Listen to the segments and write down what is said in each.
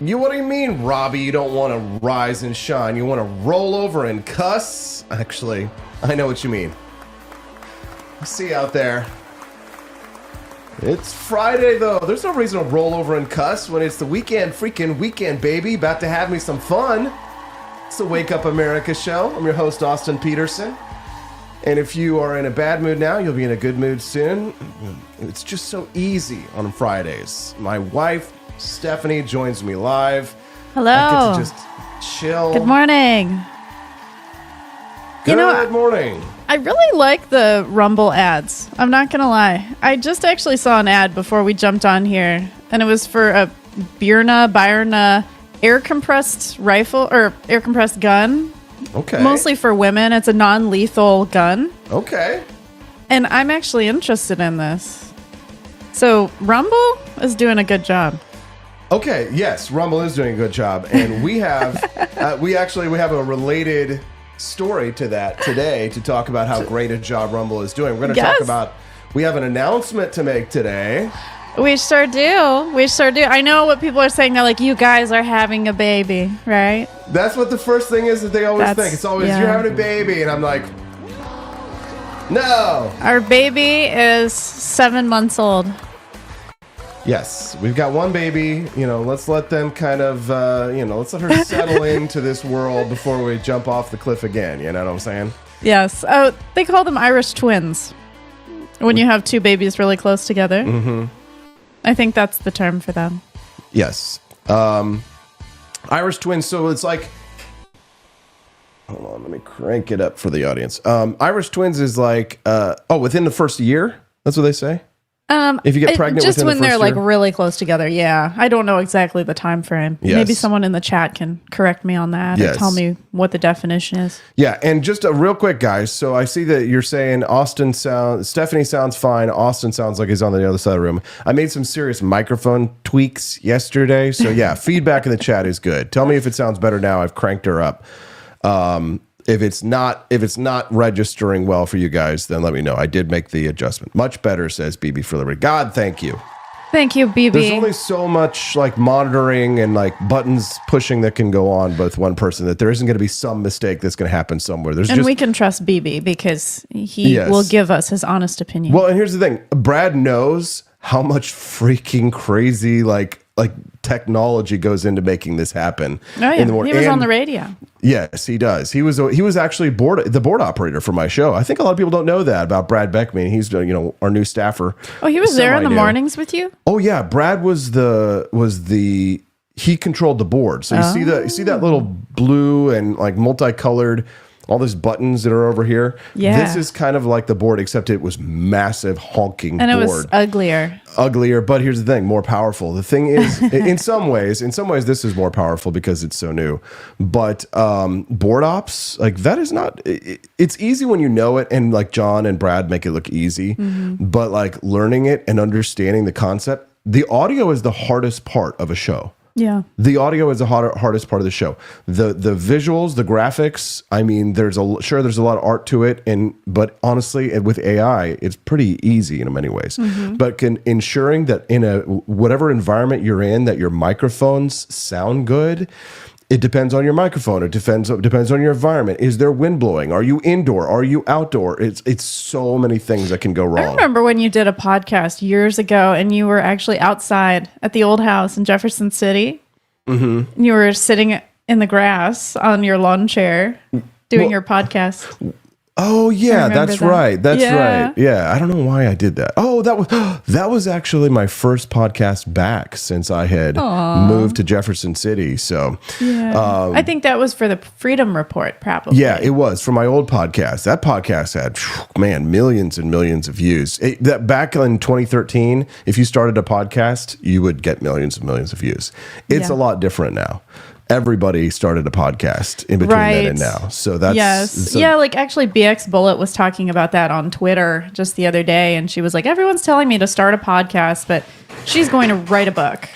What do you mean, Robbie? You don't want to rise and shine. You want to roll over and cuss? Actually, I know what you mean. See you out there. It's Friday, though. There's no reason to roll over and cuss when it's the weekend, freaking weekend, baby. About to have me some fun. It's the Wake Up America show. I'm your host, Austin Peterson. And if you are in a bad mood now, you'll be in a good mood soon. It's just so easy on Fridays. My wife, Stephanie, joins me live. Hello. I get to just chill. Good morning. Good morning. I really like the Rumble ads. I'm not going to lie. I just actually saw an ad before we jumped on here, and it was for a Byrna air compressed rifle or air compressed gun. Okay. Mostly for women. It's a non-lethal gun. Okay. And I'm actually interested in this. So Rumble is doing a good job. Okay. Yes, Rumble is doing a good job, and we have we have a related story to that today to talk about how great a job Rumble is doing. We're going to talk about. We have an announcement to make today. We sure do. We sure do. I know what people are saying. They're like, you guys are having a baby, right? That's what the first thing is that they always think. It's always, you're having a baby. And I'm like, no. Our baby is 7 months old. Yes. We've got one baby. Let's let them kind of, let's let her settle into this world before we jump off the cliff again. You know what I'm saying? Yes. Oh, they call them Irish twins when you have two babies really close together. Mm-hmm. I think that's the term for them. Yes. Irish twins, so it's like... Hold on, let me crank it up for the audience. Irish twins is like... within the first year? That's what they say? If you get pregnant just within when the first they're year? like really close together, yeah. I don't know exactly the time frame. Yes. Maybe someone in the chat can correct me on that or tell me what the definition is. Yeah, and just real quick, guys. So I see that you're saying Stephanie sounds fine. Austin sounds like he's on the other side of the room. I made some serious microphone tweaks yesterday. So yeah, feedback in the chat is good. Tell me if it sounds better now. I've cranked her up. If it's not registering well for you guys, then let me know. I did make the adjustment. Much better, says BB for Liberty. God, thank you. Thank you, BB. There's only so much like monitoring and like buttons pushing that can go on with one person that there isn't going to be some mistake that's going to happen somewhere. We can trust BB because he will give us his honest opinion. Well, and here's the thing. Brad knows how much freaking crazy like technology goes into making this happen. Oh yeah, he was on the radio. Yes, he does. He was actually the board operator for my show. I think a lot of people don't know that about Brad Beckman. He's our new staffer. Oh, he was there in the mornings with you? Oh yeah, Brad he controlled the board. So you see that little blue and like multicolored, all these buttons that are over here. Yeah. This is kind of like the board, except it was massive honking and board. It was uglier, but here's the thing, more powerful. The thing is, in some ways this is more powerful because it's so new. But board ops, like that is not, it's easy when you know it, and like John and Brad make it look easy. Mm-hmm. But like learning it and understanding the concept, the audio is the hardest part of a show. Yeah. The audio is the hardest part of the show. The visuals, the graphics, I mean, there's a lot of art to it, but honestly, with AI, it's pretty easy in many ways. Mm-hmm. But ensuring that in whatever environment you're in, that your microphones sound good. It depends on your microphone. It depends on your environment. Is there wind blowing? Are you indoor? Are you outdoor? It's so many things that can go wrong. I remember when you did a podcast years ago and you were actually outside at the old house in Jefferson City. Mm-hmm. And you were sitting in the grass on your lawn chair doing your podcast. Oh yeah, that's right. That's right. Yeah, I don't know why I did that. Oh, that was actually my first podcast back since I had moved to Jefferson City. So, I think that was for the Freedom Report, probably. Yeah, it was for my old podcast. That podcast had millions and millions of views. That back in 2013, if you started a podcast, you would get millions and millions of views. It's a lot different now. Everybody started a podcast in between then and now. So that's... like actually BX Bullet was talking about that on Twitter just the other day. And she was like, everyone's telling me to start a podcast, but she's going to write a book.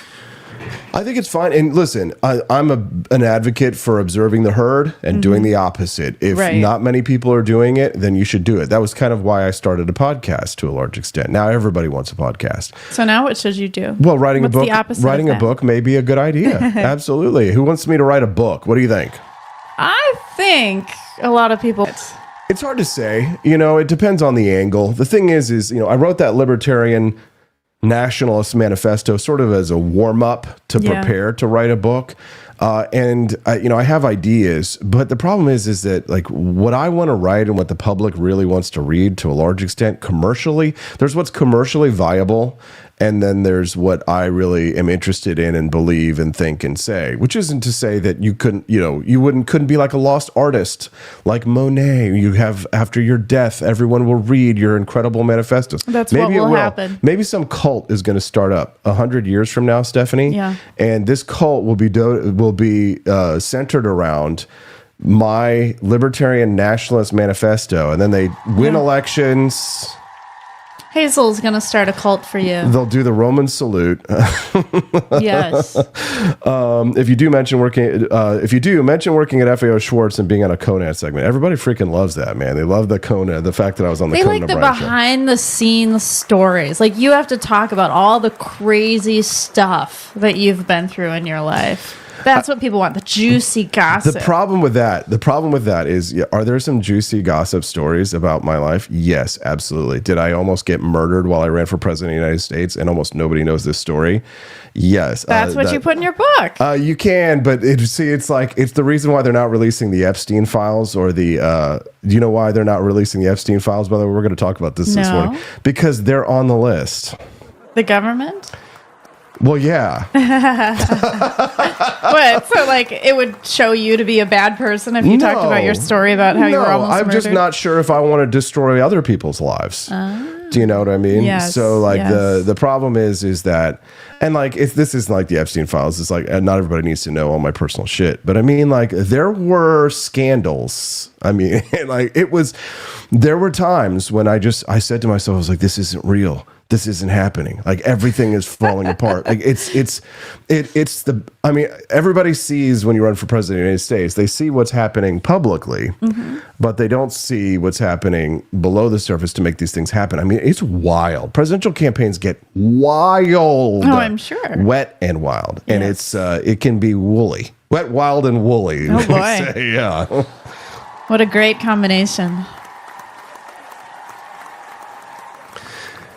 I think it's fine. And listen, I'm an advocate for observing the herd and doing the opposite. If not many people are doing it, then you should do it. That was kind of why I started a podcast to a large extent. Now everybody wants a podcast. So now what should you do? Well, writing a book may be a good idea. Absolutely. Who wants me to write a book? What do you think? I think a lot of people... It's hard to say. It depends on the angle. The thing is, I wrote that libertarian nationalist manifesto sort of as a warm-up to prepare to write a book. And I have ideas, but the problem is that like what I want to write and what the public really wants to read to a large extent commercially, there's what's commercially viable. And then there's what I really am interested in and believe and think and say, which isn't to say that you couldn't be like a lost artist like Monet. You have, after your death, everyone will read your incredible manifestos. That's what will happen. Maybe some cult is going to start up 100 years from now, Stephanie. Yeah. And this cult will be centered around my libertarian nationalist manifesto. And then they win elections. Hazel's going to start a cult for you. They'll do the Roman salute. Yes. If you do mention working at FAO Schwartz and being on a Conan segment, everybody freaking loves that, man. They love the Conan, the fact that I was on the Conan They like the O'Brien show. behind the scenes stories. Like you have to talk about all the crazy stuff that you've been through in your life. That's what people want, the juicy gossip. The problem with that is, are there some juicy gossip stories about my life? Yes, absolutely. Did I almost get murdered while I ran for president of the United States and almost nobody knows this story? Yes. That's what you put in your book. You can, but it's the reason why they're not releasing the Epstein files or do you know why they're not releasing the Epstein files? By the way, we're going to talk about this morning. Because they're on the list. The government? Well, yeah. What? So, like, it would show you to be a bad person if you talked about your story about how you were almost murdered? I'm just not sure if I want to destroy other people's lives. Do you know what I mean? Yes, so, like, the problem is that, and, like, if this isn't like the Epstein files, it's like, not everybody needs to know all my personal shit. But, I mean, like, there were scandals. I mean, like, there were times when I said to myself, I was like, this isn't real. This isn't happening. Like everything is falling apart. Like everybody sees when you run for president of the United States, they see what's happening publicly, but they don't see what's happening below the surface to make these things happen. I mean, it's wild. Presidential campaigns get wild. Oh, I'm sure. Wet and wild. And it can be woolly. Wet, wild, and woolly. Oh boy. Yeah. What a great combination.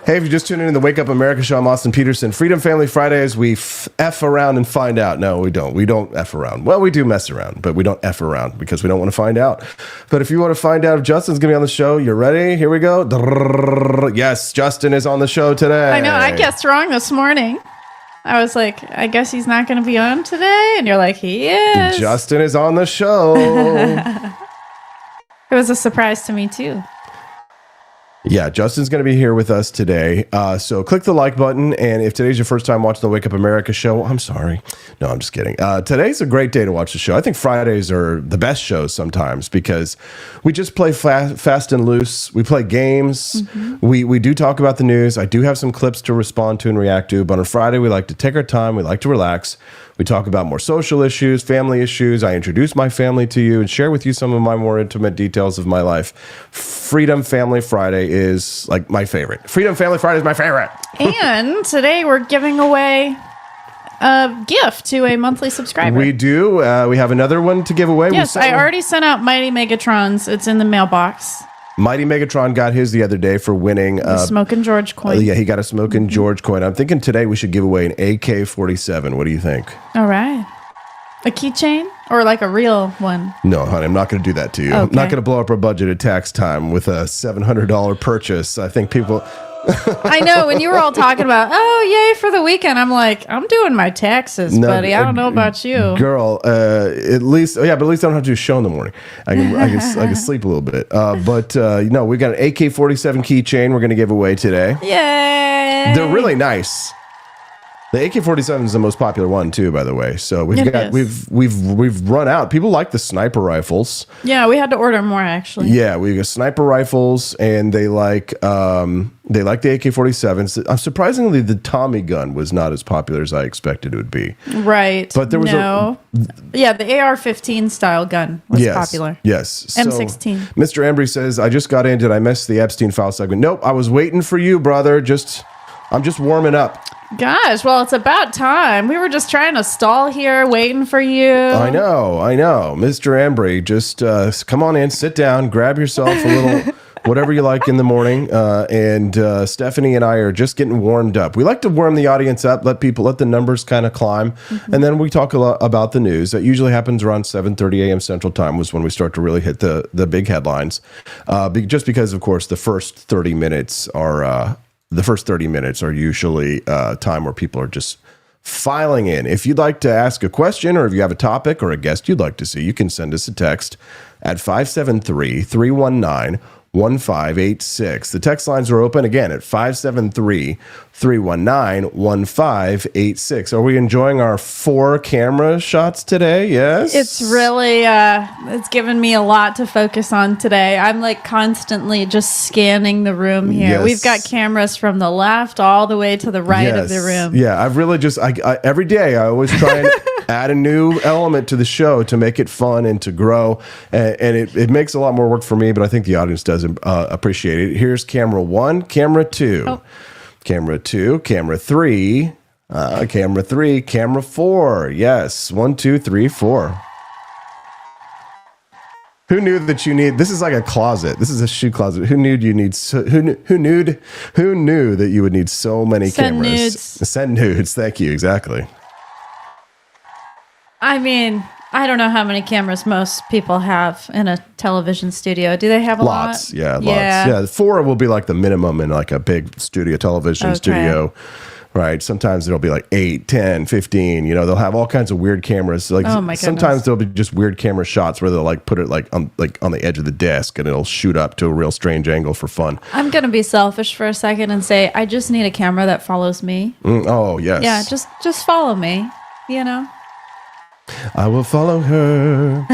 Hey, if you're just tuning in to the Wake Up America show, I'm Austin Peterson. Freedom Family Fridays, we F around and find out. No, we don't. We don't F around. Well, we do mess around, but we don't F around because we don't want to find out. But if you want to find out if Justin's going to be on the show, you ready? Here we go. Yes, Justin is on the show today. I know. I guessed wrong this morning. I was like, I guess he's not going to be on today. And you're like, he is. Justin is on the show. It was a surprise to me, too. Yeah, Justin's going to be here with us today. So click the like button. And if today's your first time watching the Wake Up America show, I'm sorry. No, I'm just kidding. Today's a great day to watch the show. I think Fridays are the best shows sometimes because we just play fast and loose. We play games. We do talk about the news. I do have some clips to respond to and react to. But on Friday, we like to take our time. We like to relax. We talk about more social issues, family issues. I introduce my family to you and share with you some of my more intimate details of my life. Freedom Family Friday is like my favorite. Freedom Family Friday is my favorite. And today we're giving away a gift to a monthly subscriber. We do. We have another one to give away. Yes, I already sent out Mighty Megatrons. It's in the mailbox. Mighty Megatron got his the other day for winning the Smokin' George coin. Yeah, he got a Smokin' George coin. I'm thinking today we should give away an AK-47. What do you think? All right. A keychain or like a real one? No, honey, I'm not going to do that to you. Okay. I'm not going to blow up our budget at tax time with a $700 purchase. I think people... I know when you were all talking about, oh, yay for the weekend. I'm like, I'm doing my taxes, buddy. I don't know about you, girl. At least I don't have to do a show in the morning. I can sleep a little bit. But we got an AK-47 keychain we're going to give away today. Yay! They're really nice. The AK-47 is the most popular one too, by the way. So It we've run out. People like the sniper rifles. Yeah, we had to order more actually. Yeah, we got sniper rifles, and they like the AK-47s. Surprisingly, the Tommy gun was not as popular as I expected it would be. Right. But there was the AR-15 style gun was popular. Yes. M16. Mr. Embry says, I just got in. Did I miss the Epstein file segment? Nope. I was waiting for you, brother. I'm just warming up. Gosh, well, it's about time. We were just trying to stall here, waiting for you. I know. Mr. Embry, just come on in, sit down, grab yourself a little whatever you like in the morning. And Stephanie and I are just getting warmed up. We like to warm the audience up, let the numbers kind of climb. Mm-hmm. And then we talk a lot about the news. That usually happens around 7:30 a.m. Central Time was when we start to really hit the big headlines. Just because, of course, the first 30 minutes are usually time where people are just filing in. If you'd like to ask a question or if you have a topic or a guest you'd like to see, you can send us a text at 573-319-1586. The text lines are open again at 573-319-1586. Are we enjoying our 4 camera shots today? Yes. It's really it's given me a lot to focus on today. I'm like constantly just scanning the room here. Yes. We've got cameras from the left all the way to the right of the room. Yeah, I've really every day I always try and add a new element to the show to make it fun and to grow. And it makes a lot more work for me, but I think the audience does appreciate it. Here's camera 1, camera 2, camera 2, camera 3, camera 3, camera 4. Yes, 1, 2, 3, 4. Who knew that you need? This is like a closet. This is a shoe closet. Who knew you need? Who knew that you would need so many cameras? Nudes. Send nudes. Thank you. Exactly. I mean, I don't know how many cameras most people have in a television studio. Do they have a lot? Yeah, lots. Yeah, 4 will be like the minimum in like a big television studio. Right. Sometimes it'll be like 8, 10, 15. They'll have all kinds of weird cameras. Like oh my goodness. Sometimes there'll be just weird camera shots where they'll like put it on the edge of the desk and it'll shoot up to a real strange angle for fun. I'm gonna be selfish for a second and say I just need a camera that follows me. Oh yes. Yeah, just follow me. I will follow her.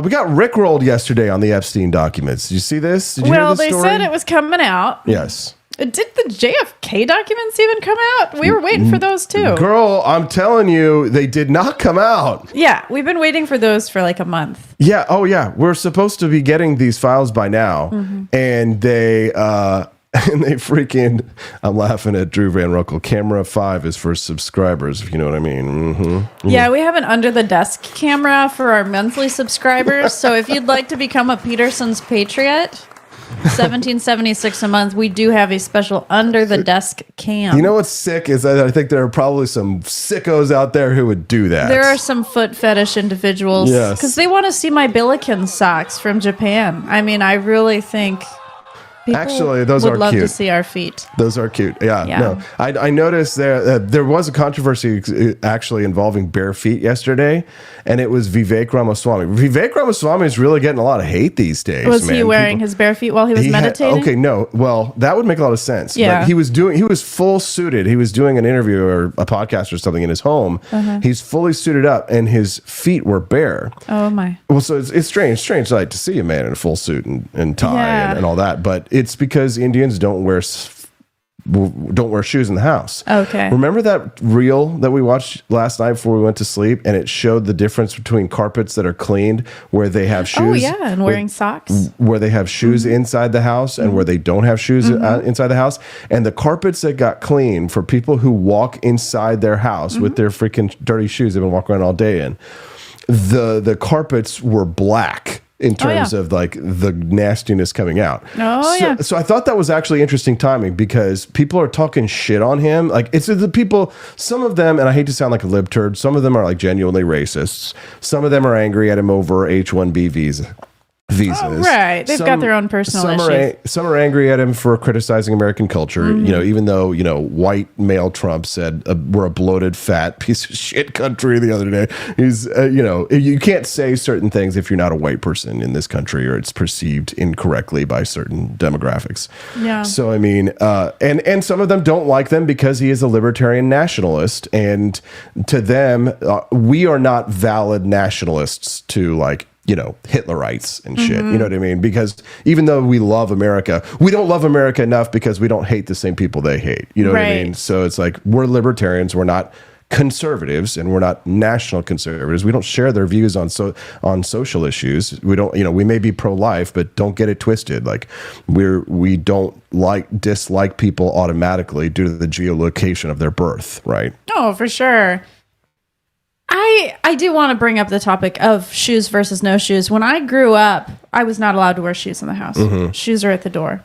We got Rickrolled yesterday on the Epstein documents. Did you see this? Did you hear this story? They said it was coming out. Yes. Did the JFK documents even come out? We were waiting for those too. Girl, I'm telling you, they did not come out. Yeah, we've been waiting for those for like a month. Yeah. Oh, yeah. We're supposed to be getting these files by now. Mm-hmm. And they freaking, I'm laughing at Drew Van Ruckle. Camera 5 is for subscribers, if you know what I mean. Mm-hmm. Mm-hmm. Yeah, we have an under the desk camera for our monthly subscribers. So if you'd like to become a Peterson's Patriot, $17.76 a month, we do have a special under the desk cam. You know what's sick is that I think there are probably some sickos out there who would do that. There are some foot fetish individuals. Yes. Because they want to see my Billiken socks from Japan. I mean, I really think actually those would are love cute. to see our feet. Those are cute. Yeah. No, I noticed there was a controversy actually involving bare feet yesterday, and it was Vivek Ramaswamy. Vivek Ramaswamy is really getting a lot of hate these days. Was he wearing his bare feet while he was meditating? Well, that would make a lot of sense. Yeah. But he was full suited. He was doing an interview or a podcast or something in his home. Uh-huh. He's fully suited up, and his feet were bare. Oh my. Well, so it's strange sight to see a man in a full suit and tie and all that, but it's because Indians don't wear shoes in the house. Okay. Remember that reel that we watched last night before we went to sleep, and it showed the difference between carpets that are cleaned, where they have shoes. Oh yeah, and wearing socks. Where they have shoes inside the house, and where they don't have shoes inside the house. And the carpets that got clean for people who walk inside their house with their freaking dirty shoes they've been walking around all day in. The carpets were black in terms of like the nastiness coming out. So I thought that was actually interesting timing, because people are talking shit on him. Like, it's the people, some of them, and I hate to sound like a lib turd, some of them are like genuinely racists. Some of them are angry at him over H-1B visa. visas. Oh, right. They've got their own personal issues. Some are angry at him for criticizing American culture, even though, white male Trump said we're a bloated, fat piece of shit country the other day. He's, you can't say certain things if you're not a white person in this country, or it's perceived incorrectly by certain demographics. Yeah. So, I mean, and some of them don't like them because he is a libertarian nationalist. And to them, we are not valid nationalists to Hitlerites and shit. You know what I mean? Because even though we love America, we don't love America enough because we don't hate the same people they hate. You know what I mean? So it's like, we're libertarians. We're not conservatives, and we're not national conservatives. We don't share their views on social issues. We don't, we may be pro-life, but don't get it twisted. Like we don't dislike people automatically due to the geolocation of their birth, right? Oh, for sure. I do want to bring up the topic of shoes versus no shoes. When I grew up, I was not allowed to wear shoes in the house. Shoes are at the door.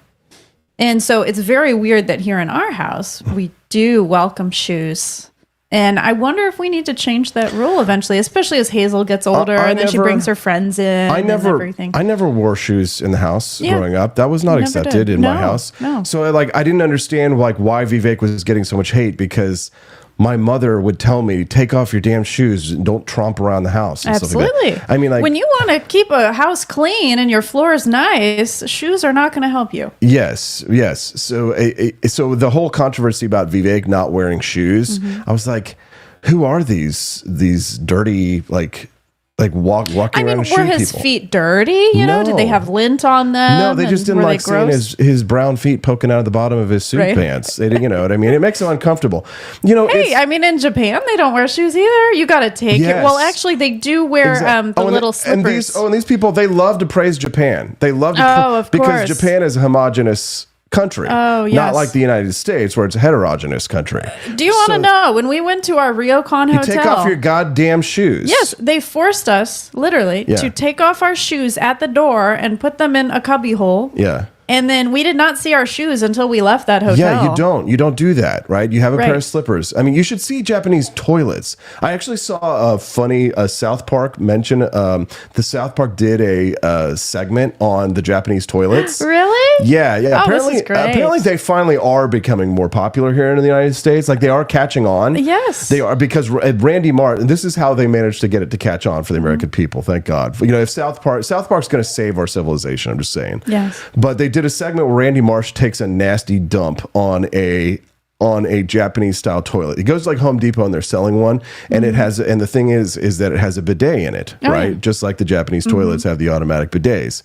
And so it's very weird that here in our house, we do welcome shoes. And I wonder if we need to change that rule eventually, especially as Hazel gets older and then she brings her friends in and everything. I never wore shoes in the house growing up. That was not accepted in my house. No. So I didn't understand why Vivek was getting so much hate, because my mother would tell me, take off your damn shoes and don't tromp around the house. And Absolutely. Stuff like that. I mean, when you want to keep a house clean and your floor is nice, shoes are not going to help you. Yes. So the whole controversy about Vivek not wearing shoes, I was like, who are these dirty, walking around with shoe people? Were his feet dirty? Did they have lint on them? No, they just didn't like seeing his brown feet poking out of the bottom of his suit pants. They, you know what I mean? It makes him uncomfortable. In Japan, they don't wear shoes either. You got to take it. Well, actually, they do wear little slippers. And these people, they love to praise Japan. They love to of because course. Japan is a homogenous country. Oh, yes. Not like the United States where it's a heterogeneous country. Do you want to know, when we went to our Ryokon hotel, take off your goddamn shoes. Yes, they forced us literally to take off our shoes at the door and put them in a cubby hole. Yeah. And then we did not see our shoes until we left that hotel. Yeah, you don't do that, right? You have a pair of slippers. I mean, you should see Japanese toilets. I actually saw a funny South Park mention. The South Park did a segment on the Japanese toilets. Really? Yeah. Oh, this is great. Apparently they finally are becoming more popular here in the United States. Like, they are catching on. Yes. They are, because Randy Martin, this is how they managed to get it to catch on for the American people, thank God. If South Park's going to save our civilization, I'm just saying. Yes. But they did a segment where Randy Marsh takes a nasty dump on a Japanese style toilet. He goes to Home Depot and they're selling one, and the thing is that it has a bidet in it, right? Yeah. Just like the Japanese toilets have the automatic bidets.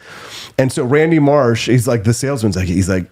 And so Randy Marsh, he's like, the salesman's he's like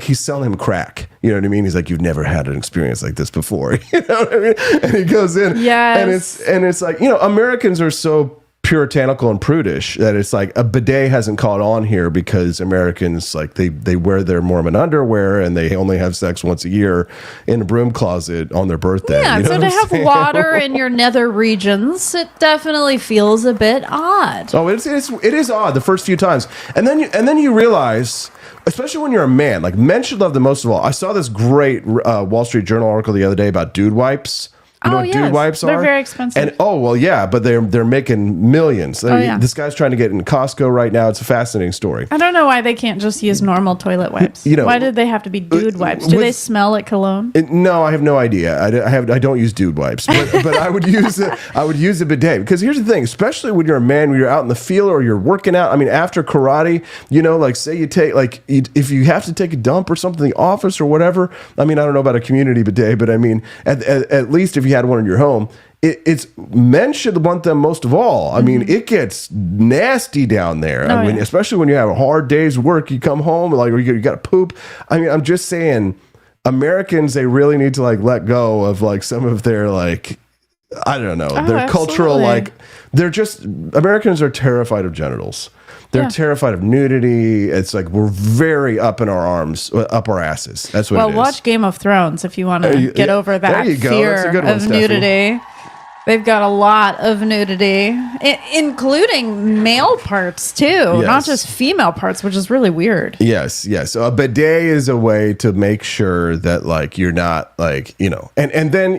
he's selling him crack. You know what I mean? He's like, you've never had an experience like this before. You know what I mean? And he goes in, and it's like, Americans are so puritanical and prudish that it's like a bidet hasn't caught on here because Americans, they wear their Mormon underwear and they only have sex once a year in a broom closet on their birthday. Yeah, so to have water in your nether regions, it definitely feels a bit odd. Oh, it is odd the first few times, and then you realize, especially when you're a man, men should love them most of all. I saw this great Wall Street Journal article the other day about dude wipes. You know what dude wipes are? They're very expensive. And but they're making millions. Yeah. This guy's trying to get in Costco right now. It's a fascinating story. I don't know why they can't just use normal toilet wipes. Why did they have to be dude wipes? Do they smell like cologne? No, I have no idea. I don't use dude wipes, but I would use a bidet, because here's the thing, especially when you're a man, when you're out in the field or you're working out. I mean, after karate, say you take if you have to take a dump or something in the office or whatever. I mean, I don't know about a community bidet, but I mean, at least if you had one in your home, it's men should want them most of all. I mean, it gets nasty down there. Especially when you have a hard day's work, you come home you got to poop. I mean, I'm just saying, Americans, they really need to let go of some of their I don't know, their cultural Americans are terrified of genitals. They're terrified of nudity. It's we're very up in our arms, up our asses. That's what it is. Well, watch Game of Thrones if you want to get over that fear of nudity. They've got a lot of nudity, including male parts too, not just female parts, which is really weird. Yes. So a bidet is a way to make sure that you're not and then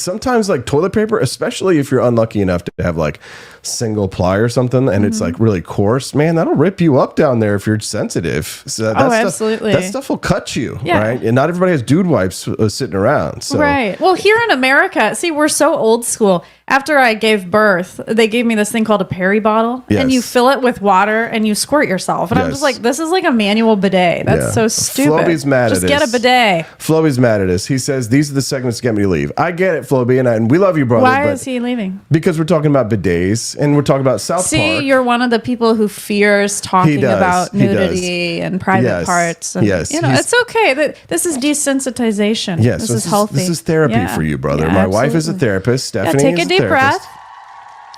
sometimes like toilet paper, especially if you're unlucky enough to have like single ply or something and it's like really coarse, man, that'll rip you up down there if you're sensitive. So absolutely. That stuff will cut you, right? And not everybody has dude wipes sitting around. So. Right. Well, here in America, see, we're so old school. After I gave birth, they gave me this thing called a Perry bottle, and you fill it with water and you squirt yourself. And I'm just like, this is like a manual bidet. That's so stupid. Floby's mad just at get us. a bidet. Floby's mad at us. He says, these are the segments to get me to leave. I get it, Floby, and we love you, brother. Why is he leaving? Because we're talking about bidets and we're talking about South Park. See, you're one of the people who fears talking about nudity and private parts. And, you know, it's okay. This is desensitization. Yes, this is healthy. This is therapy for you, brother. Yeah, My absolutely. wife is a therapist. Stephanie take is a deep breath.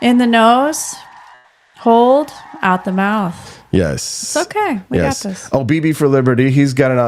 In the nose, hold, out the mouth. Yes. It's okay. We got this. Oh, BB for Liberty. He's got an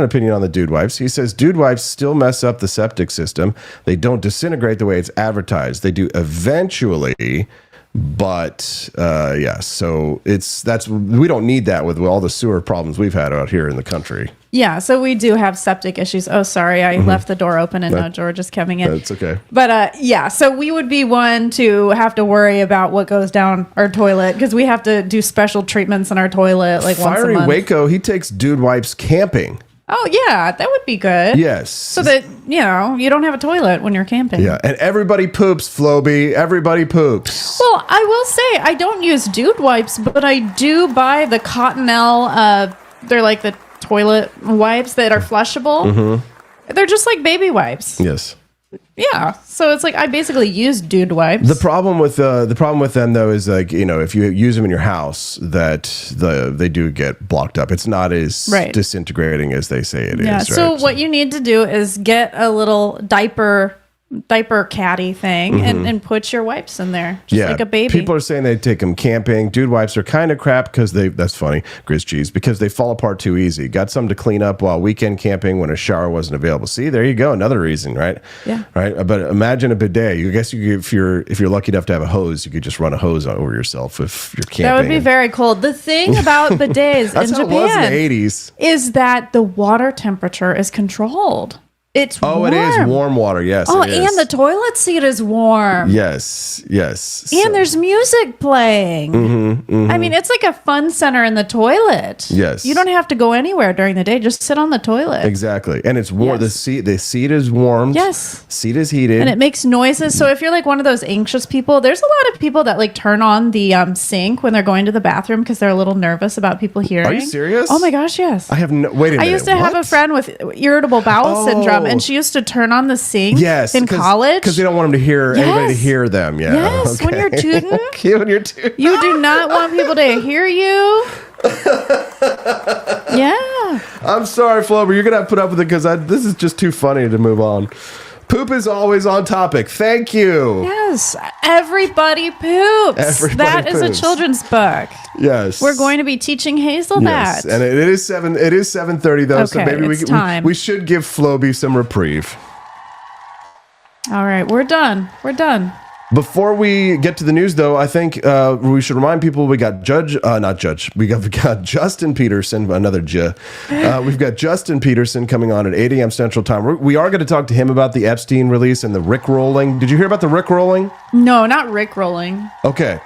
opinion on the dude wipes. He says dude wipes still mess up the septic system. They don't disintegrate the way it's advertised. They do eventually, but so we don't need that with all the sewer problems we've had out here in the country. Yeah, so we do have septic issues. Oh, sorry, I left the door open and now George is coming in. That's okay. But so we would be one to have to worry about what goes down our toilet because we have to do special treatments in our toilet like once a month. Waco, he takes dude wipes camping. Oh, yeah, that would be good. Yes. So that, you don't have a toilet when you're camping. Yeah, and everybody poops, Floby. Everybody poops. Well, I will say I don't use dude wipes, but I do buy the Cottonelle. They're like the toilet wipes that are flushable. They're just like baby wipes. Yes. Yeah. So it's like I basically use dude wipes. The problem with them though is like, if you use them in your house, that they do get blocked up. It's not as disintegrating as they say it is. Yeah. Right? So what you need to do is get a little diaper caddy thing and put your wipes in there just like a baby. People are saying they take them camping. Dude wipes are kind of crap because that's funny, Grizz Cheese, because they fall apart too easy. Got some to clean up while weekend camping when a shower wasn't available. See, there you go, another reason, right? Yeah. Right. But imagine a bidet. I guess if you're lucky enough to have a hose, you could just run a hose over yourself if you're camping. That would be very cold. The thing about bidets in Japan it was in the 80s. Is that the water temperature is controlled. It's warm. It is warm water. Yes. Oh, and the toilet seat is warm. Yes. And there's music playing. I mean, it's like a fun center in the toilet. Yes. You don't have to go anywhere during the day. Just sit on the toilet. Exactly. And it's warm. Yes. The seat is warmed. Yes. Seat is heated. And it makes noises. So if you're like one of those anxious people, there's a lot of people that like turn on the sink when they're going to the bathroom because they're a little nervous about people hearing. Are you serious? Oh my gosh, yes. I have no. Wait a minute. I used to have a friend with irritable bowel syndrome, and she used to turn on the sink in college. Because they don't want them to hear anybody to hear them. Yeah. Yes, when you're tooting. When you're tooting. You do not want people to hear you. Yeah. I'm sorry, Flo, but you're going to have to put up with it because this is just too funny to move on. Poop is always on topic. Thank you. Yes. Everybody poops. That is a children's book. Yes. We're going to be teaching Hazel that. And it is 7:30 though, so maybe we should give Floby some reprieve. All right, we're done. Before we get to the news, though, I think we should remind people we got we got Justin Peterson, another J. We've got Justin Peterson coming on at 8 a.m. Central Time. We are going to talk to him about the Epstein release and the Rickrolling. Did you hear about the Rickrolling? No, not Rickrolling. Okay.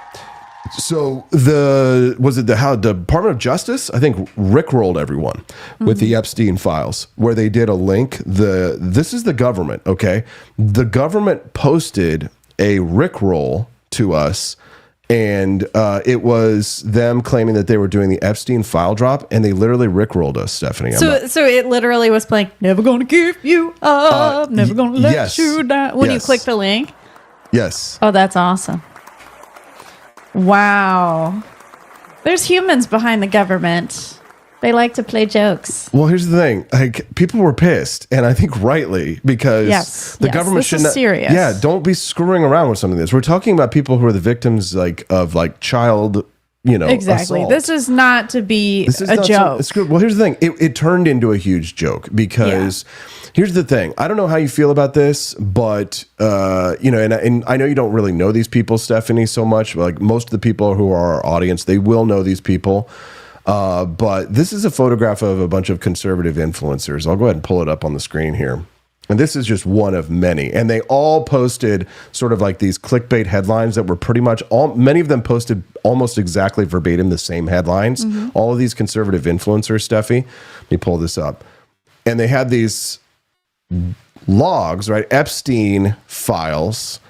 So the Department of Justice, I think, Rickrolled everyone with the Epstein files, where they did a link. This is the government, okay? The government posted a Rickroll to us, and it was them claiming that they were doing the Epstein file drop, and they literally Rickrolled us, Stephanie. So it literally was playing, never gonna give you up, never gonna let you down, when you click the link? Yes. Oh, that's awesome. Wow. There's humans behind the government. They like to play jokes. Well, here's the thing. Like, people were pissed, and I think rightly, because the government should not. Serious. Yeah, don't be screwing around with something like this. We're talking about people who are the victims of child, exactly. assault. This is not to be a joke. Well, here's the thing. It turned into a huge joke because here's the thing. I don't know how you feel about this, but and I know you don't really know these people, Stephanie, so much. Like most of the people who are our audience, they will know these people. But this is a photograph of a bunch of conservative influencers. I'll go ahead and pull it up on the screen here. And this is just one of many. And they all posted sort of like these clickbait headlines that were pretty much many of them posted almost exactly verbatim the same headlines. All of these conservative influencers, Steffi. Let me pull this up. And they had these logs, right? Epstein files,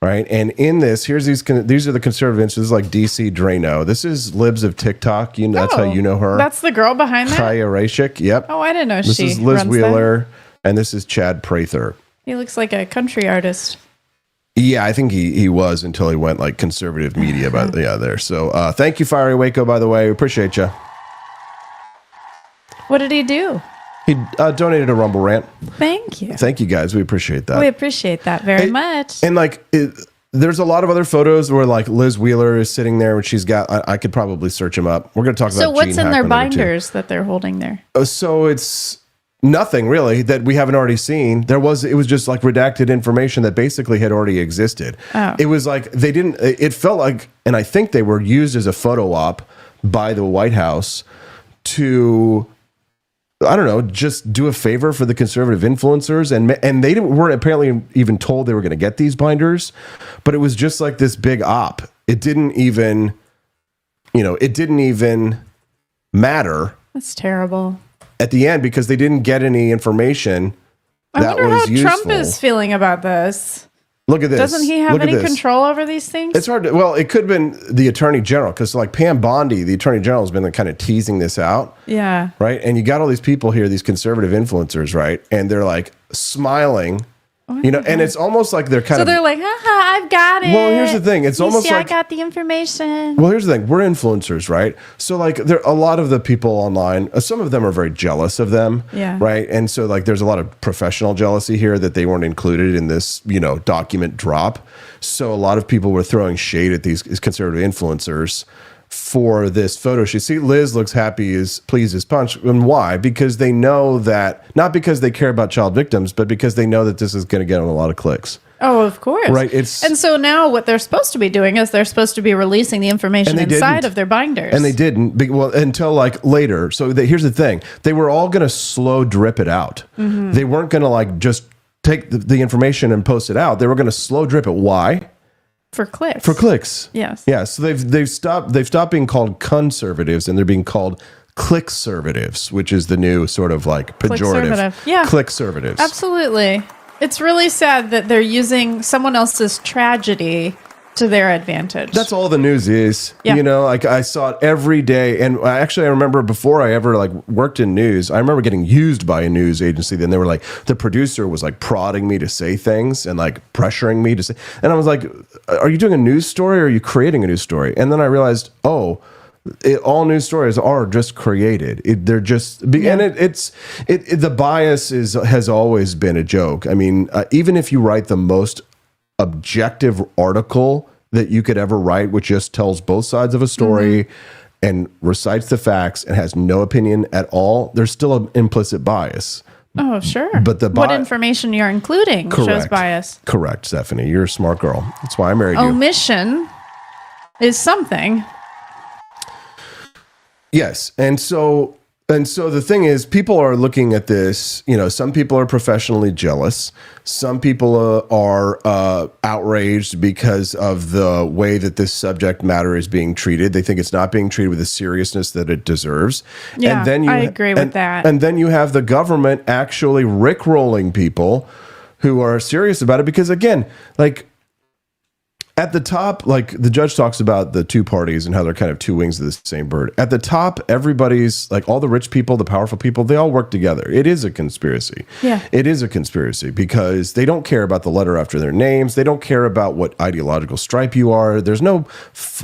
right? And in this, these are the conservative influencers. This is like DC Drano. This is Libs of TikTok. That's how you know her. That's the girl behind that? Kaya Rashik. Yep. Oh, I didn't know this she is Liz runs Wheeler. that. And this is Chad Prather. He looks like a country artist. Yeah, I think he was until he went like conservative media. But there. So thank you, Fiery Waco, by the way. We appreciate you. What did he do? He donated a Rumble rant. Thank you. Thank you, guys. We appreciate that. We appreciate that very much. And like, there's a lot of other photos where like Liz Wheeler is sitting there, and she's got. I could probably search them up. We're going to talk about. So what's Gene in their Hackman binders that they're holding there? So it's nothing really that we haven't already seen. It was just like redacted information that basically had already existed. Oh. It was like it felt like, and I think they were used as a photo op by the White House to, I don't know, just do a favor for the conservative influencers. And they weren't apparently even told they were going to get these binders, but it was just like this big op. It didn't even matter. That's terrible. At the end, because they didn't get any information that was useful. I wonder how Trump is feeling about this. Look at this. Doesn't he have any control over these things? It's hard to, well, it could have been the attorney general, because like Pam Bondi, the attorney general, has been like kind of teasing this out. Yeah. Right. And you got all these people here, these conservative influencers, right? And they're like smiling. And it's almost like they're kind of. So they're like, haha, I've got it. Well, here's the thing. It's almost like. I got the information. Well, here's the thing. We're influencers, right? So, like, a lot of the people online, some of them are very jealous of them. Yeah. Right. And so, like, there's a lot of professional jealousy here that they weren't included in this, document drop. So, a lot of people were throwing shade at these conservative influencers for this photo shoot. See, Liz looks pleased as punch. And why? Because they know that, not because they care about child victims, but because they know that this is going to get on a lot of clicks. Oh, of course. Right. And so now what they're supposed to be doing is they're supposed to be releasing the information inside of their binders. And they didn't. Well, until like later. So here's the thing. They were all going to slow drip it out. Mm-hmm. They weren't going to like just take the information and post it out. They were going to slow drip it. Why? For clicks. For clicks. Yes. Yeah. So they've stopped being called conservatives, and they're being called clickservatives, which is the new sort of like pejorative. Yeah. Clickservatives. Absolutely. It's really sad that they're using someone else's tragedy to their advantage. That's all the news is. Yeah. Like I saw it every day. And actually, I remember before I ever like worked in news, I remember getting used by a news agency. Then they were like, the producer was like prodding me to say things and like pressuring me to say. And I was like, are you doing a news story or are you creating a news story? And then I realized, all news stories are just created. They're just, and the bias has always been a joke. I mean, even if you write the most objective article that you could ever write, which just tells both sides of a story and recites the facts and has no opinion at all, there's still an implicit bias. Oh, sure. But what information you're including shows bias. Correct, Stephanie. You're a smart girl. That's why I married you. Omission is something. Yes. And so the thing is, people are looking at this, some people are professionally jealous. Some people are outraged because of the way that this subject matter is being treated. They think it's not being treated with the seriousness that it deserves. Yeah, I agree with that. And then you have the government actually rickrolling people who are serious about it. Because again, like, at the top, like the judge talks about the two parties and how they're kind of two wings of the same bird. At the top, everybody's like all the rich people, the powerful people, they all work together. It is a conspiracy. Yeah. It is a conspiracy because they don't care about the letter after their names. They don't care about what ideological stripe you are. There's no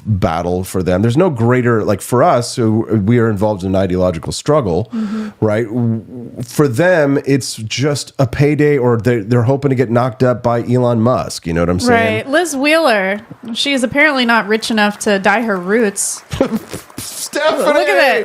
battle for them. There's no greater, like for us, who we are involved in an ideological struggle, right? For them, it's just a payday, or they're hoping to get knocked up by Elon Musk. You know what I'm saying? Right. Liz Wheeler. She is apparently not rich enough to dye her roots. Stephanie!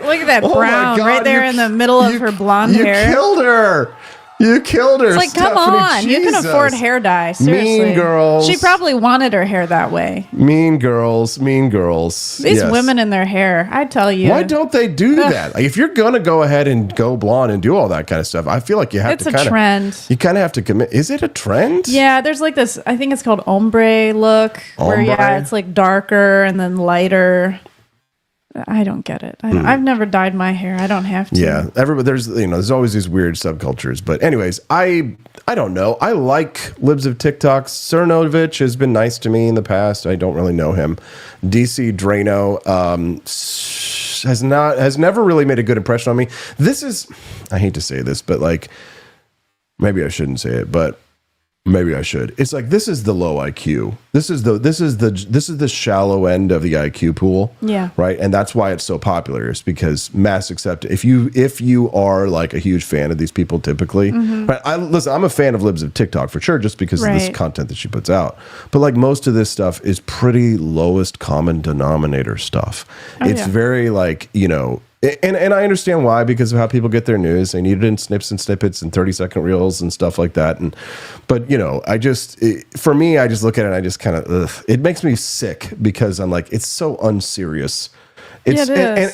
Look at that Oh brown right there in the middle of her blonde hair. You killed her. You killed her. It's like, come Stephanie. on. You can Jesus. afford hair dye. Seriously. Mean Girls. She probably wanted her hair that way. Mean Girls. Mean Girls. These women in their hair, I tell you. Why don't they do that? Like, if you're going to go ahead and go blonde and do all that kind of stuff, I feel like you have it's to a trend. You kind of have to commit. Is it a trend? Yeah, there's like this, I think it's called ombre look. Where, yeah, it's like darker and then lighter. I don't get it. I've never dyed my hair. I don't have to. Yeah, there's always these weird subcultures. But anyways, I don't know. I like Libs of TikTok. Cernovich has been nice to me in the past. I don't really know him. DC Drano has never really made a good impression on me. This is, I hate to say this, but like, maybe I shouldn't say it, but maybe I should. It's like, this is the low IQ. This is the shallow end of the IQ pool. Yeah. Right. And that's why it's so popular. It's because mass acceptance. If you are like a huge fan of these people, typically, right? I'm a fan of Libs of TikTok for sure, just because of this content that she puts out. But like, most of this stuff is pretty lowest common denominator stuff. It's very like, and I understand why, because of how people get their news. They need it in snips and snippets and 30-second reels and stuff like that. But for me, I just look at it and I just kind of, it makes me sick, because I'm like, it's so unserious. It is. And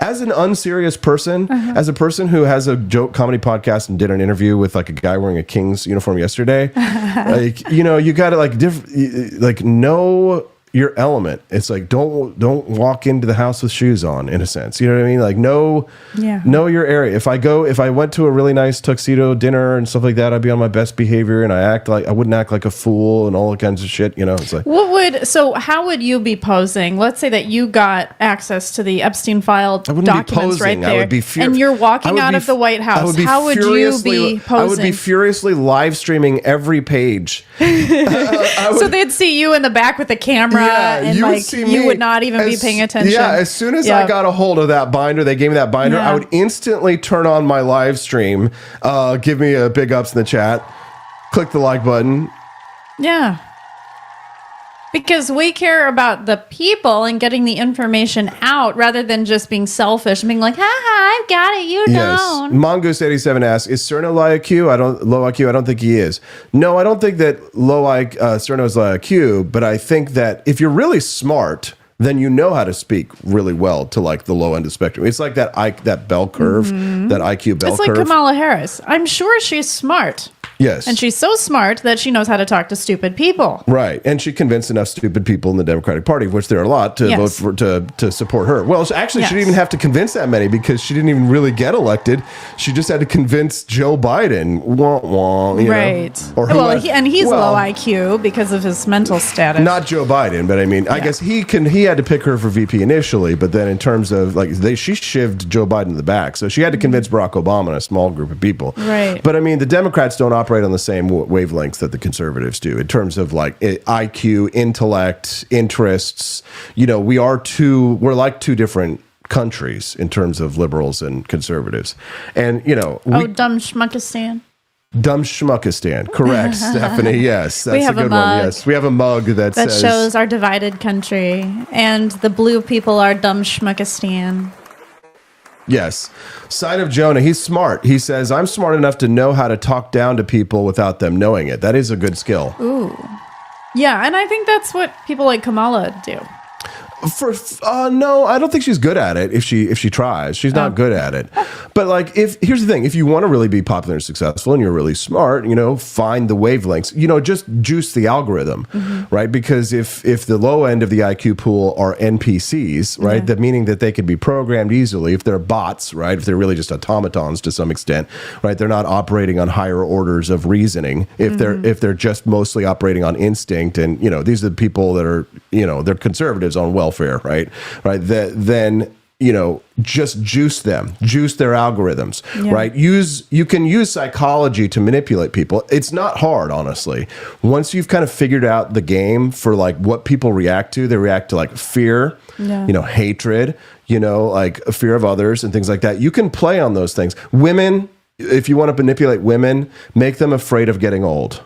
as an unserious person, as a person who has a joke comedy podcast and did an interview with like a guy wearing a King's uniform yesterday, like, you got to know your element. It's like, don't walk into the house with shoes on, in a sense. You know what I mean? Like, know your area. If I went to a really nice tuxedo dinner and stuff like that, I'd be on my best behavior, and I wouldn't act like a fool and all kinds of shit. It's like, how would you be posing? Let's say that you got access to the Epstein file documents right there, and you're walking out of the White House. How would you be posing? I would be furiously live streaming every page. So they'd see you in the back with the camera. Yeah, and you would not even be paying attention. Yeah, as soon as I got a hold of that binder, they gave me that binder, I would instantly turn on my live stream, give me a big ups in the chat, click the like button. Yeah. Because we care about the people and getting the information out, rather than just being selfish and being like, I've got it, you don't. Mongoose87 asks, is Cerno low IQ? I don't think he is. No, I don't think that Cerno is low IQ, but I think that if you're really smart, then you know how to speak really well to like the low end of the spectrum. It's like that bell curve, that IQ bell curve. It's like Kamala Harris. I'm sure she's smart. Yes. And she's so smart that she knows how to talk to stupid people. Right. And she convinced enough stupid people in the Democratic Party, which there are a lot, to vote for, to support her. Well, actually, she didn't even have to convince that many, because she didn't even really get elected. She just had to convince Joe Biden. Wah, wah, right. He's low IQ because of his mental status. Not Joe Biden, but I mean, I guess he had to pick her for VP initially, but then in terms of she shivved Joe Biden in the back. So she had to convince Barack Obama and a small group of people. Right. But I mean, the Democrats don't operate on the same wavelengths that the conservatives do in terms of like IQ, intellect, interests. We're like two different countries in terms of liberals and conservatives. And dumb schmuckistan. Dumb schmuckistan. Correct, Stephanie. Yes, that's a good one. Yes, we have a mug that says, shows our divided country, and the blue people are dumb schmuckistan. Yes. Sign of Jonah. He's smart. He says, I'm smart enough to know how to talk down to people without them knowing it. That is a good skill. Ooh. Yeah, and I think that's what people like Kamala do. No, I don't think she's good at it. If she tries, she's not good at it. But here's the thing: if you want to really be popular and successful, and you're really smart, find the wavelengths. Just juice the algorithm, right? Because if the low end of the IQ pool are NPCs, right, that meaning that they can be programmed easily. If they're bots, right, if they're really just automatons to some extent, right, they're not operating on higher orders of reasoning. If they're just mostly operating on instinct, and these are the people that are they're conservatives on welfare. Right. Then just juice their algorithms. Right. You can use psychology to manipulate people. It's not hard, honestly. Once you've kind of figured out the game for what people react to, they react to fear, hatred, like fear of others and things like that. You can play on those things. Women, if you want to manipulate women, make them afraid of getting old.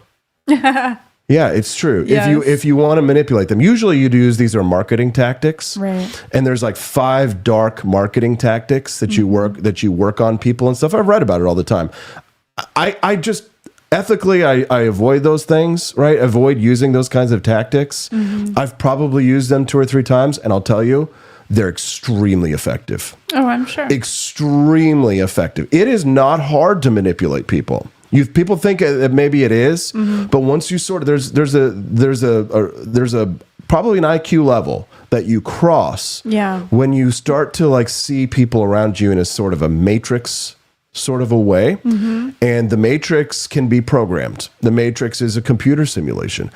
Yeah, it's true. Yes. If you want to manipulate them, usually you'd use these are marketing tactics, right? And there's 5 dark marketing tactics that you work on people and stuff. I've read about it all the time. I just ethically, I avoid those things, right? Avoid using those kinds of tactics. I've probably used them 2 or 3 times, and I'll tell you, they're extremely effective. Oh, I'm sure. Extremely effective. It is not hard to manipulate people. People think that maybe it is, but once you sort of there's a probably an IQ level that you cross when you start to like see people around you in a sort of a matrix sort of a way. And the matrix can be programmed. The matrix is a computer simulation.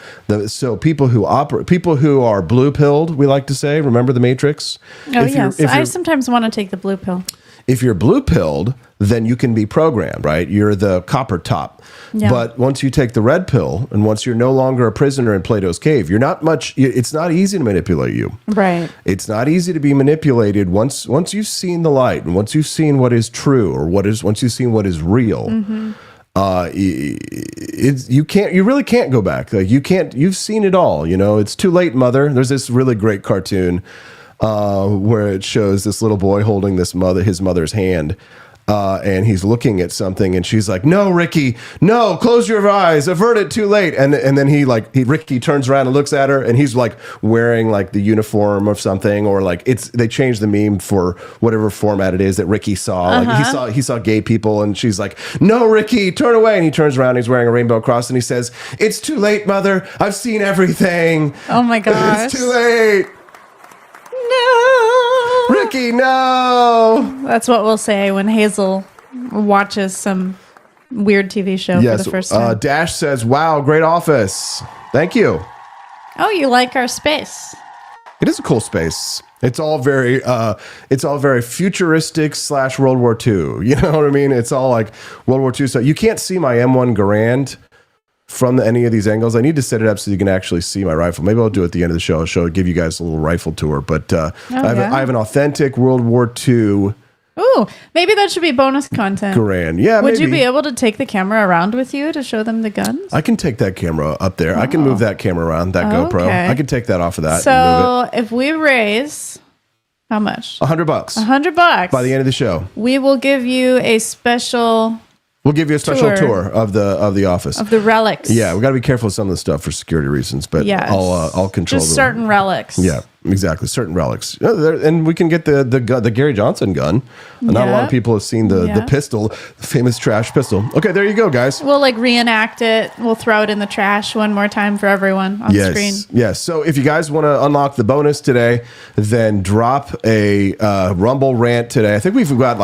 So people who are blue pilled, we like to say, remember the matrix? Oh, yes. I sometimes want to take the blue pill. If you're blue pilled, then you can be programmed, right? You're the copper top. Yeah. But once you take the red pill, and once you're no longer a prisoner in Plato's cave, it's not easy to manipulate you. Right. It's not easy to be manipulated once you've seen the light, and once you've seen what is true, or once you've seen what is real. You really can't go back. Like you've seen it all, it's too late, mother. There's this really great cartoon where it shows this little boy holding his mother's hand, and he's looking at something, and she's like, "No, Ricky, no, close your eyes, avert it, too late." And then Ricky turns around and looks at her, and he's like wearing like the uniform of something, or like they changed the meme for whatever format it is that Ricky saw. Like he saw gay people, and she's like, "No, Ricky, turn away." And he turns around, and he's wearing a rainbow cross, and he says, "It's too late, mother. I've seen everything. Oh my gosh, it's too late." No, Ricky, no. That's what we'll say when Hazel watches some weird TV show for the first time. Dash says, "Wow, great office. Thank you." Oh, you like our space? It is a cool space. It's all very futuristic / World War II. You know what I mean? It's all like World War II. So you can't see my M1 Garand from any of these angles. I need to set it up so you can actually see my rifle. Maybe I'll do it at the end of the show. I'll give you guys a little rifle tour. But I have an authentic World War II. Ooh, maybe that should be bonus content. Garand. Yeah, Would you be able to take the camera around with you to show them the guns? I can take that camera up there. I can move that camera around, that GoPro. I can take that off of that. So if we raise... How much? $100. $100. By the end of the show. We will give you a special... We'll give you a special tour of the office. Of the relics. Yeah, we got to be careful with some of the stuff for security reasons, but I'll control just certain relics. Yeah, exactly, certain relics. And we can get the Gary Johnson gun. Not a lot of people have seen the pistol, the famous trash pistol. Okay, there you go, guys. We'll reenact it. We'll throw it in the trash one more time for everyone on screen. Yes. So if you guys want to unlock the bonus today, then drop a Rumble rant today. I think we've got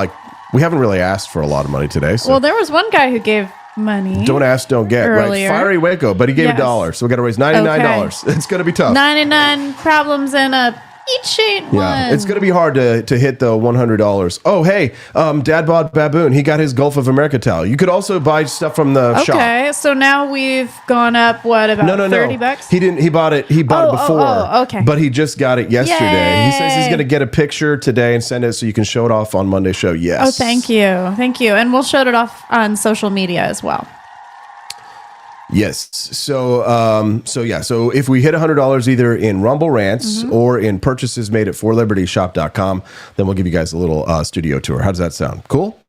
we haven't really asked for a lot of money today. So. Well, there was one guy who gave money. Don't ask, don't get. Earlier. Right? Fiery Waco, but he gave $1. So we got to raise $99. Okay. It's going to be tough. 99 problems and a each ain't one. It's going to be hard to hit the $100. Oh, hey, Dad bought Baboon. He got his Gulf of America towel. You could also buy stuff from the shop. Okay, so now we've gone up, about $30? He didn't. He bought it before. Okay. But he just got it yesterday. Yay. He says he's going to get a picture today and send it so you can show it off on Monday's show. Yes. Oh, thank you. Thank you. And we'll show it off on social media as well. Yes. So if we hit $100 either in Rumble Rants or in purchases made at forlibertyshop.com, then we'll give you guys a little studio tour. How does that sound? Cool.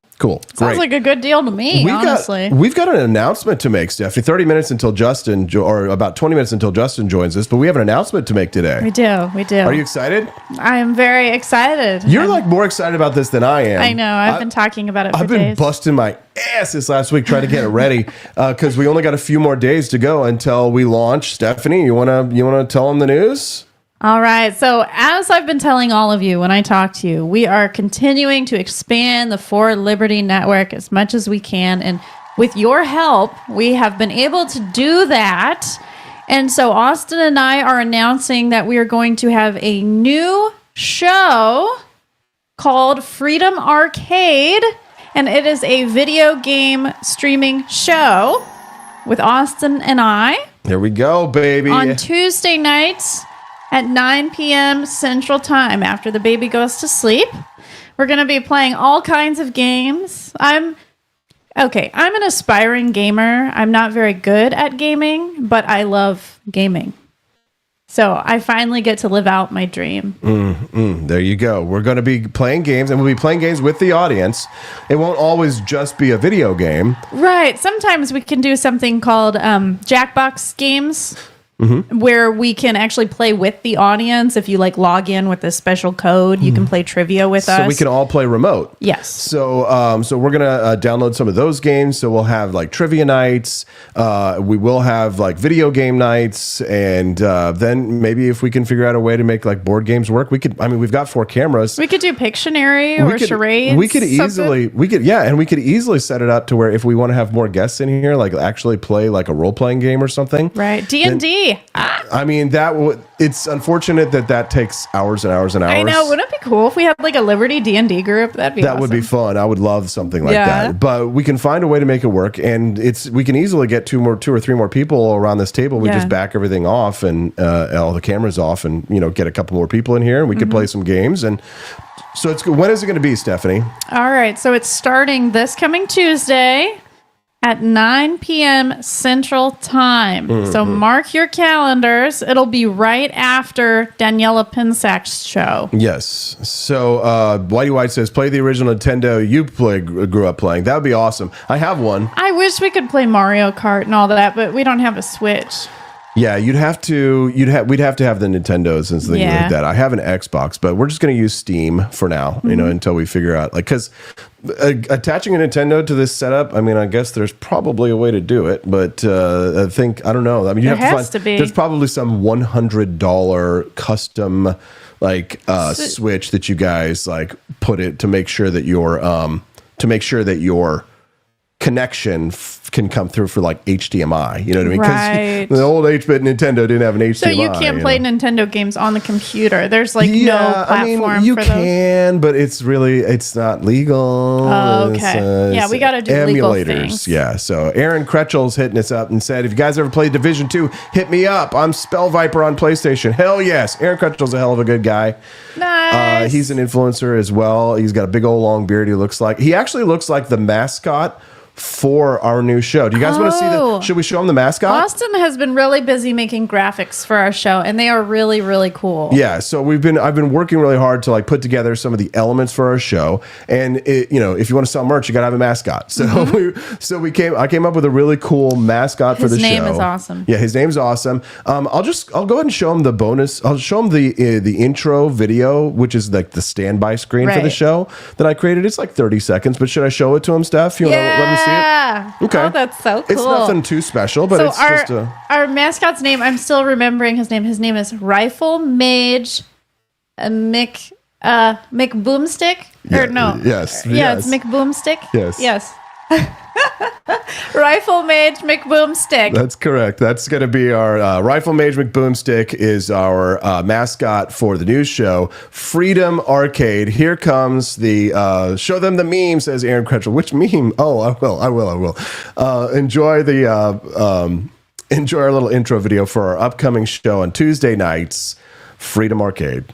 Sounds like a good deal to me, honestly. We've got an announcement to make, Stephanie. 30 minutes until Justin, or about 20 minutes until Justin joins us, but we have an announcement to make today. We do. Are you excited? I am very excited. You're more excited about this than I am. I know. I've been talking about it for days. I've been busting my ass this last week trying to get it ready because we only got a few more days to go until we launch. Stephanie, you wanna tell them the news? All right. So as I've been telling all of you when I talk to you, we are continuing to expand the For Liberty Network as much as we can. And with your help, we have been able to do that. And so Austin and I are announcing that we are going to have a new show called Freedom Arcade. And it is a video game streaming show with Austin and I. There we go, baby. On Tuesday nights at 9 p.m. Central Time after the baby goes to sleep. We're going to be playing all kinds of games. I'm an aspiring gamer. I'm not very good at gaming, but I love gaming. So I finally get to live out my dream. There you go. We're going to be playing games, and we'll be playing games with the audience. It won't always just be a video game. Right. Sometimes we can do something called Jackbox games. Where we can actually play with the audience. If you like log in with a special code, you can play trivia with us. So we can all play remote. Yes. So so we're gonna download some of those games. So we'll have like trivia nights. We will have like video game nights, and then maybe if we can figure out a way to make like board games work, we could. I mean, we've got 4 cameras. We could do Pictionary or charades. We could easily and we could easily set it up to where if we want to have more guests in here, like actually play like a role playing game or something. Right. D&D. I mean, it's unfortunate that takes hours and hours and hours. I know. Wouldn't it be cool if we had like a Liberty D&D group? That'd be awesome. That would be fun. I would love something like that. But we can find a way to make it work, and we can easily get 2 or 3 more people around this table. We just back everything off and all the cameras off, and get a couple more people in here, and we could play some games. And so when is it going to be, Stephanie? All right. So it's starting this coming Tuesday at 9 p.m. Central Time. So mark your calendars. It'll be right after Daniela Pinsak's show. Yes. So Whitey White says, play the original Nintendo you grew up playing. That would be awesome. I have one. I wish we could play Mario Kart and all that, but we don't have a Switch. Yeah, we'd have to have the Nintendos and something like that. I have an Xbox, but we're just going to use Steam for now, until we figure out, like, because attaching a Nintendo to this setup, I mean, I guess there's probably a way to do it, but I don't know. I mean, there's probably some $100 custom Switch that you guys like put it to make sure that your connection can come through for like HDMI, you know what I mean? Right. Because the old 8-bit Nintendo didn't have an HDMI. So you can't play Nintendo games on the computer. There's like no platform you for can, but it's not legal. Oh, okay. We got to do legal things. Yeah. So Aaron Kretchel's hitting us up and said, if you guys ever played Division 2, hit me up. I'm Spell Viper on PlayStation. Hell yes. Aaron Kretchel's a hell of a good guy. Nice. He's an influencer as well. He's got a big old long beard. He actually looks like the mascot for our new show. Do you guys want to see should we show them the mascot? Austin has been really busy making graphics for our show, and they are really, really cool. Yeah, so I've been working really hard to like put together some of the elements for our show, and if you want to sell merch, you got to have a mascot. So I came up with a really cool mascot for the show. His name is awesome. Yeah, his name's awesome. I'll go ahead and show him the bonus. I'll show him the intro video, which is like the standby screen for the show that I created. It's like 30 seconds, but should I show it to him, Steph? You want to let me see it? Yeah. Okay. Oh, that's so cool. It's nothing too special, but it's just our mascot's name. I'm still remembering his name. His name is Rifle Mage Mick Boomstick. Yeah, or no? Yes. Yeah, it's Mick Boomstick. Yes. Rifle Mage McBoomstick. That's correct. That's going to be our Rifle Mage McBoomstick is our mascot for the news show. Freedom Arcade. Here comes the show them the meme, says Aaron Kretchel. Which meme? Oh, I will. Enjoy our little intro video for our upcoming show on Tuesday nights, Freedom Arcade.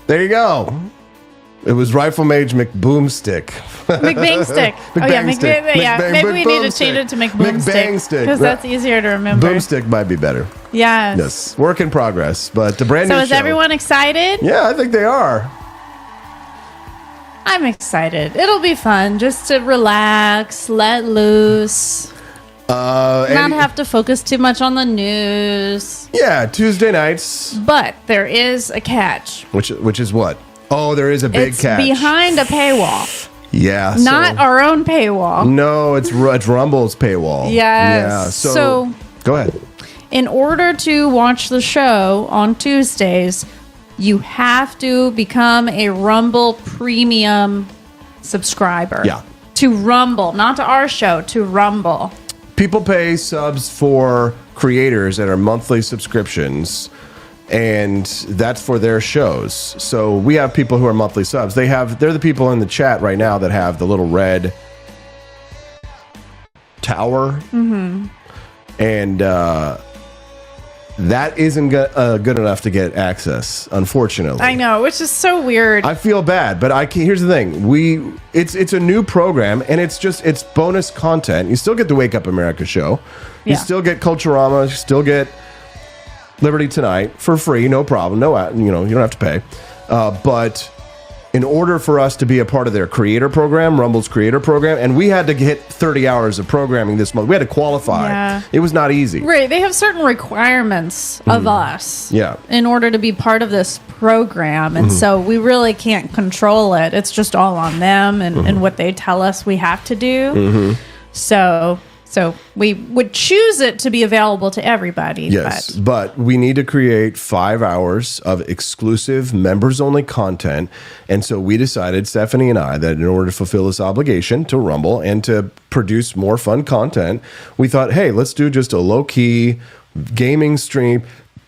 There you go. It was Rifle Mage McBoomstick. McBangstick. Oh yeah, McBang. Yeah, maybe we need to change it to McBoomstick because that's easier to remember. Boomstick might be better. Yes. Yes. Work in progress, but the brand new show. So is everyone excited? Yeah, I think they are. I'm excited. It'll be fun just to relax, let loose. Not have to focus too much on the news. Yeah, Tuesday nights. But there is a catch. Which is what? Oh, there is a big catch. It's behind a paywall. Yeah. Not our own paywall. No, it's Rumble's paywall. Yes. Yeah. So go ahead. In order to watch the show on Tuesdays, you have to become a Rumble Premium subscriber. Yeah. To Rumble, not to our show, to Rumble. People pay subs for creators that are monthly subscriptions, and that's for their shows. So we have people who are monthly subs. They're the people in the chat right now that have the little red tower. Mm-hmm. And that isn't good enough to get access, unfortunately. I know, which is so weird. I feel bad, but I can't. Here's the thing: it's a new program, and it's bonus content. You still get the Wake Up America show. You still get Culturama. You still get Liberty Tonight for free, no problem. No, you don't have to pay. But in order for us to be a part of their creator program, Rumble's creator program, and we had to hit 30 hours of programming this month. We had to qualify. Yeah. It was not easy. Right. They have certain requirements of us in order to be part of this program. And so we really can't control it. It's just all on them and what they tell us we have to do. So we would choose it to be available to everybody. Yes, but we need to create 5 hours of exclusive members-only content. And so we decided, Stephanie and I, that in order to fulfill this obligation to Rumble and to produce more fun content, we thought, hey, let's do just a low-key gaming stream.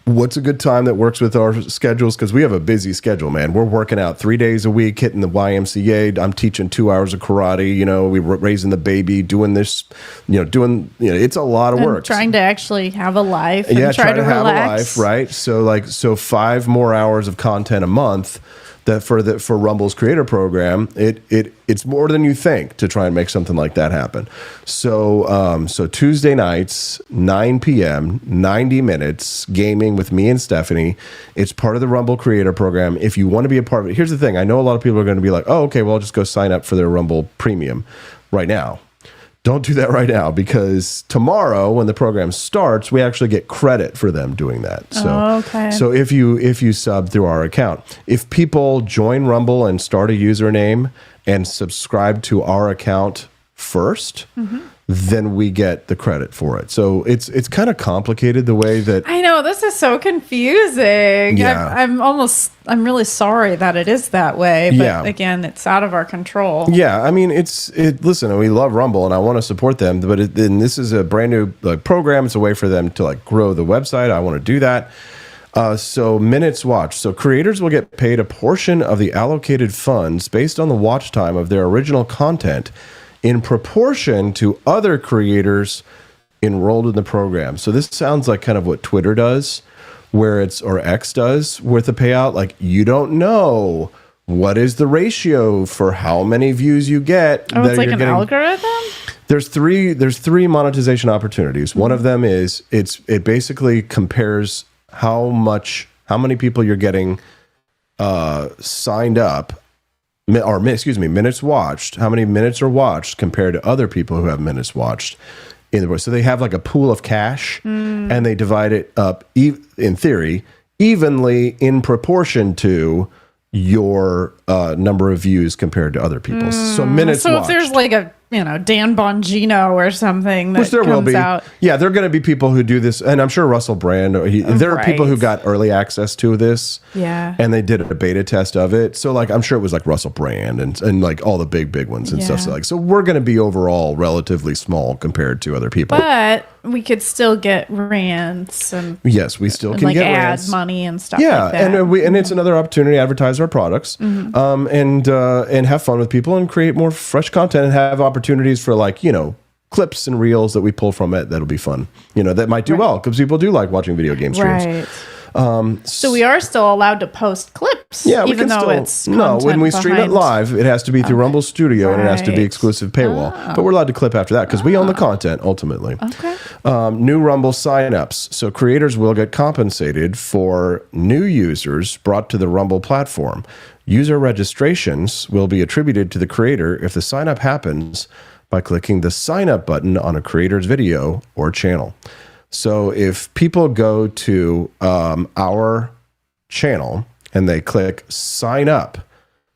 What's a good time that works with our schedules? Because we have a busy schedule, man. We're working out 3 days a week, hitting the YMCA. I'm teaching 2 hours of karate. We're raising the baby, doing this, it's a lot of work. Trying to actually have a life and try to have relax. A life, right? So 5 more hours of content a month. That for Rumble's creator program, it's more than you think to try and make something like that happen. So Tuesday nights, 9 p.m., 90 minutes, gaming with me and Stephanie. It's part of the Rumble creator program. If you want to be a part of it, here's the thing. I know a lot of people are going to be like, oh, okay, well, I'll just go sign up for their Rumble Premium right now. Don't do that right now, because tomorrow when the program starts, we actually get credit for them doing that. So if you sub through our account, if people join Rumble and start a username and subscribe to our account first, then we get the credit for it. So it's kind of complicated the way that I know this is so confusing. Yeah. I'm really sorry that it is that way, but again, it's out of our control. Yeah, I mean listen, we love Rumble and I want to support them, but and this is a brand new program. It's a way for them to grow the website. I want to do that. So minutes watched. So creators will get paid a portion of the allocated funds based on the watch time of their original content, in proportion to other creators enrolled in the program. So this sounds like kind of what Twitter does, or X does with the payout. Like, you don't know what is the ratio for how many views you get. Oh, it's like an algorithm? There's three monetization opportunities. One of them is it basically compares how many people you're getting signed up, or minutes watched, how many minutes are watched compared to other people who have minutes watched in the. So they have like a pool of cash, and they divide it up, in theory, evenly in proportion to your number of views compared to other people's. So minutes watched. If there's like a Dan Bongino or something that which there comes will be out. Yeah, there are going to be people who do this, and I'm sure Russell Brand, there are people who got early access to this, and they did a beta test of it. So I'm sure it was like Russell Brand and like all the big ones and stuff. So we're going to be overall relatively small compared to other people, but we could still get rants and yes, we still can get ad rants. money and stuff. Yeah, like that. and it's another opportunity to advertise our products, and have fun with people and create more fresh content and have opportunities for clips and reels that we pull from it that'll be fun. That might do well because people do like watching video game streams. So we are still allowed to post clips, Yeah, even though it's when we stream it live, it has to be through Rumble Studio and it has to be Right. exclusive paywall. But we're allowed to clip after that because we own the content ultimately. Okay. New Rumble signups. So creators will get compensated for new users brought to the Rumble platform. User registrations will be attributed to the creator if the sign up happens by clicking the sign up button on a creator's video or channel. So if people go to our channel and they click sign up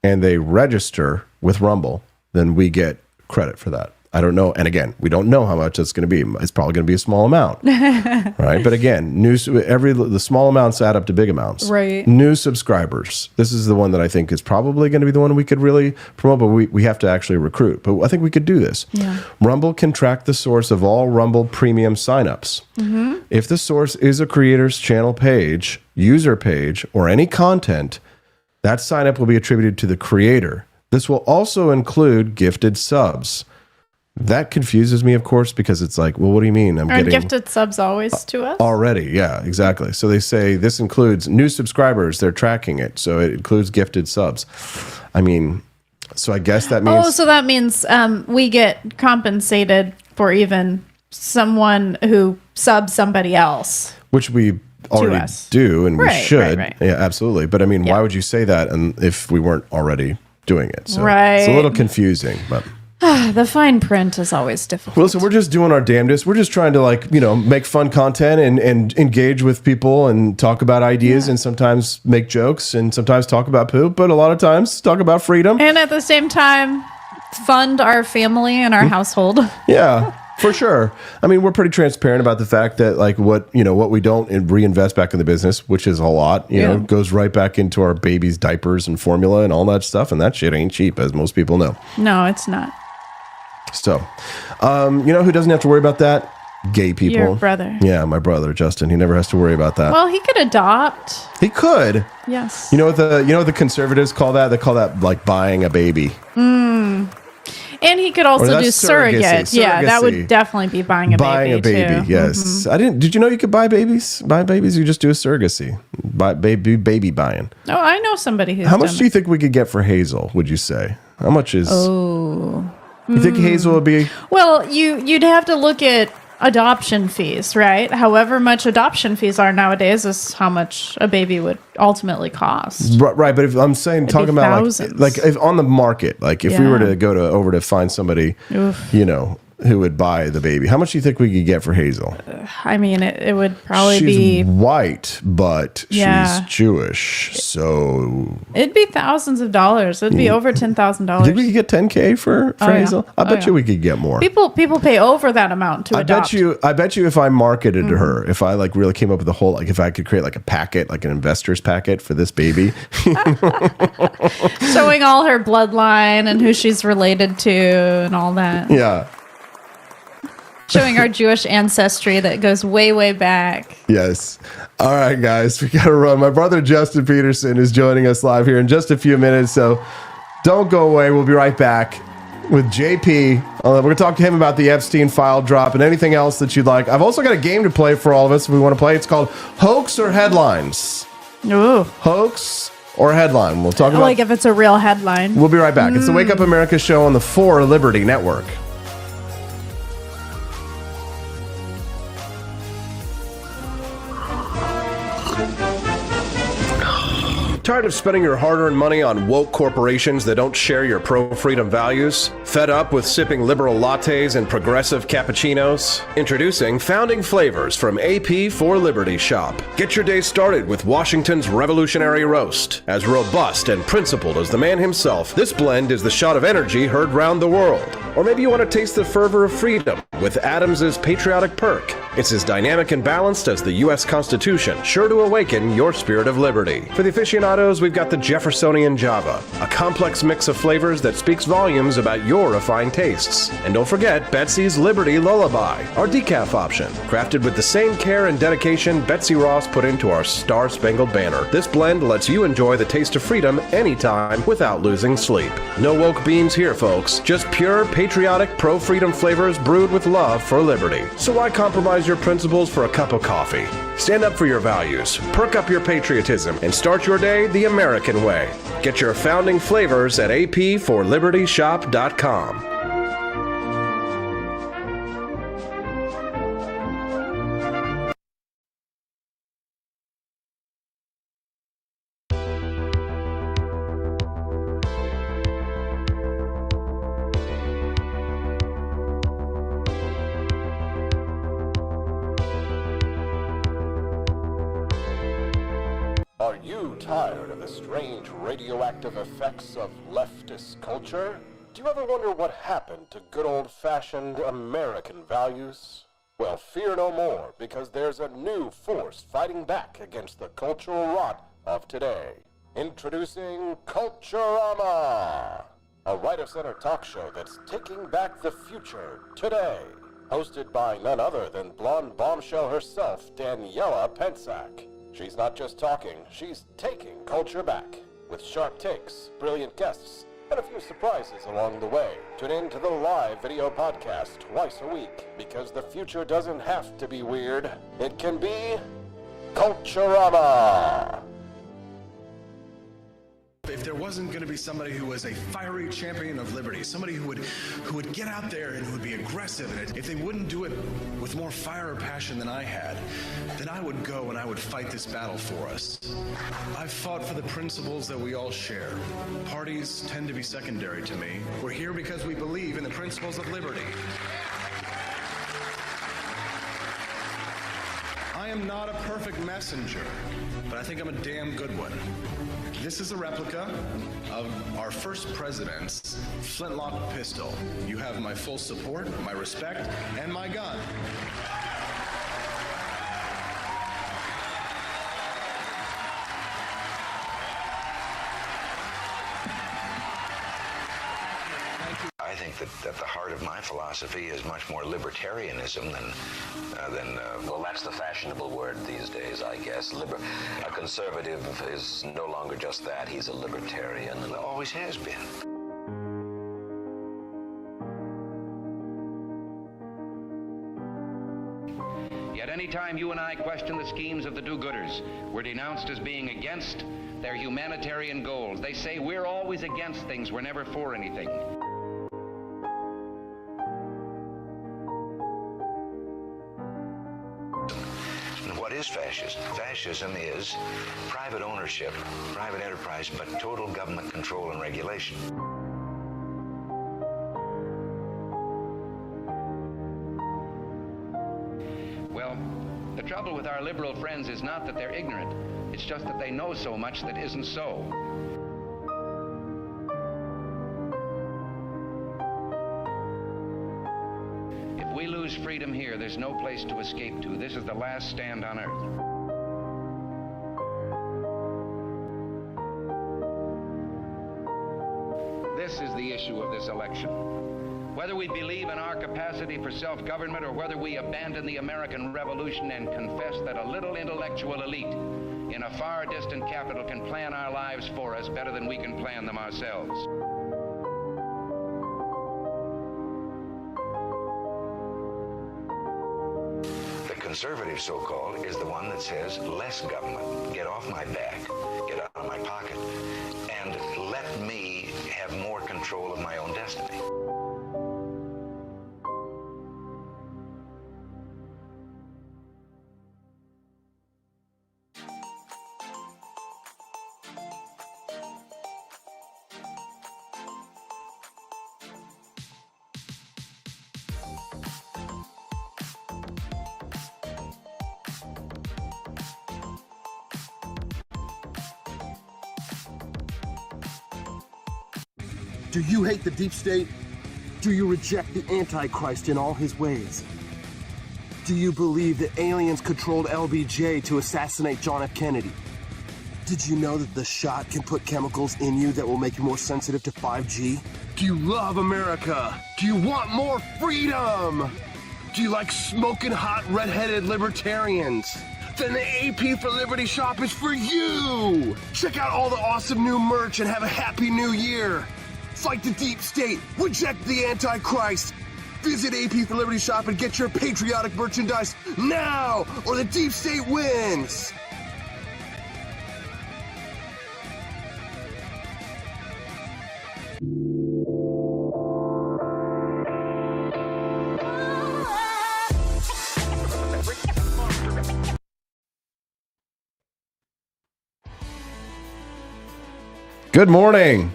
and they register with Rumble, then we get credit for that. I don't know. And again, we don't know how much it's going to be. It's probably going to be a small amount, right? But again, the small amounts add up to big amounts. Right. New subscribers. This is the one that I think is probably going to be the one we could really promote, but we have to actually recruit. But I think we could do this. Yeah. Rumble can track the source of all Rumble premium signups. If the source is a creator's channel page, user page, or any content, that signup will be attributed to the creator. This will also include gifted subs. That confuses me, of course, because it's like, well, what do you mean? Aren't gifted subs always to us? Already, yeah, exactly. So they say this includes new subscribers. They're tracking it. So it includes gifted subs. I mean, so I guess that means... Oh, so that means we get compensated for even someone who subs somebody else. Which we already do, and we should. Right. Yeah, absolutely. But I mean, why would you say that if we weren't already doing it? So Right. It's a little confusing, but... The fine print is always difficult. Well, so we're just doing our damnedest. We're just trying to make fun content and engage with people and talk about ideas and sometimes make jokes and sometimes talk about poop, but a lot of times talk about freedom. And at the same time, fund our family and our household. Yeah, for sure. I mean, we're pretty transparent about the fact that what we don't reinvest back in the business, which is a lot, you know, goes right back into our babies' diapers and formula and all that stuff. And that shit ain't cheap, as most people know. No, it's not. So, you know who doesn't have to worry about that? Gay people. Your brother. Yeah, my brother, Justin. He never has to worry about that. Well, he could adopt. He could. Yes. You know what the conservatives call that? They call that like buying a baby. And he could also do surrogate. surrogacy. Yeah, that would definitely be buying a baby. Buying a baby, too. yes. I didn't. Did you know you could buy babies? Buy babies? You just do a surrogacy. Buy baby buying. Oh, I know somebody who's How much done do you think we could get for Hazel? Would you say? How much is? Oh. You think Hazel would be? Well, you'd have to look at adoption fees, right? However much adoption fees are nowadays is how much a baby would ultimately cost. Right, but if I'm saying talking about like if on the market, like if we were to go over to find somebody, you know, who would buy the baby, how much do you think we could get for Hazel? I mean, it would probably she's be white, but she's Jewish, so it'd be thousands of dollars. It'd be over $10,000. Think we could get $10K for Hazel? I bet you we could get more. People pay over that amount to adopt. I bet you if I marketed to her, if I like really came up with a whole, like if I could create like a packet, like an investor's packet for this baby, showing all her bloodline and who she's related to and all that. Yeah. Showing our Jewish ancestry that goes way, way back. Yes. All right, guys, we got to run. My brother Justin Peterson is joining us live here in just a few minutes, so don't go away. We'll be right back with JP. We're going to talk to him about the Epstein file drop and anything else that you'd like. I've also got a game to play for all of us if we want to play. It's called Hoax or Headlines. Ooh. Hoax or headline. We'll talk about like if it's a real headline. We'll be right back. It's the Wake Up America show on the 4 Liberty Network. Tired of spending your hard-earned money on woke corporations that don't share your pro-freedom values? Fed up with sipping liberal lattes and progressive cappuccinos? Introducing Founding Flavors from AP for Liberty Shop. Get your day started with Washington's Revolutionary Roast. As robust and principled as the man himself, this blend is the shot of energy heard round the world. Or maybe you want to taste the fervor of freedom with Adams's Patriotic Perk. It's as dynamic and balanced as the U.S. Constitution, sure to awaken your spirit of liberty. For the aficionados, we've got the Jeffersonian Java, a complex mix of flavors that speaks volumes about your refined tastes. And don't forget Betsy's Liberty Lullaby, our decaf option, crafted with the same care and dedication Betsy Ross put into our Star-Spangled Banner. This blend lets you enjoy the taste of freedom anytime without losing sleep. No woke beans here, folks. Just pure, patriotic, pro-freedom flavors brewed with love for liberty. So why compromise Compromise your principles for a cup of coffee. Stand up for your values, perk up your patriotism, and start your day the American way. Get your founding flavors at apforlibertyshop.com. Are you tired of the strange radioactive effects of leftist culture? Do you ever wonder what happened to good old-fashioned American values? Well, fear no more, because there's a new force fighting back against the cultural rot of today. Introducing Culturama, a right-of-center talk show that's taking back the future today. Hosted by none other than blonde bombshell herself, Daniela Pensack. She's not just talking, she's taking culture back. With sharp takes, brilliant guests, and a few surprises along the way. Tune in to the live video podcast twice a week, because the future doesn't have to be weird. It can be Culturama. If there wasn't going to be somebody who was a fiery champion of liberty, somebody who would get out there and who would be aggressive, and if they wouldn't do it with more fire or passion than I had, then I would go and I would fight this battle for us. I've fought for the principles that we all share. Parties tend to be secondary to me. We're here because we believe in the principles of liberty. I am not a perfect messenger, but I think I'm a damn good one. This is a replica of our first president's flintlock pistol. You have my full support, my respect, and my gun. I think that the heart of my philosophy is much more libertarianism than Well, that's the fashionable word these days, I guess. A conservative is no longer just that. He's a libertarian. And always has been. Yet any time you and I question the schemes of the do-gooders, we're denounced as being against their humanitarian goals. They say we're always against things, we're never for anything. What is fascism? Fascism is private ownership, private enterprise, but total government control and regulation. Well, the trouble with our liberal friends is not that they're ignorant. It's just that they know so much that isn't so. If we lose freedom here, there's no place to escape to. This is the last stand on earth. This is the issue of this election. Whether we believe in our capacity for self-government or whether we abandon the American Revolution and confess that a little intellectual elite in a far distant capital can plan our lives for us better than we can plan them ourselves. The conservative, so-called, is the one that says less government, get off my back, get out of my pocket, and let me have more control of my own destiny. Do you hate the deep state? Do you reject the Antichrist in all his ways? Do you believe that aliens controlled LBJ to assassinate John F. Kennedy? Did you know that the shot can put chemicals in you that will make you more sensitive to 5G? Do you love America? Do you want more freedom? Do you like smoking hot red-headed libertarians? Then the AP for Liberty shop is for you! Check out all the awesome new merch and have a happy new year! Fight the deep state, reject the Antichrist, Visit AP for Liberty Shop and get your patriotic merchandise now, or the deep state wins. Good morning,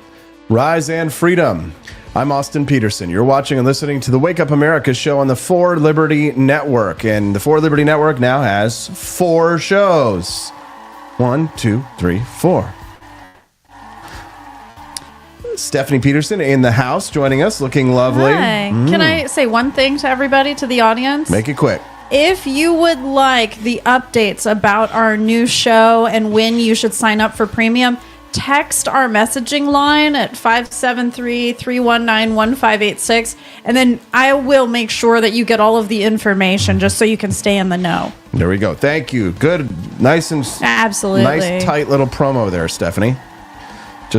Rise and Freedom. I'm Austin Peterson. You're watching and listening to the Wake Up America show on the For Liberty Network. And the For Liberty Network now has 4 shows. 1, 2, 3, 4. Stephanie Peterson in the house joining us, looking lovely. Hi. Can I say one thing to everybody, to the audience? Make it quick. If you would like the updates about our new show and when you should sign up for premium, text our messaging line at 573-319-1586, and then I will make sure that you get all of the information just so you can stay in the know. There we go. Thank you. Good, nice and absolutely nice, tight little promo there, Stephanie.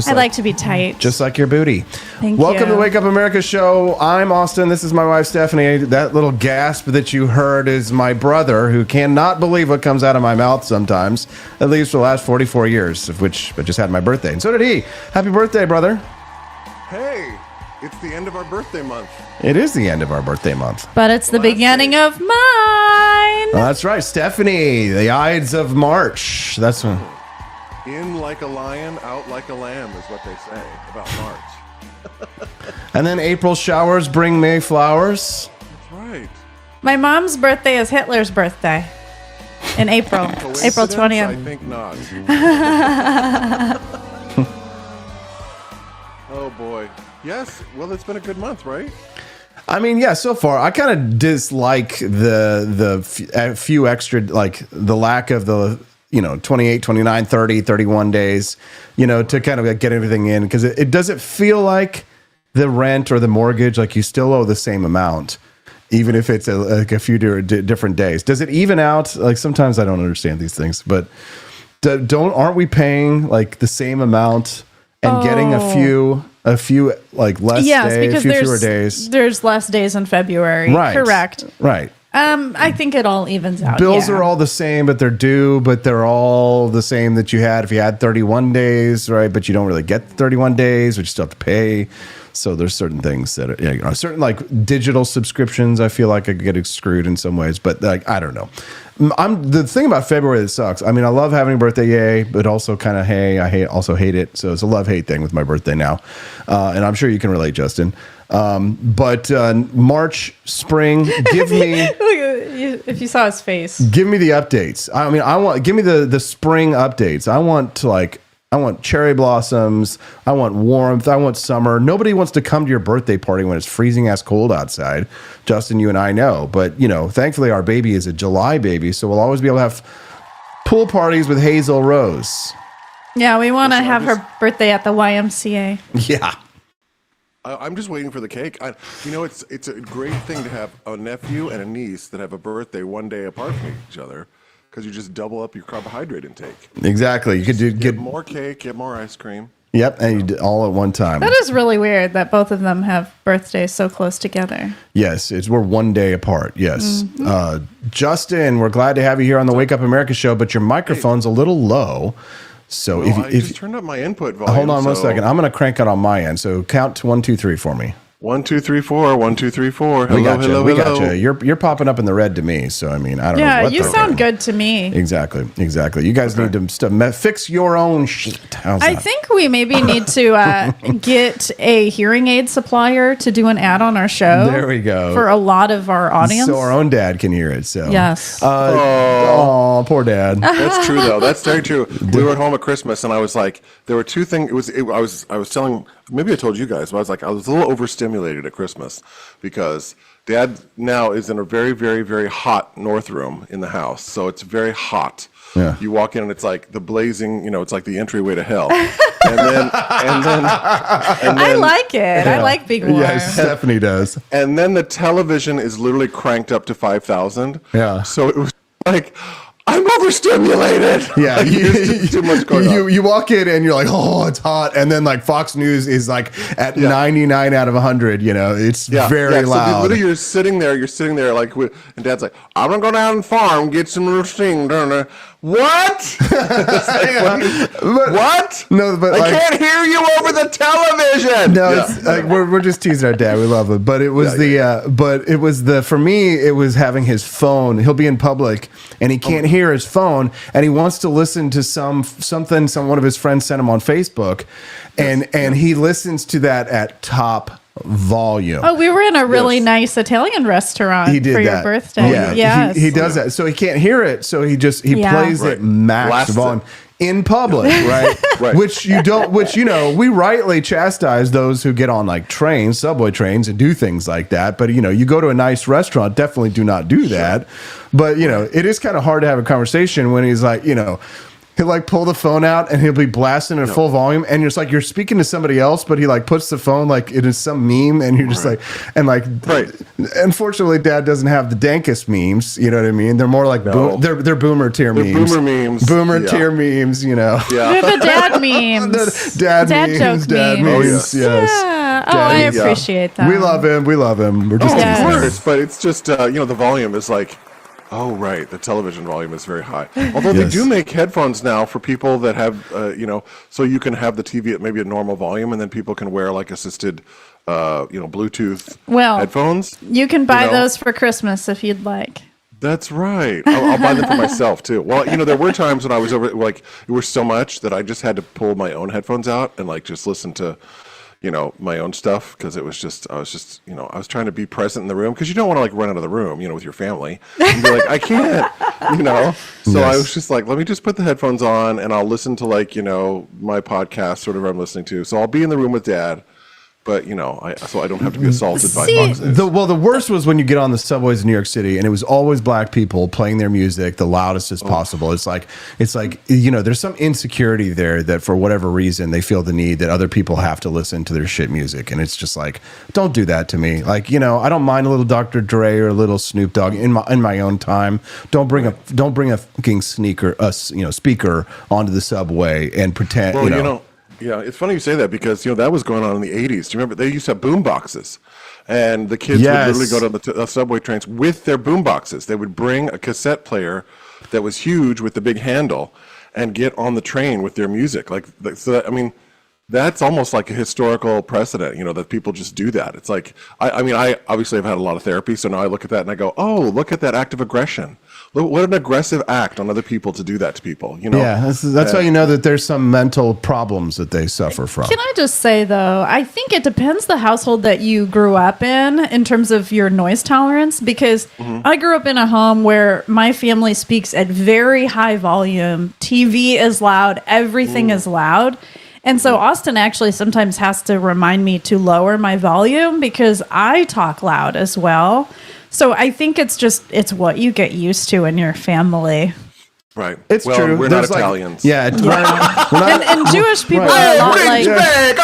I like to be tight. Just like your booty. Thank Welcome you. to the Wake Up America show. I'm Austin. This is my wife, Stephanie. That little gasp that you heard is my brother, who cannot believe what comes out of my mouth sometimes, at least for the last 44 years, of which I just had my birthday. And so did he. Happy birthday, brother. Hey, it's the end of our birthday month. It is the end of our birthday month. But it's the beginning of mine. That's right. Stephanie, the Ides of March. That's one. In like a lion, out like a lamb is what they say about March. And then April showers bring May flowers. That's right. My mom's birthday is Hitler's birthday in April. April 20th. I think not. Oh boy. Yes. Well, it's been a good month, right? I mean, yeah, so far I kind of dislike the few extra, like the lack of the 28, 29, 30, 31 days, to kind of get everything in, because it doesn't feel like the rent or the mortgage, like you still owe the same amount, even if it's a few different days. Does it even out? Like sometimes I don't understand these things, but aren't we paying like the same amount and getting a few like less days, a few fewer days? There's less days in February. Right. Correct. Right. I think it all evens out. Bills are all the same, but they're due, but they're all the same that you had if you had 31 days, right? But you don't really get 31 days, but you still have to pay. So there's certain things that are, certain like digital subscriptions, I feel like I get screwed in some ways, but like, I don't know. The thing about February that sucks. I mean, I love having a birthday, yay, but also kind of, hey, I also hate it. So it's a love-hate thing with my birthday now. And I'm sure you can relate, Justin. But March, spring, give me if you saw his face, give me the updates. I mean, give me the spring updates. I want cherry blossoms. I want warmth. I want summer. Nobody wants to come to your birthday party when it's freezing ass cold outside. Justin, you and I know, but thankfully our baby is a July baby, so we'll always be able to have pool parties with Hazel Rose. Yeah, we want to have her birthday at the YMCA. Yeah. I'm just waiting for the cake. It's a great thing to have a nephew and a niece that have a birthday one day apart from each other, because you just double up your carbohydrate intake. Exactly. You could get more cake, get more ice cream. Yep, and you do all at one time. That is really weird that both of them have birthdays so close together. Yes, we're one day apart. Yes. Mm-hmm. Justin, we're glad to have you here on the Wake Up America show, but your microphone's a little low. So I just turned up my input volume. Hold on 1 second. I'm going to crank it on my end. So count to 1, 2, 3 for me. 1, 2, 3, 4. 1, 2, 3, 4. Hello, we got you. hello, We hello. got you. You're popping up in the red to me. So I mean, I don't know. Yeah, What you sound good to me. Exactly. You guys need to fix your own shit. I think we maybe need to get a hearing aid supplier to do an ad on our show. There we go. For a lot of our audience, so our own dad can hear it. So yes. Oh, poor dad. That's true though. That's very true. We were at home at Christmas, and I was like, there were two things. I was telling. Maybe I told you guys, but I was like, I was a little overstimulated at Christmas because Dad now is in a very, very, very hot north room in the house. So it's very hot. Yeah. You walk in and it's like the blazing, it's like the entryway to hell. And then I like it. Yeah. I like being warm. Yes, Stephanie does. And then the television is literally cranked up to 5,000. Yeah. So it was like, I'm overstimulated. Yeah, There's too much going on. You walk in and you're like, oh, it's hot, and then like Fox News is like at 99 out of 100. You know, it's very loud. So literally, you're sitting there, like, and Dad's like, I'm gonna go down and farm, get some roasting. What? What? No, but I can't hear you over the television. No, it's like we're just teasing our dad. We love him, but it was for me, it was having his phone. He'll be in public and he can't hear his phone, and he wants to listen to something one of his friends sent him on Facebook, and he listens to that at top volume. Oh, we were in a really nice Italian restaurant for your birthday. Yeah, he does that. So he can't hear it. So he plays it max volume in public, right? Which we rightly chastise those who get on like trains, subway trains, and do things like that. But you go to a nice restaurant, definitely do not do that. But it is kind of hard to have a conversation when he's like, he'll like pull the phone out and he'll be blasting at full volume, and it's like you're speaking to somebody else, but he like puts the phone like it is some meme, and you're just like, and like, unfortunately, Dad doesn't have the dankest memes. You know what I mean? They're more like they're boomer tier memes. Boomer tier memes. They're the dad memes. Dad joke memes. Yes. Yeah. I appreciate that. We love him. We're just of course, but it's just the volume is like. Oh, right. The television volume is very high. Although they do make headphones now for people that have, so you can have the TV at maybe a normal volume, and then people can wear like assisted, Bluetooth headphones. You can buy those for Christmas if you'd like. That's right. I'll buy them for myself too. Well, there were times when I was over, like, it was so much that I just had to pull my own headphones out and like just listen to my own stuff, because I was trying to be present in the room, because you don't want to like run out of the room, with your family and be like, I can't, So I was just like, let me just put the headphones on and I'll listen to like, my podcast, sort of what I'm listening to. So I'll be in the room with Dad, but so I don't have to be assaulted by boxes. The worst was when you get on the subways in New York City, and it was always black people playing their music the loudest as possible. It's like there's some insecurity there that for whatever reason they feel the need that other people have to listen to their shit music, and it's just like, don't do that to me. Like, I don't mind a little Dr. Dre or a little Snoop Dogg in my own time. Don't bring a fucking speaker onto the subway and pretend. Well, yeah, it's funny you say that, because that was going on in the 80s. Do you remember they used to have boom boxes, and the kids would literally go to the subway trains with their boom boxes. They would bring a cassette player that was huge with the big handle and get on the train with their music. That's almost like a historical precedent, that people just do that. It's like, I obviously have had a lot of therapy, so now I look at that and I go, oh, look at that act of aggression. What an aggressive act on other people to do that to people, Yeah, that's how you know that there's some mental problems that they suffer from. Can I just say, though, I think it depends the household that you grew up in terms of your noise tolerance, because I grew up in a home where my family speaks at very high volume. TV is loud. Everything is loud. And so Austin actually sometimes has to remind me to lower my volume because I talk loud as well. So I think it's what you get used to in your family. Right. It's true. We're not Italians. Yeah. We're not, and Jewish people are a lot like... It's like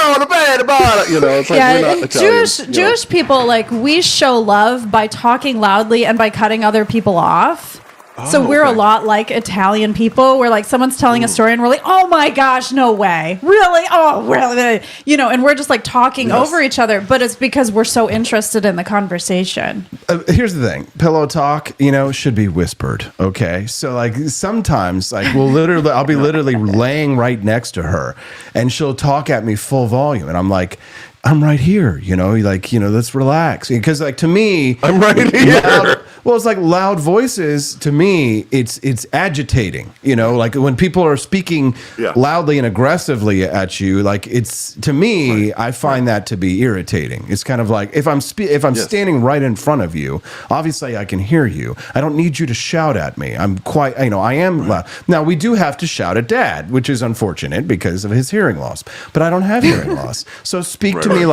we're not Italians. Jewish people, like, we show love by talking loudly and by cutting other people off. So we're a lot like Italian people, where like someone's telling a story and we're like, oh my gosh, no way. Really? Oh, really? And we're just like talking over each other, but it's because we're so interested in the conversation. Here's the thing. Pillow talk, should be whispered. Okay. So like sometimes like I'll be literally laying right next to her and she'll talk at me full volume. And I'm like, I'm right here, let's relax. Because like to me, I'm right here. It's like loud voices to me, it's agitating, like when people are speaking loudly and aggressively at you, like it's, to me, I find that to be irritating. It's kind of like if I'm standing right in front of you, obviously I can hear you. I don't need you to shout at me. I'm quite, I am loud. Now we do have to shout at Dad, which is unfortunate because of his hearing loss, but I don't have hearing loss. So speak to me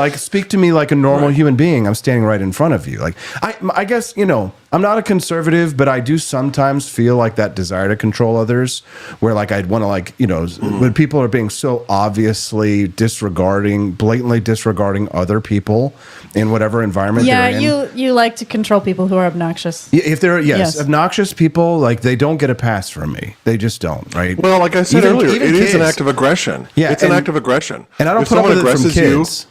like a normal human being. I'm standing right in front of you. Like I guess, I'm I'm not a conservative, but I do sometimes feel like that desire to control others, where like I'd want to like, you know, when people are being so obviously blatantly disregarding other people in whatever environment they're in. You like to control people who are obnoxious. If they're obnoxious people, like they don't get a pass from me. They just don't, right? Well, like I said earlier, it is an kids. act of aggression. Yeah, it's an act of aggression. And I don't if put up someone with it from aggresses kids.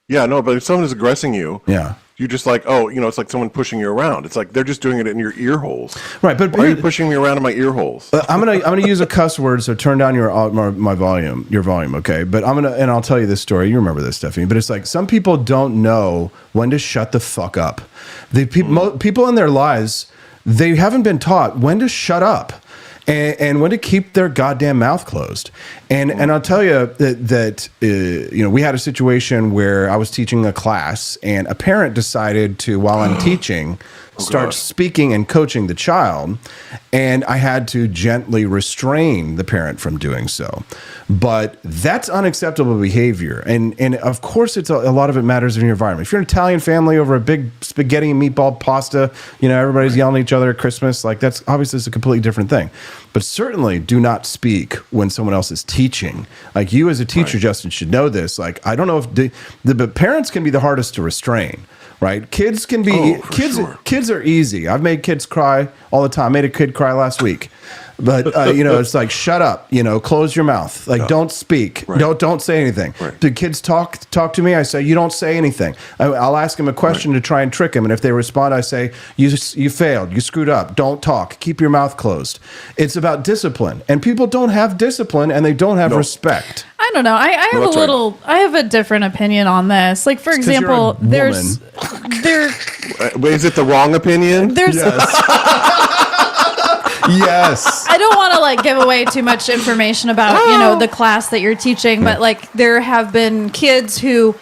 Yeah, no, but if someone is aggressing you, Yeah. you just like, oh, you know, it's like someone pushing you around. It's like they're just doing it in your ear holes. Right, but why are you pushing me around in my ear holes? I'm gonna use a cuss word, so turn down your volume, okay? But and I'll tell you this story. You remember this, Stephanie? But it's like some people don't know when to shut the fuck up. People in their lives, they haven't been taught when to shut up. And when to keep their goddamn mouth closed. And I'll tell you that you know, we had a situation where I was teaching a class and a parent decided to, while I'm teaching, start speaking and coaching the child, and I had to gently restrain the parent from doing so. But that's unacceptable behavior, and of course, it's a lot of it matters in your environment. If you're an Italian family over a big spaghetti and meatball pasta, you know, everybody's yelling at each other at Christmas, like that's obviously it's a completely different thing. But certainly do not speak when someone else is teaching. Like you as a teacher, Justin, should know this. Like I don't know if but parents can be the hardest to restrain. Right, kids can be kids are easy. I've made kids cry all the time. I made a kid cry last week, but you know, it's like shut up. You know, close your mouth. Like don't speak. Right. Don't say anything. Right. Do kids talk to me? I say you don't say anything. I'll ask them a question to try and trick them, and if they respond, I say you failed. You screwed up. Don't talk. Keep your mouth closed. It's about discipline, and people don't have discipline, and they don't have respect. I don't know. I have a different opinion on this. Like, for example, is it the wrong opinion? Yes. I don't want to like give away too much information about, you know, the class that you're teaching, but like there have been kids who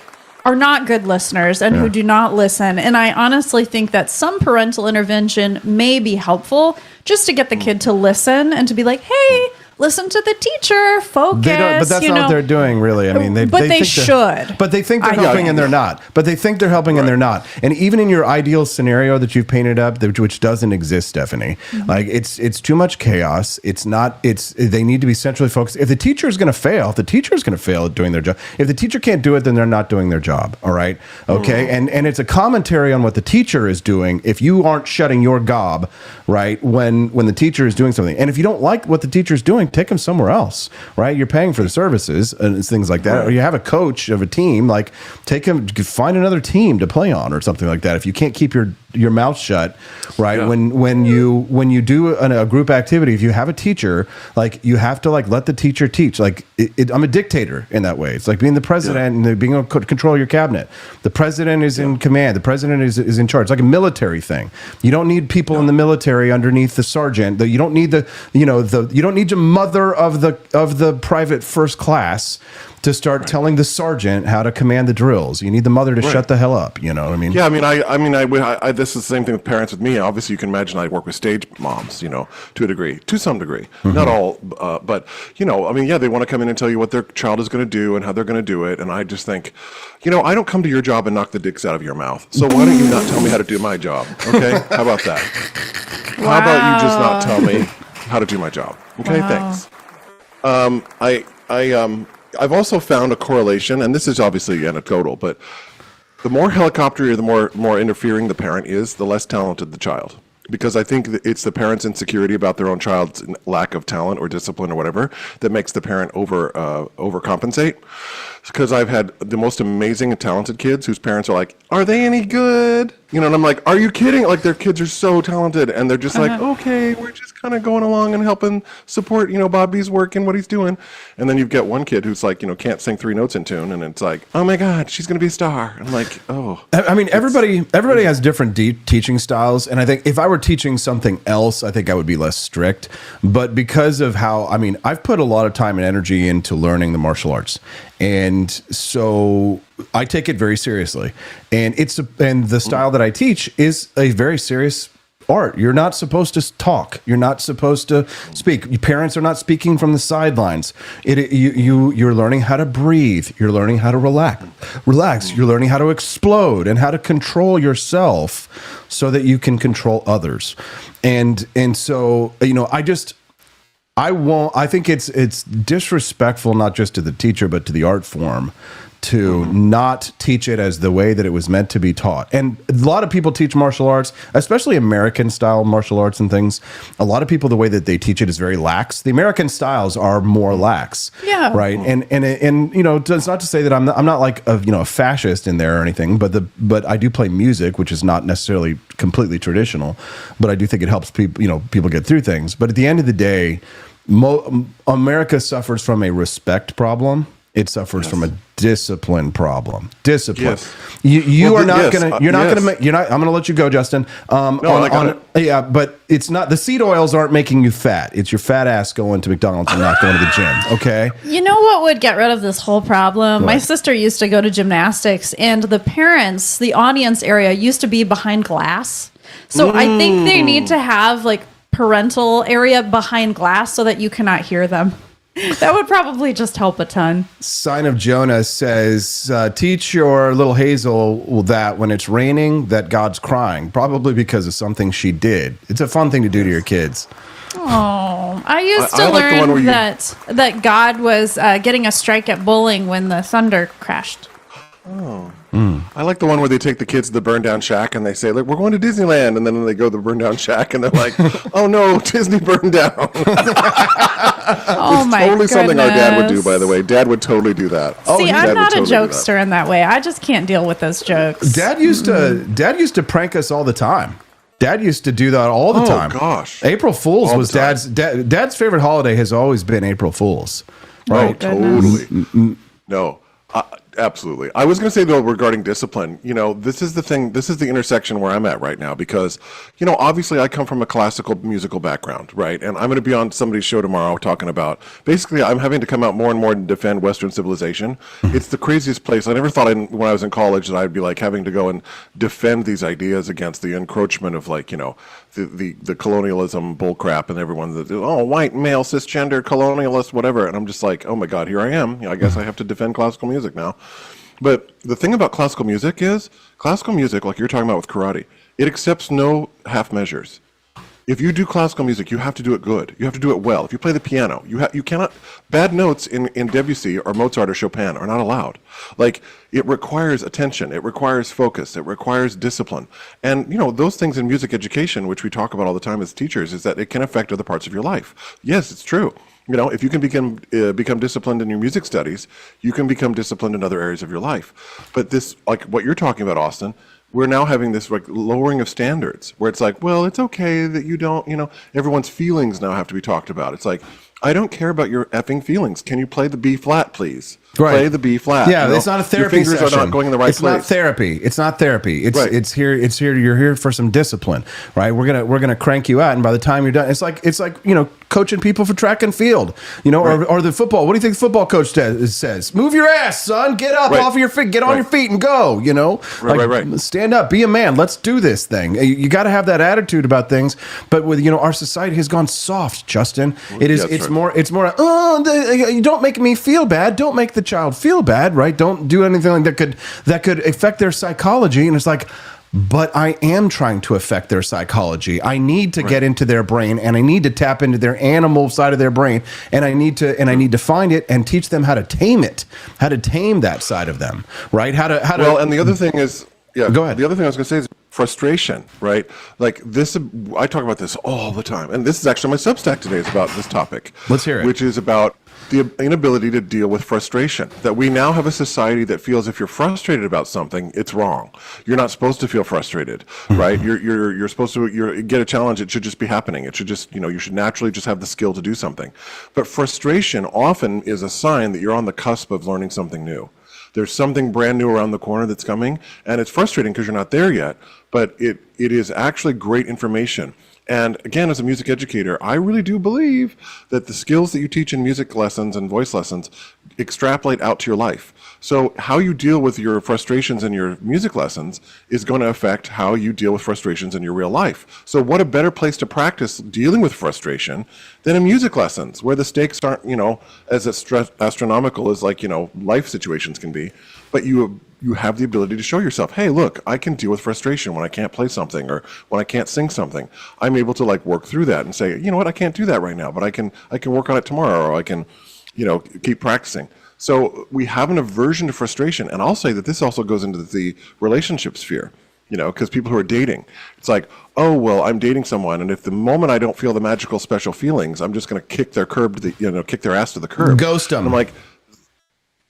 are not good listeners and who do not listen. And I honestly think that some parental intervention may be helpful just to get the kid to listen and to be like, hey, listen to the teacher, focus. But that's not what they're doing, really. I mean, they should. But they think they're helping, and they're not. But they think they're helping, and they're not. And even in your ideal scenario that you've painted up, which doesn't exist, Stephanie, like it's too much chaos. It's not. They need to be centrally focused. If the teacher is going to fail, at doing their job. If the teacher can't do it, then they're not doing their job. All right, okay. And it's a commentary on what the teacher is doing. If you aren't shutting your gob, right, when the teacher is doing something, and if you don't like what the teacher is doing, take them somewhere else, right? You're paying for the services and things like that. Right. Or you have a coach of a team, like take them, find another team to play on or something like that. If you can't keep your mouth shut, right? Yeah. When you do a group activity, if you have a teacher, like you have to like let the teacher teach. Like I'm a dictator in that way. It's like being the president and being able to control your cabinet. The president is in command. The president is in charge. It's like a military thing. You don't need people in the military underneath the sergeant. You don't need you don't need the mother of the private first class to start telling the sergeant how to command the drills. You need the mother to shut the hell up. You know what I mean? Yeah, I mean, this is the same thing with parents with me. Obviously, you can imagine I work with stage moms, you know, to some degree. Not all, but, you know, I mean, yeah, they want to come in and tell you what their child is going to do and how they're going to do it. And I just think, you know, I don't come to your job and knock the dicks out of your mouth. So why don't you not tell me how to do my job? Okay? How about that? How about you just not tell me how to do my job? Okay, thanks. I've also found a correlation, and this is obviously anecdotal, but the more helicopter, the more interfering the parent is, the less talented the child. Because I think that it's the parent's insecurity about their own child's lack of talent or discipline or whatever that makes the parent overcompensate. Because I've had the most amazing and talented kids whose parents are like, "Are they any good?" You know, and I'm like, "Are you kidding?" Like their kids are so talented, and they're just like, "Okay, we're just kind of going along and helping support, you know, Bobby's work and what he's doing." And then you get one kid who's like, you know, can't sing 3 notes in tune, and it's like, "Oh my God, she's gonna be a star." I'm like, "Oh." I mean, everybody has different teaching styles, and I think if I were teaching something else, I think I would be less strict. But because of how, I mean, I've put a lot of time and energy into learning the martial arts. And so I take it very seriously, and the style that I teach is a very serious art. You're not supposed to talk. You're not supposed to speak. Your parents are not speaking from the sidelines. You're learning how to breathe. You're learning how to relax. You're learning how to explode and how to control yourself so that you can control others. And so, I think it's disrespectful, not just to the teacher, but to the art form, to not teach it as the way that it was meant to be taught. And a lot of people teach martial arts, especially American style martial arts and things. A lot of people, the way that they teach it is very lax. The American styles are more lax. Yeah. Right. And it's not to say that I'm not like a fascist in there or anything, but I do play music, which is not necessarily completely traditional, but I do think it helps people get through things. But at the end of the day, America suffers from a respect problem. It suffers from a discipline problem. Discipline. Yes. I'm gonna let you go, Justin. But it's not, the seed oils aren't making you fat. It's your fat ass going to McDonald's and not going to the gym. Okay. You know what would get rid of this whole problem? What? My sister used to go to gymnastics, and the parents, the audience area used to be behind glass. So I think they need to have like parental area behind glass so that you cannot hear them. That would probably just help a ton. Sign of Jonah says, teach your little Hazel that when it's raining, that God's crying, probably because of something she did. It's a fun thing to do to your kids. Oh, I used to learn that God was getting a strike at bowling when the thunder crashed. Oh. I like the one where they take the kids to the burn down shack and they say, like, we're going to Disneyland. And then they go to the burn down shack and they're like, oh no, Disney burned down. Oh my totally goodness. Something our dad would do, by the way. Dad would totally do that. See, I'm not a jokester in that way. I just can't deal with those jokes. Dad used to prank us all the time. Dad used to do that all the time. Oh gosh. April Fool's was Dad's favorite holiday has always been April Fool's. Right? Oh, totally. No. Absolutely. I was going to say, though, regarding discipline, this is the thing, this is the intersection where I'm at right now because, obviously I come from a classical musical background, right? And I'm going to be on somebody's show tomorrow talking about, basically, I'm having to come out more and more and defend Western civilization. It's the craziest place. I never thought when I was in college that I'd be like having to go and defend these ideas against the encroachment of the colonialism bullcrap and everyone that, white, male, cisgender, colonialist, whatever. And I'm just like, oh my God, here I am. I guess I have to defend classical music now. But the thing about classical music is, like you're talking about with karate, it accepts no half measures. If you do classical music, you have to do it good. You have to do it well. If you play the piano, you cannot, bad notes in Debussy or Mozart or Chopin are not allowed. Like, it requires attention. It requires focus. It requires discipline. And, those things in music education, which we talk about all the time as teachers, is that it can affect other parts of your life. Yes, it's true. If you can become disciplined in your music studies, you can become disciplined in other areas of your life. But this, like what you're talking about, Austin, we're now having this like lowering of standards where it's like, well, it's okay that you don't, everyone's feelings now have to be talked about. It's like, I don't care about your effing feelings. Can you play the B flat, please? Right. Play the B flat. Yeah, it's not a therapy Your fingers session. are not going in the right place. It's not therapy. It's not therapy. It's here. You're here for some discipline, right? We're gonna crank you out, and by the time you're done, it's like coaching people for track and field, or the football. What do you think the football coach says? Move your ass, son. Get up off of your feet. Get on your feet and go. Right. Stand up. Be a man. Let's do this thing. You got to have that attitude about things. But with our society has gone soft, Justin. It's more. You don't make me feel bad. Don't make the child feel bad, right? Don't do anything like that could affect their psychology. And it's like, but I am trying to affect their psychology. I need to get into their brain, and I need to tap into their animal side of their brain, and I need to find it and teach them how to tame it, how to tame that side of them, right? Well, and the other thing is, go ahead. The other thing I was going to say is frustration, right? Like this, I talk about this all the time, and this is actually my Substack today is about this topic. Let's hear it. Which is about the inability to deal with frustration. That we now have a society that feels if you're frustrated about something, it's wrong. You're not supposed to feel frustrated, right? You're supposed to get a challenge. It should just be happening. It should just, you should naturally just have the skill to do something. But frustration often is a sign that you're on the cusp of learning something new. There's something brand new around the corner that's coming, and it's frustrating because you're not there yet, but it is actually great information. And again, as a music educator, I really do believe that the skills that you teach in music lessons and voice lessons extrapolate out to your life. So how you deal with your frustrations in your music lessons is going to affect how you deal with frustrations in your real life. So what a better place to practice dealing with frustration than in music lessons, where the stakes aren't, as astronomical as life situations can be, but you have the ability to show yourself, hey, look, I can deal with frustration when I can't play something or when I can't sing something. I'm able to work through that and say, you know what, I can't do that right now, but I can work on it tomorrow, or I can, keep practicing. So we have an aversion to frustration, and I'll say that this also goes into the relationship sphere, because people who are dating, it's like, oh, well, I'm dating someone, and if the moment I don't feel the magical special feelings, I'm just going to kick their kick their ass to the curb. Ghost them. And I'm like,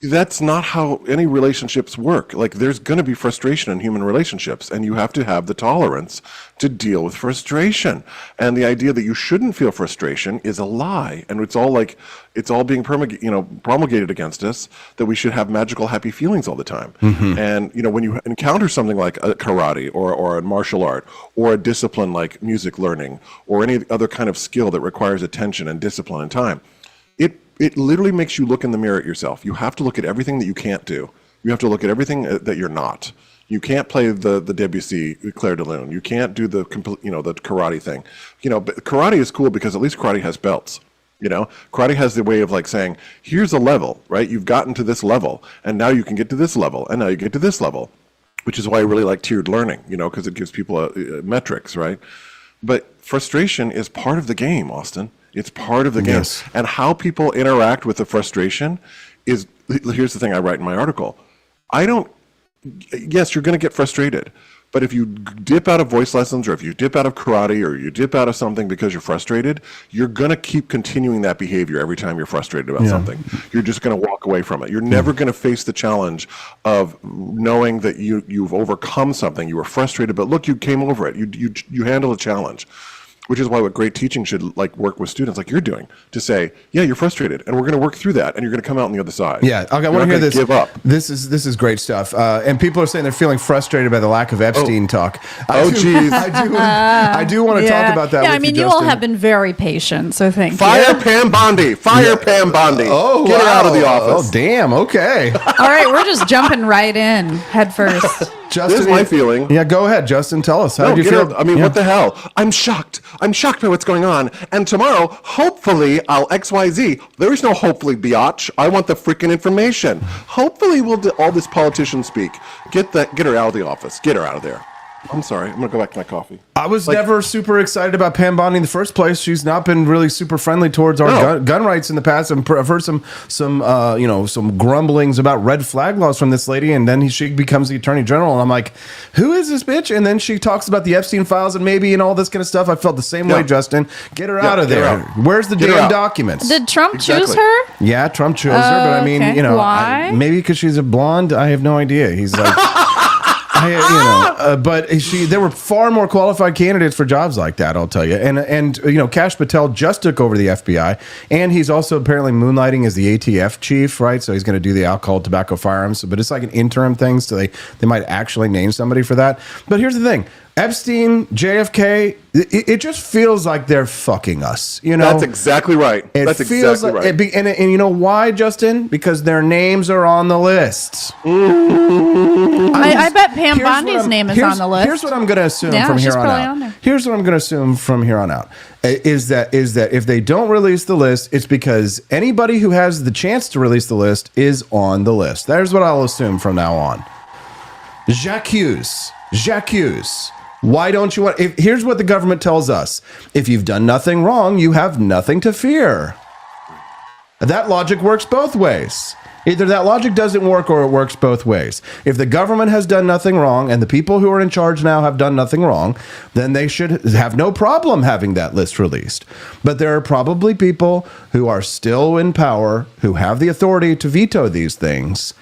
that's not how any relationships work. There's going to be frustration in human relationships, and you have to have the tolerance to deal with frustration. And the idea that you shouldn't feel frustration is a lie, and it's all being promulgated against us, that we should have magical, happy feelings all the time. Mm-hmm. And when you encounter something like a karate or a martial art or a discipline like music learning or any other kind of skill that requires attention and discipline and time, it literally makes you look in the mirror at yourself. You have to look at everything that you can't do. You have to look at everything that you're not. You can't play the Debussy, Claire de Lune. You can't do the karate thing. But karate is cool because at least karate has belts. Karate has the way of saying, here's a level, right? You've gotten to this level, and now you can get to this level, and now you get to this level, which is why I really like tiered learning, because it gives people metrics, right? But frustration is part of the game, Austin. It's part of the game. Yes. And how people interact with the frustration is, here's the thing I write in my article. Yes, you're going to get frustrated. But if you dip out of voice lessons, or if you dip out of karate, or you dip out of something because you're frustrated, you're going to keep continuing that behavior every time you're frustrated about something. You're just going to walk away from it. You're never going to face the challenge of knowing that you've overcome something. You were frustrated, but look, you came over it. You handled a challenge. Which is why what great teaching should work with students like you're doing, to say, yeah, you're frustrated, and we're going to work through that, and you're going to come out on the other side. Yeah, okay, I want to hear this. Give up. This is great stuff. And people are saying they're feeling frustrated by the lack of Epstein talk. Geez. I do want to talk about that. Yeah, with you all have been very patient, so thank you. Fire Pam Bondi. Pam Bondi. Oh, get her out of the office. Oh, damn. Okay. All right, we're just jumping right in head first. Justin, this is my feeling. Yeah, go ahead, Justin. Tell us. How do you feel? What the hell? I'm shocked. I'm shocked by what's going on. And tomorrow, hopefully, I'll XYZ. There is no hopefully, biatch. I want the freaking information. Hopefully, we'll do all this politician speak. Get her out of the office. Get her out of there. I'm sorry. I'm going to go back to my coffee. I was never super excited about Pam Bondi in the first place. She's not been really super friendly towards our gun rights in the past. I've heard some grumblings about red flag laws from this lady, and then she becomes the attorney general, and I'm like, who is this bitch? And then she talks about the Epstein files and maybe and all this kind of stuff. I felt the same way, Justin. Get her out of there. Where's the damn documents? Did Trump choose her? Yeah, Trump chose her, but I mean, why? Maybe because she's a blonde. I have no idea. He's like. But there were far more qualified candidates for jobs like that, I'll tell you. And Kash Patel just took over the FBI, and he's also apparently moonlighting as the ATF chief, right? So he's going to do the alcohol, tobacco, firearms. But it's like an interim thing, so they might actually name somebody for that. But here's the thing. Epstein, JFK, it just feels like they're fucking us. That's exactly right. That's exactly right. And you know why, Justin? Because their names are on the list. I bet Pam Bondi's name is on the list. Here's what I'm going to assume from here on out. Here's what I'm going to assume from here on out is that if they don't release the list, it's because anybody who has the chance to release the list is on the list. There's what I'll assume from now on. Jacques Hughes. Why don't you want... Here's what the government tells us. If you've done nothing wrong, you have nothing to fear. That logic works both ways. Either that logic doesn't work or it works both ways. If the government has done nothing wrong and the people who are in charge now have done nothing wrong, then they should have no problem having that list released. But there are probably people who are still in power, who have the authority to veto these things,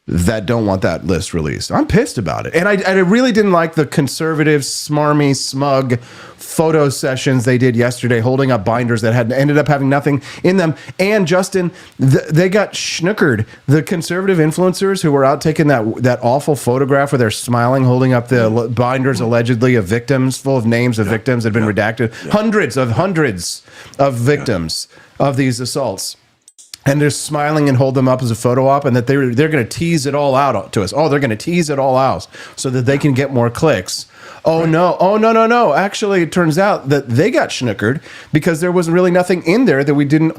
that don't want that list released. I'm pissed about it. And I really didn't like the conservative, smarmy, smug photo sessions they did yesterday, holding up binders that had ended up having nothing in them. And Justin, they got schnookered. The conservative influencers who were out taking that awful photograph where they're smiling, holding up the binders allegedly of victims, full of names of victims that had been redacted. Hundreds of victims of these assaults. and they're smiling and hold them up as a photo op, and that they're going to tease it all out to us. Oh, they're going to tease it all out so that they can get more clicks. Oh, no. Oh, no. Actually, it turns out that they got schnookered because there was really nothing in there that we didn't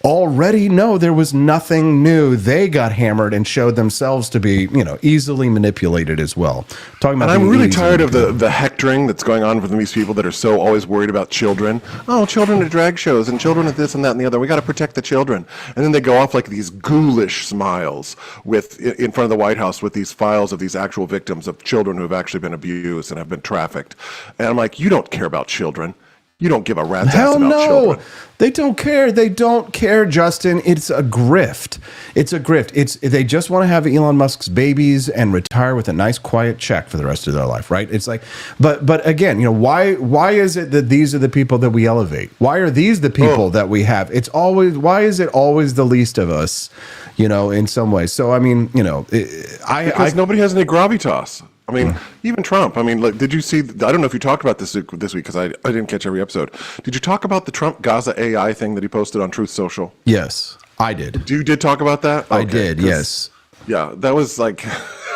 already know. There was nothing new. They got hammered and showed themselves to be, easily manipulated as well. Talking about, and I'm really tired of the hectoring that's going on from these people that are so always worried about children. Oh, children at drag shows and children at this and that and the other. We got to protect the children. And then they go off like these ghoulish smiles in front of the White House with these files of these actual victims of children who have actually been abused and have been trafficked. And I'm like, you don't care about children. You don't give a rat's ass about children. They don't care. They don't care, Justin. It's a grift. It's a grift. They just want to have Elon Musk's babies and retire with a nice, quiet check for the rest of their life, right? It's like, but again, why is it that these are the people that we elevate? Why are these the people that we have? Why is it always the least of us? In some ways. So I mean, because nobody has any gravitas. I mean, even Trump. I mean, look, did you see? I don't know if you talked about this week because I didn't catch every episode. Did you talk about the Trump Gaza AI thing that he posted on Truth Social? Yes, I did. You did talk about that? I did. Yes. Yeah, that was like.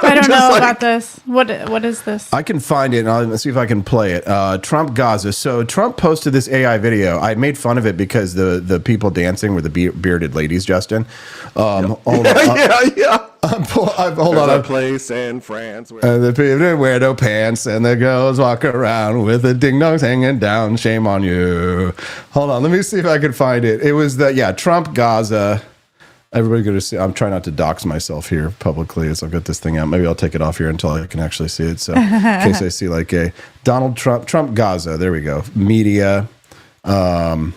I don't know about this. What is this? I can find it, and I'll see if I can play it. Trump Gaza. So Trump posted this AI video. I made fun of it because the people dancing were the bearded ladies, Justin. Hold on. Yeah. Hold on. A place in France where the people wear no pants, and the girls walk around with the ding-dongs hanging down. Shame on you. Hold on. Let me see if I can find it. It was Trump Gaza. Everybody going to see. I'm trying not to dox myself here publicly as I've got this thing out. Maybe I'll take it off here until I can actually see it. So in case I see like a Donald Trump Gaza. There we go. Media. And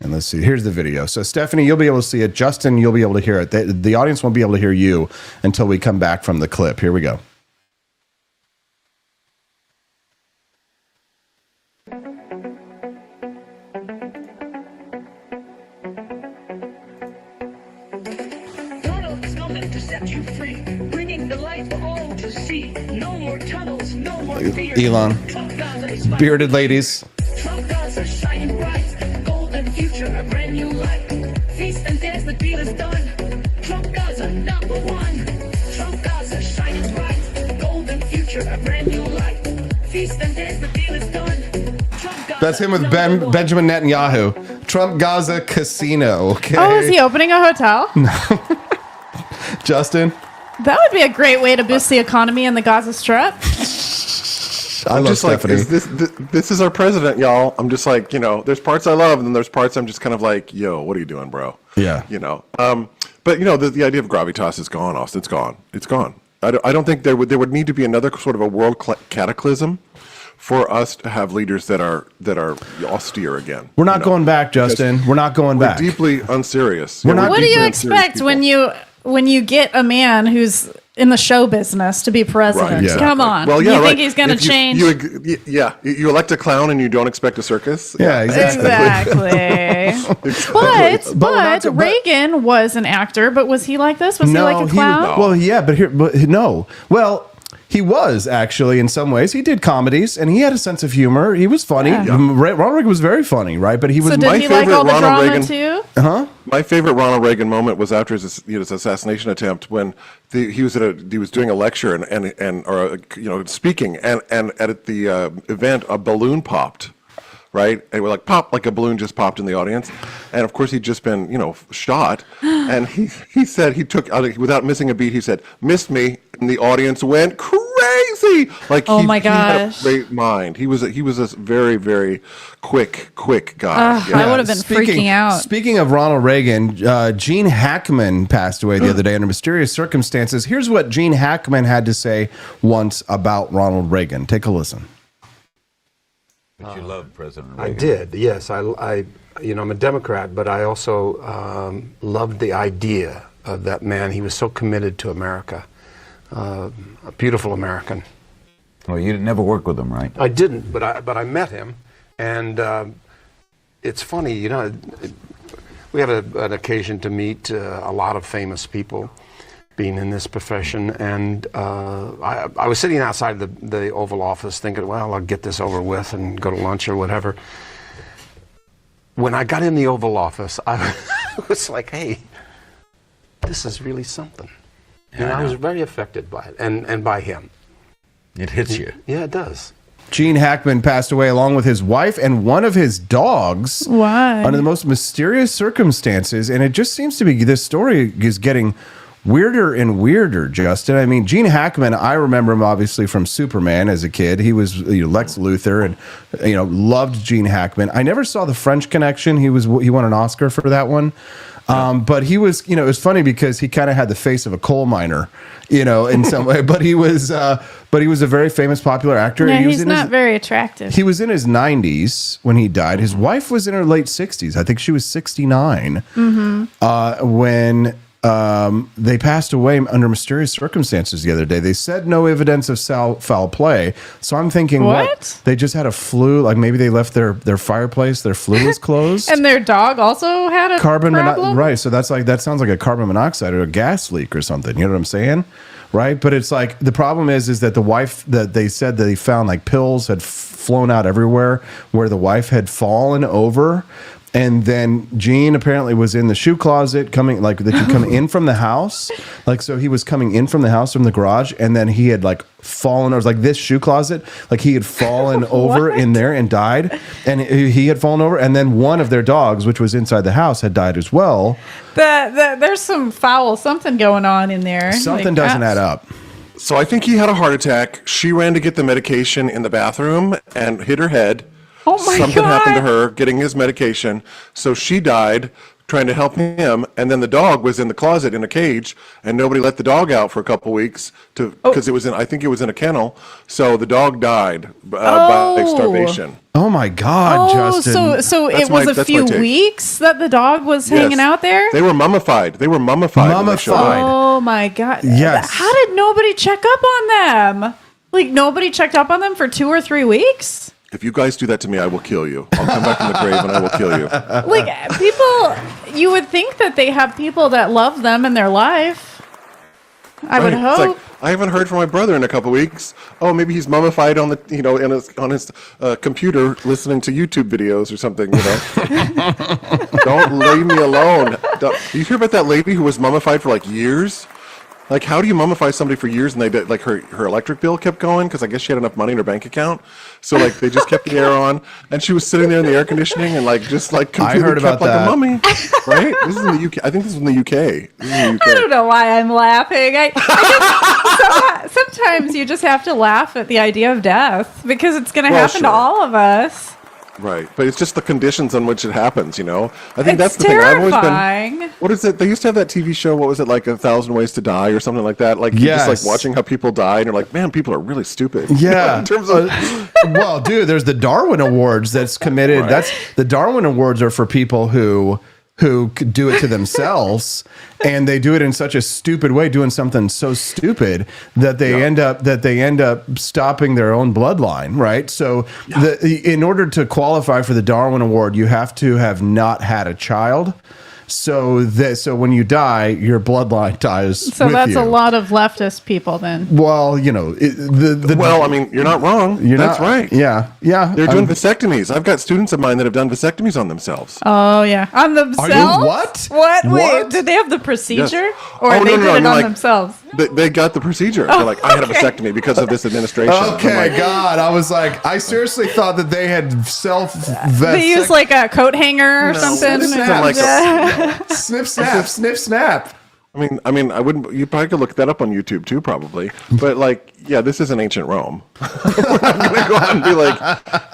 let's see. Here's the video. So Stephanie, you'll be able to see it. Justin, you'll be able to hear it. The audience won't be able to hear you until we come back from the clip. Here we go. Elon, bearded ladies. Trump Gaza shining bright, golden future, a brand new light. Feast and dance, the deal is done. Trump Gaza number one. Trump Gaza shining bright, golden future, a brand new light. Feast and dance, the deal is done. That's him with Benjamin Netanyahu. Trump Gaza Casino. Okay. Oh, is he opening a hotel? No. Justin. That would be a great way to boost the economy in the Gaza Strip. I love just Stephanie. like, this is our president, y'all. I'm just like, there's parts I love, and then there's parts I'm just kind of like, yo, what are you doing, bro? Yeah. But the idea of gravitas is gone, Austin. It's gone. It's gone. I don't think there would need to be another sort of a world cataclysm for us to have leaders that are austere again. We're not going back, Justin. We're not going back. We're deeply unserious. What do you expect when you get a man who's in the show business to be president? Right, yeah. Come on. Well, yeah, you think he's going to change? You elect a clown and you don't expect a circus? Yeah, exactly. but Reagan was an actor, but was he like this? Was he like a clown? No. Well, he was actually in some ways. He did comedies and he had a sense of humor. He was funny. Yeah. Ronald Reagan was very funny, right? But he was so did he like all the drama too? Huh? My favorite Ronald Reagan moment was after his assassination attempt when he was doing a lecture and speaking and at the event a balloon popped. Right? And we're like, pop, like a balloon just popped in the audience. And of course, he'd just been, shot. And he said, without missing a beat, he said, missed me. And the audience went crazy. Like, oh my He gosh. had a great mind. He was a very, very quick guy. I would have been freaking out. Speaking of Ronald Reagan, Gene Hackman passed away the other day under mysterious circumstances. Here's what Gene Hackman had to say once about Ronald Reagan. Take a listen. But you love President Reagan. I did, yes. I'm a Democrat, but I also loved the idea of that man. He was so committed to America, a beautiful American. Well, you never worked with him, right? I didn't, but I met him, and it's funny, we have an occasion to meet a lot of famous people, being in this profession, and I was sitting outside the Oval Office thinking, well, I'll get this over with and go to lunch or whatever. When I got in the Oval Office, it was like, hey, this is really something. And I was very affected by it, and by him. It hits you. Yeah, it does. Gene Hackman passed away along with his wife and one of his dogs. Why? Under the most mysterious circumstances. And it just seems to be, this story is getting weirder and weirder, Justin. I mean, Gene Hackman, I remember him obviously from Superman as a kid. He was Lex Luthor, and loved Gene Hackman. I never saw The French Connection. He won an Oscar for that one. But he was, it was funny because he kind of had the face of a coal miner, in some way. But he was a very famous, popular actor. Yeah, he's not very attractive. He was in his 90s when he died. His wife was in her late 60s. I think she was 69 when they passed away under mysterious circumstances the other day. They said no evidence of foul play. So I'm thinking, what? They just had a flu. Like maybe they left their fireplace. Their flue was closed. And their dog also had a problem? Right. So that sounds like a carbon monoxide or a gas leak or something. You know what I'm saying? Right. But it's like the problem is that the wife, that they said that they found like pills had flown out everywhere where the wife had fallen over. And then Gene apparently was in the shoe closet coming, like that you come in from the house. Like, so he was coming in from the house from the garage, and then he had like fallen. It was like this shoe closet, like he had fallen over in there and died. And he had fallen over. And then one of their dogs, which was inside the house, had died as well. There's some something going on in there. Something doesn't add up. So I think he had a heart attack. She ran to get the medication in the bathroom and hit her head. Oh my Something God. happened to her getting his medication. So she died trying to help him. And then the dog was in the closet in a cage, and nobody let the dog out for a couple weeks because I think it was in a kennel. So the dog died by starvation. Oh my God, Justin. So it was a few weeks that the dog was hanging out there? They were mummified. When they showed up. Oh my God. Yes. How did nobody check up on them? Like nobody checked up on them for 2 or 3 weeks? If you guys do that to me, I will kill you. I'll come back from the grave and I will kill you. Like people, you would think that they have people that love them in their life. I would hope. It's like, I haven't heard from my brother in a couple weeks. Oh, maybe he's mummified on the on his computer listening to YouTube videos or something. Don't leave me alone. You hear about that lady who was mummified for like years? Like, how do you mummify somebody for years and they did, like her electric bill kept going because I guess she had enough money in her bank account, so like they just kept the air on and she was sitting there in the air conditioning and like just like completely I heard kept about like that. a mummy. Right? This is in the UK. I think this is in the UK. I don't know why I'm laughing. I guess sometimes you just have to laugh at the idea of death because it's going to happen to all of us. Right, but it's just the conditions on which it happens, I think that's the terrifying. thing. I've always been. What is it? They used to have that TV show. What was it, like 1,000 Ways to Die or something like that? Like you're just like watching how people die, and you're like, man, people are really stupid. Yeah. In terms of, well, dude, there's the Darwin Awards that's committed. Right. That's the Darwin Awards are for people who could do it to themselves, and they do it in such a stupid way, doing something so stupid that they end up stopping their own bloodline, right? So in order to qualify for the Darwin Award, you have to have not had a child. So when you die, your bloodline dies. So with that's you. a lot of leftist people then. Well, well, I mean, you're not wrong. That's right. Yeah. They're doing vasectomies. I've got students of mine that have done vasectomies on themselves. Oh yeah, on themselves. Are you what? What? Wait, What? did they have the procedure, Yes. or Oh, they no, did it on like, themselves? They got the procedure. They're like, I had a vasectomy because of this administration. Okay, I'm like, God, I was like, I seriously thought that they had They use like a coat hanger or something. this isn't like snip, snap, snip, snap. I mean, I wouldn't. You probably could look that up on YouTube too, probably. But like, yeah, this isn't ancient Rome. We're not gonna go out and be like,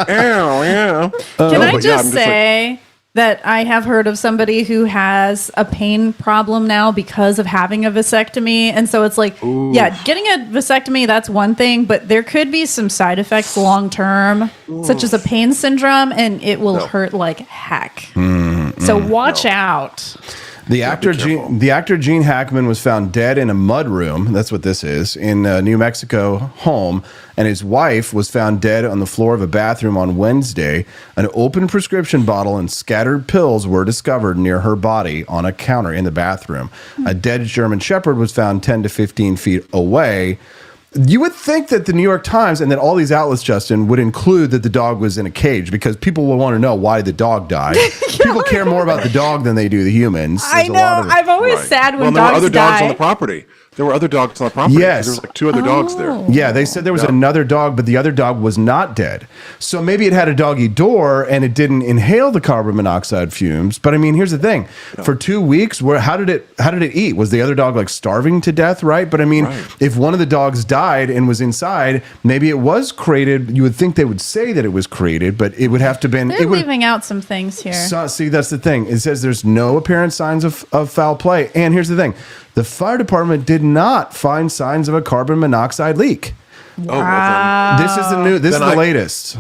yeah. Can I but just yeah, say that I have heard of somebody who has a pain problem now because of having a vasectomy, and so it's like, yeah, getting a vasectomy, that's one thing, but there could be some side effects long term, such as a pain syndrome, and it will hurt like heck. So watch out. The actor Gene Hackman was found dead in a mudroom. That's what this is, in a New Mexico home, and his wife was found dead on the floor of a bathroom on Wednesday. An open prescription bottle and scattered pills were discovered near her body on a counter in the bathroom. A dead German Shepherd was found 10 to 15 feet away. You would think that the New York Times and that all these outlets, Justin, would include that the dog was in a cage because people will want to know why the dog died. People care more about the dog than they do the humans. I know. I'm always sad when there were dogs other die. dogs on the property. There were other dogs on the property. Yes. There was like 2 other dogs there. Yeah, they said there was another dog, but the other dog was not dead. So maybe it had a doggy door and it didn't inhale the carbon monoxide fumes. But I mean, here's the thing: for 2 weeks, how did it eat? Was the other dog like starving to death? Right. But I mean, if one of the dogs died and was inside, maybe it was created. You would think they would say that it was created, but it would have to been. They're leaving out some things here. So, see, that's the thing. It says there's no apparent signs of foul play. And here's the thing. The fire department did not find signs of a carbon monoxide leak. Wow. This is the latest.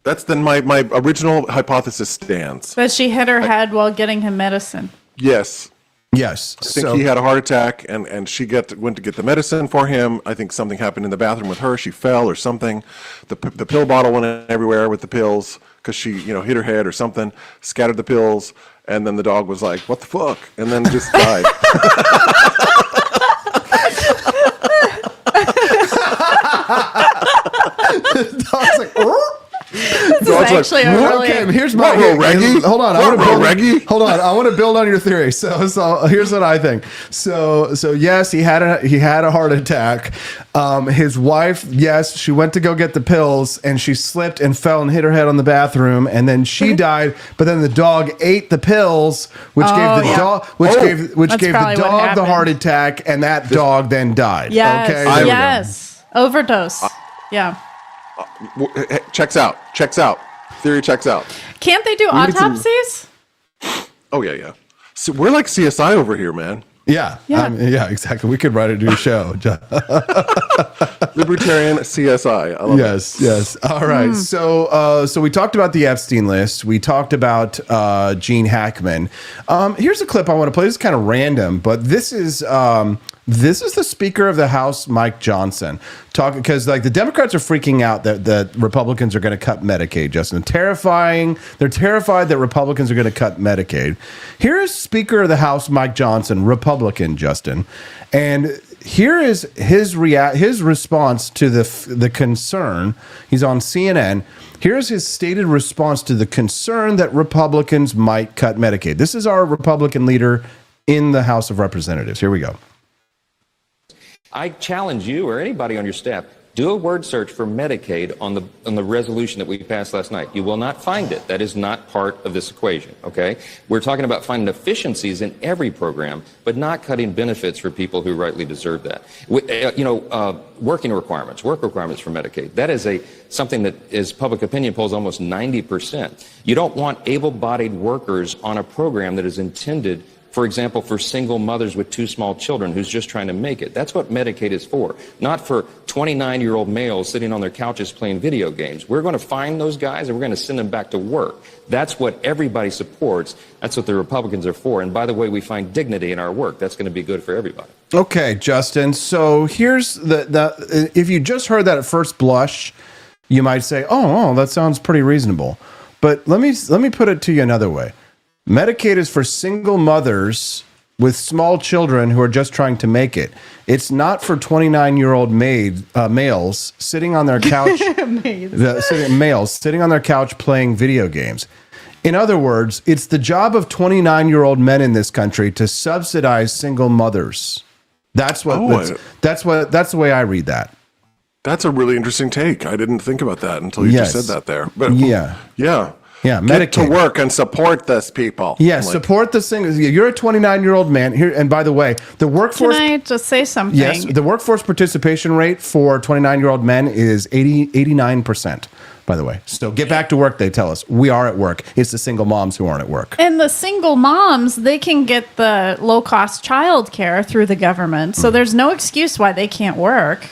That's then my original hypothesis stands. But she hit her head while getting him medicine. Yes. Yes. I think he had a heart attack and she went to get the medicine for him. I think something happened in the bathroom with her. She fell or something. The pill bottle went everywhere with the pills because she, hit her head or something, scattered the pills. And then the dog was like, "What the fuck?" And then just died. The dog's like, This is actually a really... Okay, here's my... Hold on. I want to build on your theory. So here's what I think. So yes, he had a heart attack. His wife, yes, she went to go get the pills and she slipped and fell and hit her head on the bathroom and then she died. But then the dog ate the pills, which gave the dog the heart attack, and that dog then died. Yes, okay? yes. Overdose. Yeah. Checks out. Theory checks out. Can't they do autopsies? Oh, yeah. So we're like CSI over here, man. Yeah, exactly. We could write a new show. Libertarian CSI. I love it. Yes. All right. So we talked about the Epstein list. We talked about Gene Hackman. Here's a clip I want to play. This is kind of random, but this is the Speaker of the House, Mike Johnson, talking because like the Democrats are freaking out that Republicans are going to cut Medicaid. Justin, they're terrified that Republicans are going to cut Medicaid. Here is Speaker of the House, Mike Johnson, Republican, Justin, and here is his response to the concern. He's on CNN. Here's his stated response to the concern that Republicans might cut Medicaid. This is our Republican leader in the House of Representatives. Here we go. I challenge you or anybody on your staff, do a word search for Medicaid on the resolution that we passed last night. You will not find it. That is not part of this equation, okay? We're talking about finding efficiencies in every program, but not cutting benefits for people who rightly deserve that. Work requirements for Medicaid. That is something that is public opinion polls almost 90%. You don't want able-bodied workers on a program that is intended, for example, for single mothers with 2 small children who's just trying to make it. That's what Medicaid is for, not for 29-year-old males sitting on their couches playing video games. We're going to find those guys and we're going to send them back to work. That's what everybody supports. That's what the Republicans are for. And by the way, we find dignity in our work. That's going to be good for everybody. Okay, Justin. So here's if you just heard that at first blush, you might say, oh, that sounds pretty reasonable. But let me put it to you another way. Medicaid is for single mothers with small children who are just trying to make it. It's not for 29-year-old males sitting on their couch, sitting on their couch playing video games. In other words, it's the job of 29-year-old men in this country to subsidize single mothers. That's the way I read that. That's a really interesting take. I didn't think about that until you just said that there. But yeah. Get Medicaid. to work and support this people. Yeah, support the single. You're a 29-year-old man here, and by the way, the workforce. Can I just say something? Yes, the workforce participation rate for 29-year-old men is 89%. By the way, so get back to work. They tell us we are at work. It's the single moms who aren't at work. And the single moms, they can get the low-cost child care through the government, so there's no excuse why they can't work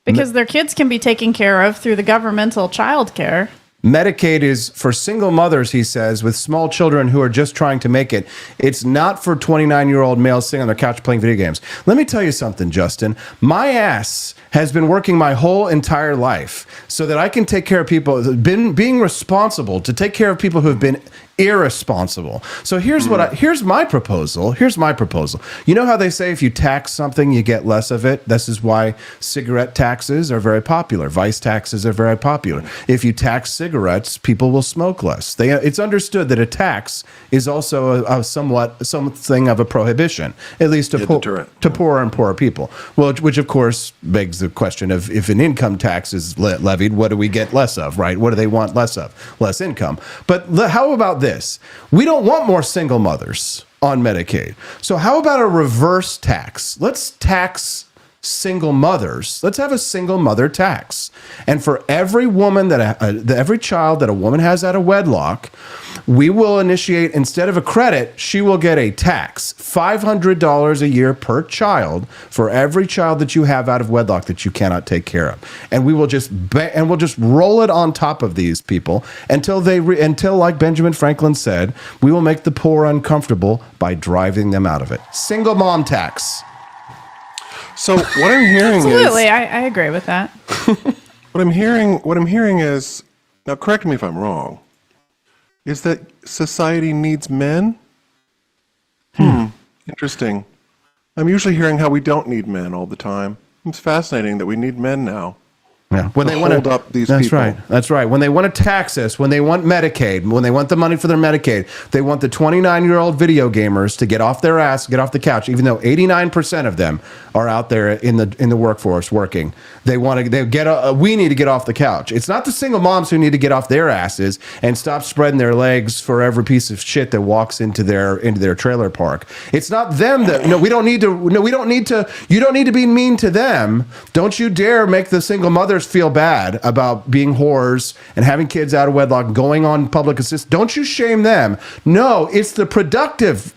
because their kids can be taken care of through the governmental child care. Medicaid is for single mothers, he says, with small children who are just trying to make it. It's not for 29-year-old males sitting on their couch playing video games. Let me tell you something, Justin. My ass has been working my whole entire life so that I can take care of people, being responsible to take care of people who have been irresponsible. So here's here's my proposal. Here's my proposal. You know how they say if you tax something, you get less of it? This is why cigarette taxes are very popular. Vice taxes are very popular. If you tax cigarettes, people will smoke less. It's understood that a tax is also something of a prohibition, at least to poorer and poorer people. Well, which of course begs the question of if an income tax is levied, what do we get less of, right? What do they want less of? Less income. But how about this? We don't want more single mothers on Medicaid. So how about a reverse tax? Let's tax single mothers. Let's have a single mother tax. And for every woman every child that a woman has out of wedlock, we will initiate, instead of a credit, she will get a tax, $500 a year per child for every child that you have out of wedlock that you cannot take care of. And we will just we'll just roll it on top of these people until like Benjamin Franklin said, we will make the poor uncomfortable by driving them out of it. Single mom tax. So what I'm hearing Absolutely, I agree with that. What I'm hearing is, now correct me if I'm wrong, is that society needs men? Interesting. I'm usually hearing how we don't need men all the time. It's fascinating that we need men now. Yeah. When they want to hold up these people. That's right. When they want to tax us, when they want Medicaid, when they want the money for their Medicaid, they want the 29-year-old video gamers to get off their ass, get off the couch, even though 89% of them are out there in the workforce working. We need to get off the couch. It's not the single moms who need to get off their asses and stop spreading their legs for every piece of shit that walks into their trailer park. It's not them that you don't need to be mean to them. Don't you dare make the single mothers feel bad about being whores and having kids out of wedlock, going on public assistance. Don't you shame them. No, it's the productive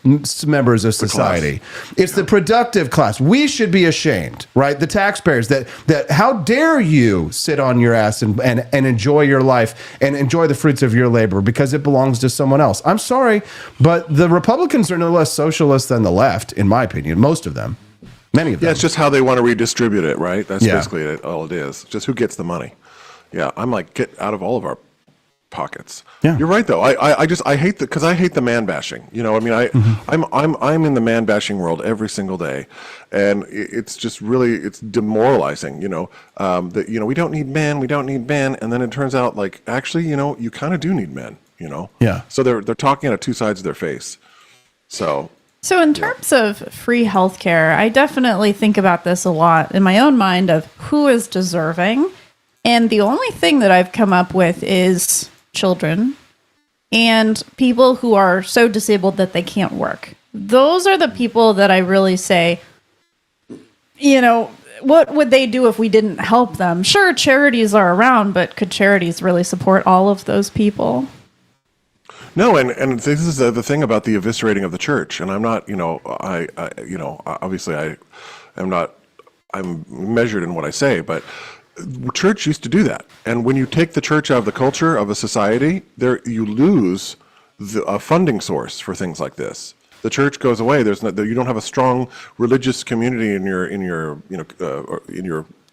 members of society. It's the productive class. We should be ashamed, right? The taxpayers that how dare you sit on your ass and enjoy your life and enjoy the fruits of your labor because it belongs to someone else. I'm sorry, but the Republicans are no less socialist than the left, in my opinion, most of them. Many of them. Yeah, it's just how they want to redistribute it, right? That's basically all it is. Just who gets the money. Yeah, I'm like, get out of all of our pockets. Yeah. You're right though. I hate the man bashing. You know, I mean, I'm in the man bashing world every single day, and it's just really, it's demoralizing. You know, that we don't need men, and then it turns out like actually, you kind of do need men. Yeah. So they're talking out of two sides of their face. So in terms of free healthcare, I definitely think about this a lot in my own mind of who is deserving. And the only thing that I've come up with is children and people who are so disabled that they can't work. Those are the people that I really say, what would they do if we didn't help them? Sure, charities are around, but could charities really support all of those people? No, and this is the thing about the eviscerating of the church. And I'm not, obviously I'm measured in what I say, but church used to do that. And when you take the church out of the culture of a society, you lose a funding source for things like this. The church goes away. You don't have a strong religious community in your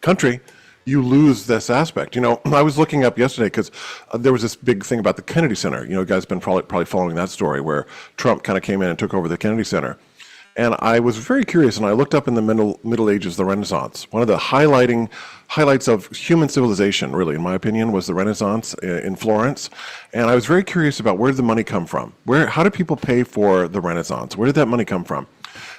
country. You lose this aspect. I was looking up yesterday because there was this big thing about the Kennedy Center. You guys have been probably following that story where Trump kind of came in and took over the Kennedy Center. And I was very curious, and I looked up in the Middle Ages, the Renaissance. One of the highlights of human civilization, really, in my opinion, was the Renaissance in Florence. And I was very curious about where did the money come from? How did people pay for the Renaissance? Where did that money come from?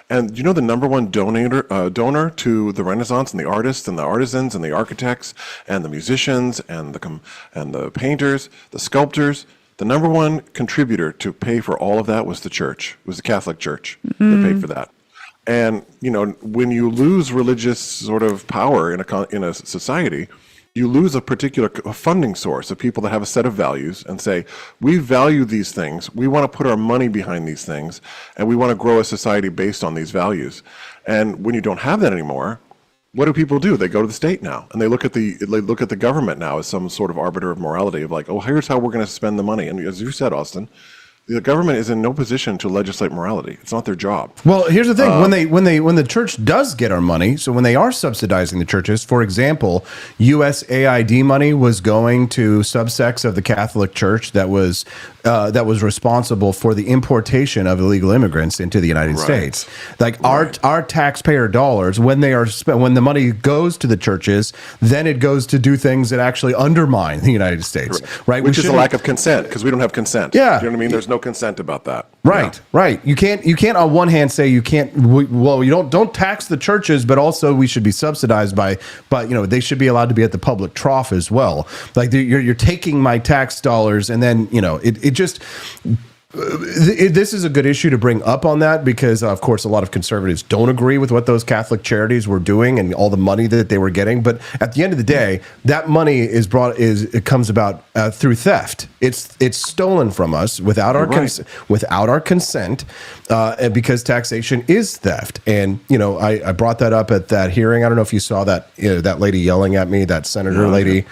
And the number one donor to the Renaissance, and the artists and the artisans and the architects and the musicians and the painters, the sculptors, the number one contributor to pay for all of that was the church. It was the Catholic Church that paid for that. And when you lose religious sort of power in a society, you lose a particular funding source of people that have a set of values and say, we value these things, we want to put our money behind these things, and we want to grow a society based on these values. And when you don't have that anymore, what do people do? They go to the state now, and they look at the government now as some sort of arbiter of morality of like, oh, here's how we're going to spend the money. And as you said, Austin, the government is in no position to legislate morality. It's not their job. Well, here's the thing: when the church does get our money, so when they are subsidizing the churches, for example, USAID money was going to subsects of the Catholic Church that was responsible for the importation of illegal immigrants into the United States. Like our taxpayer dollars, when they are spent, when the money goes to the churches, then it goes to do things that actually undermine the United States, right? Which is a lack of consent, because we don't have consent. Yeah, you know what I mean. There's no consent about that. Right, right. You can't on one hand say you can't. Well, you don't tax the churches, but also we should be subsidized by they should be allowed to be at the public trough as well. Like you're taking my tax dollars, and then it just. This is a good issue to bring up on that because, of course, a lot of conservatives don't agree with what those Catholic charities were doing and all the money that they were getting. But at the end of the day, that money it comes about through theft. It's stolen from us without our consent, because taxation is theft. And I brought that up at that hearing. I don't know if you saw that that lady yelling at me, that senator lady.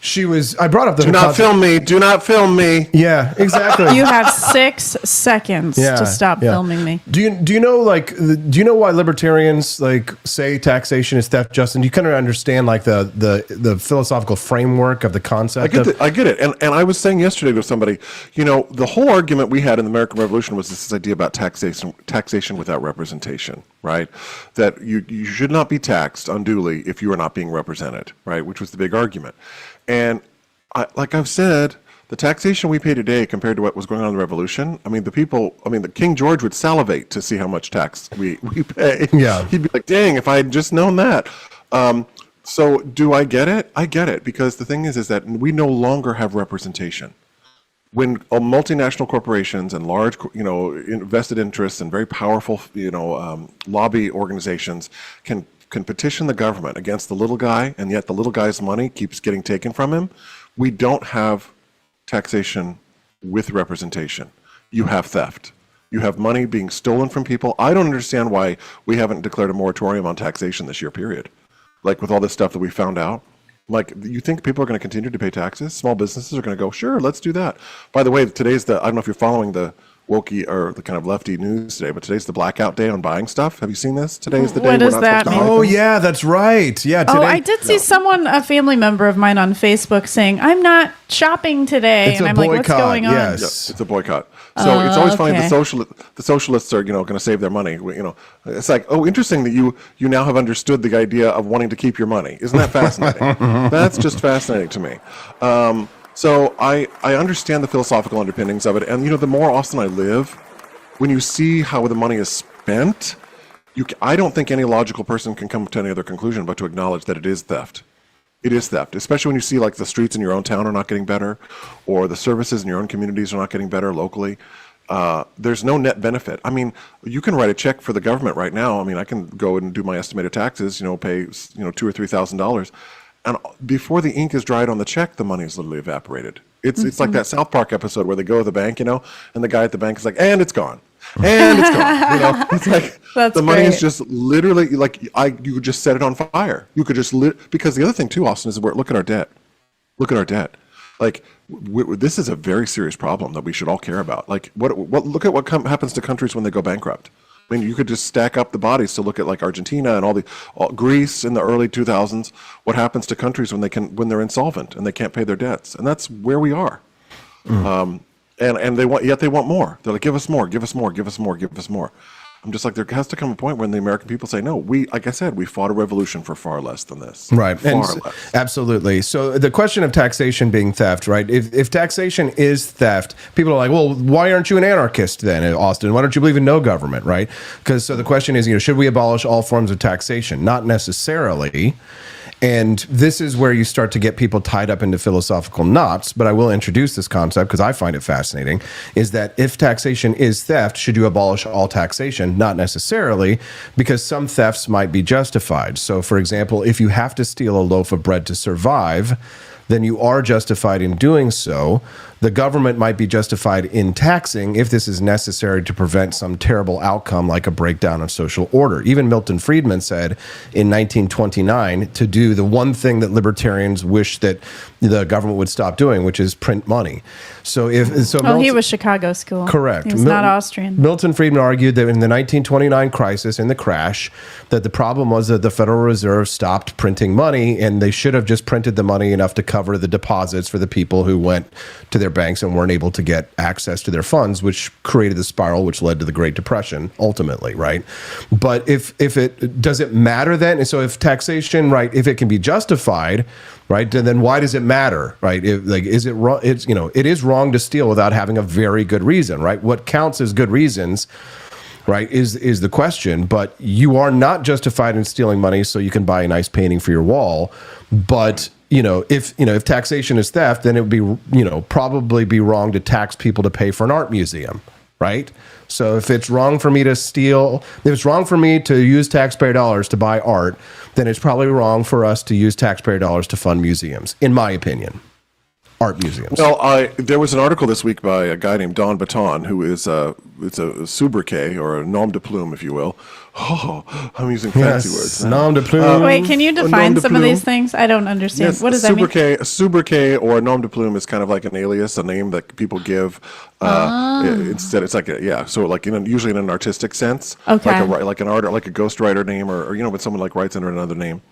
I brought up the. Do not film me. Do not film me. Yeah, exactly. You have 6 seconds to stop filming me. Do you know why libertarians say taxation is theft, Justin? Do you kind of understand the philosophical framework of the concept? I get it. And I was saying yesterday to somebody, the whole argument we had in the American Revolution was this idea about taxation without representation, right? That you should not be taxed unduly if you are not being represented, right? Which was the big argument. And like I've said, the taxation we pay today compared to what was going on in the Revolution, the King George would salivate to see how much tax we pay. Yeah. He'd be like, dang, if I had just known that. So do I get it? I get it, because the thing is that we no longer have representation. When multinational corporations and large, invested interests and very powerful, lobby organizations can petition the government against the little guy, and yet the little guy's money keeps getting taken from him, we don't have taxation with representation. You have theft. You have money being stolen from people. I don't understand why we haven't declared a moratorium on taxation this year, period. Like with all this stuff that we found out. Like, you think people are going to continue to pay taxes? Small businesses are going to go, sure, let's do that. By the way, today's I don't know if you're following the wokey or the kind of lefty news today, but today's the blackout day on buying stuff. Have you seen this? Today's the day what we're does not that supposed to mean? buy Oh things. yeah, that's right. Yeah. Today, I did see a family member of mine on Facebook saying, "I'm not shopping today," It's and a I'm like, "What's boycott, going on?" yes. Yeah, it's a boycott. So it's always funny. okay. The socialists are, going to save their money. It's like, oh, interesting that you now have understood the idea of wanting to keep your money. Isn't that fascinating? That's just fascinating to me. So I understand the philosophical underpinnings of it, and the more Austin I live, when you see how the money is spent, I don't think any logical person can come to any other conclusion but to acknowledge that it is theft. It is theft, especially when you see the streets in your own town are not getting better, or the services in your own communities are not getting better locally. There's no net benefit. I mean, you can write a check for the government right now. I mean, I can go and do my estimated taxes, pay $2,000 or $3,000, and before the ink is dried on the check, the money is literally evaporated. It's like that South Park episode where they go to the bank, and the guy at the bank is like, and it's gone. And it's gone. It's like That's the money great. is just literally you could just set it on fire. You could just because the other thing too, Austin, is look at our debt. Look at our debt. This is a very serious problem that we should all care about. Look at what happens to countries when they go bankrupt. I mean, you could just stack up the bodies to look at Argentina and Greece in the early 2000s. What happens to countries when they're insolvent and they can't pay their debts? And that's where we are. And they want more. They're like, give us more, give us more, give us more, give us more. I'm just like, there has to come a point when the American people say, no, like I said, we fought a revolution for far less than this. Right. Far And less. absolutely. So the question of taxation being theft, right? If taxation is theft, people are like, well, why aren't you an anarchist then, Austin? Why don't you believe in no government, right? So the question is, should we abolish all forms of taxation? Not necessarily. And this is where you start to get people tied up into philosophical knots, but I will introduce this concept because I find it fascinating, is that if taxation is theft, should you abolish all taxation? Not necessarily, because some thefts might be justified. So, for example, if you have to steal a loaf of bread to survive, then you are justified in doing so. The government might be justified in taxing if this is necessary to prevent some terrible outcome like a breakdown of social order. Even Milton Friedman said in 1929 to do the one thing that libertarians wish that the government would stop doing, which is print money. So he was Chicago school. Correct. He was not Austrian. Milton Friedman argued that in the 1929 crisis, in the crash, that the problem was that the Federal Reserve stopped printing money, and they should have just printed the money enough to cover the deposits for the people who went to their banks and weren't able to get access to their funds, which created the spiral which led to the Great Depression ultimately, right? But if it does it matter then? So if taxation, right, if it can be justified, right, then why does it matter, right? Is it wrong? It is wrong to steal without having a very good reason, right? What counts as good reasons, right, is the question. But you are not justified in stealing money so you can buy a nice painting for your wall. But if taxation is theft, then it would be probably be wrong to tax people to pay for an art museum, right? So if it's wrong for me to steal, if it's wrong for me to use taxpayer dollars to buy art, then it's probably wrong for us to use taxpayer dollars to fund museums, in my opinion. Art museums. Well, there was an article this week by a guy named Don Baton, who is it's a sobriquet, or a nom de plume, if you will. Oh, I'm using fancy words. Nom de plume. Wait, can you define some of these things? I don't understand. Yes, what does that mean? A sobriquet or a nom de plume is kind of like an alias, a name that people give. Instead, it's like usually in an artistic sense. Okay. Like an art, like a ghostwriter name, or when someone like writes under another name.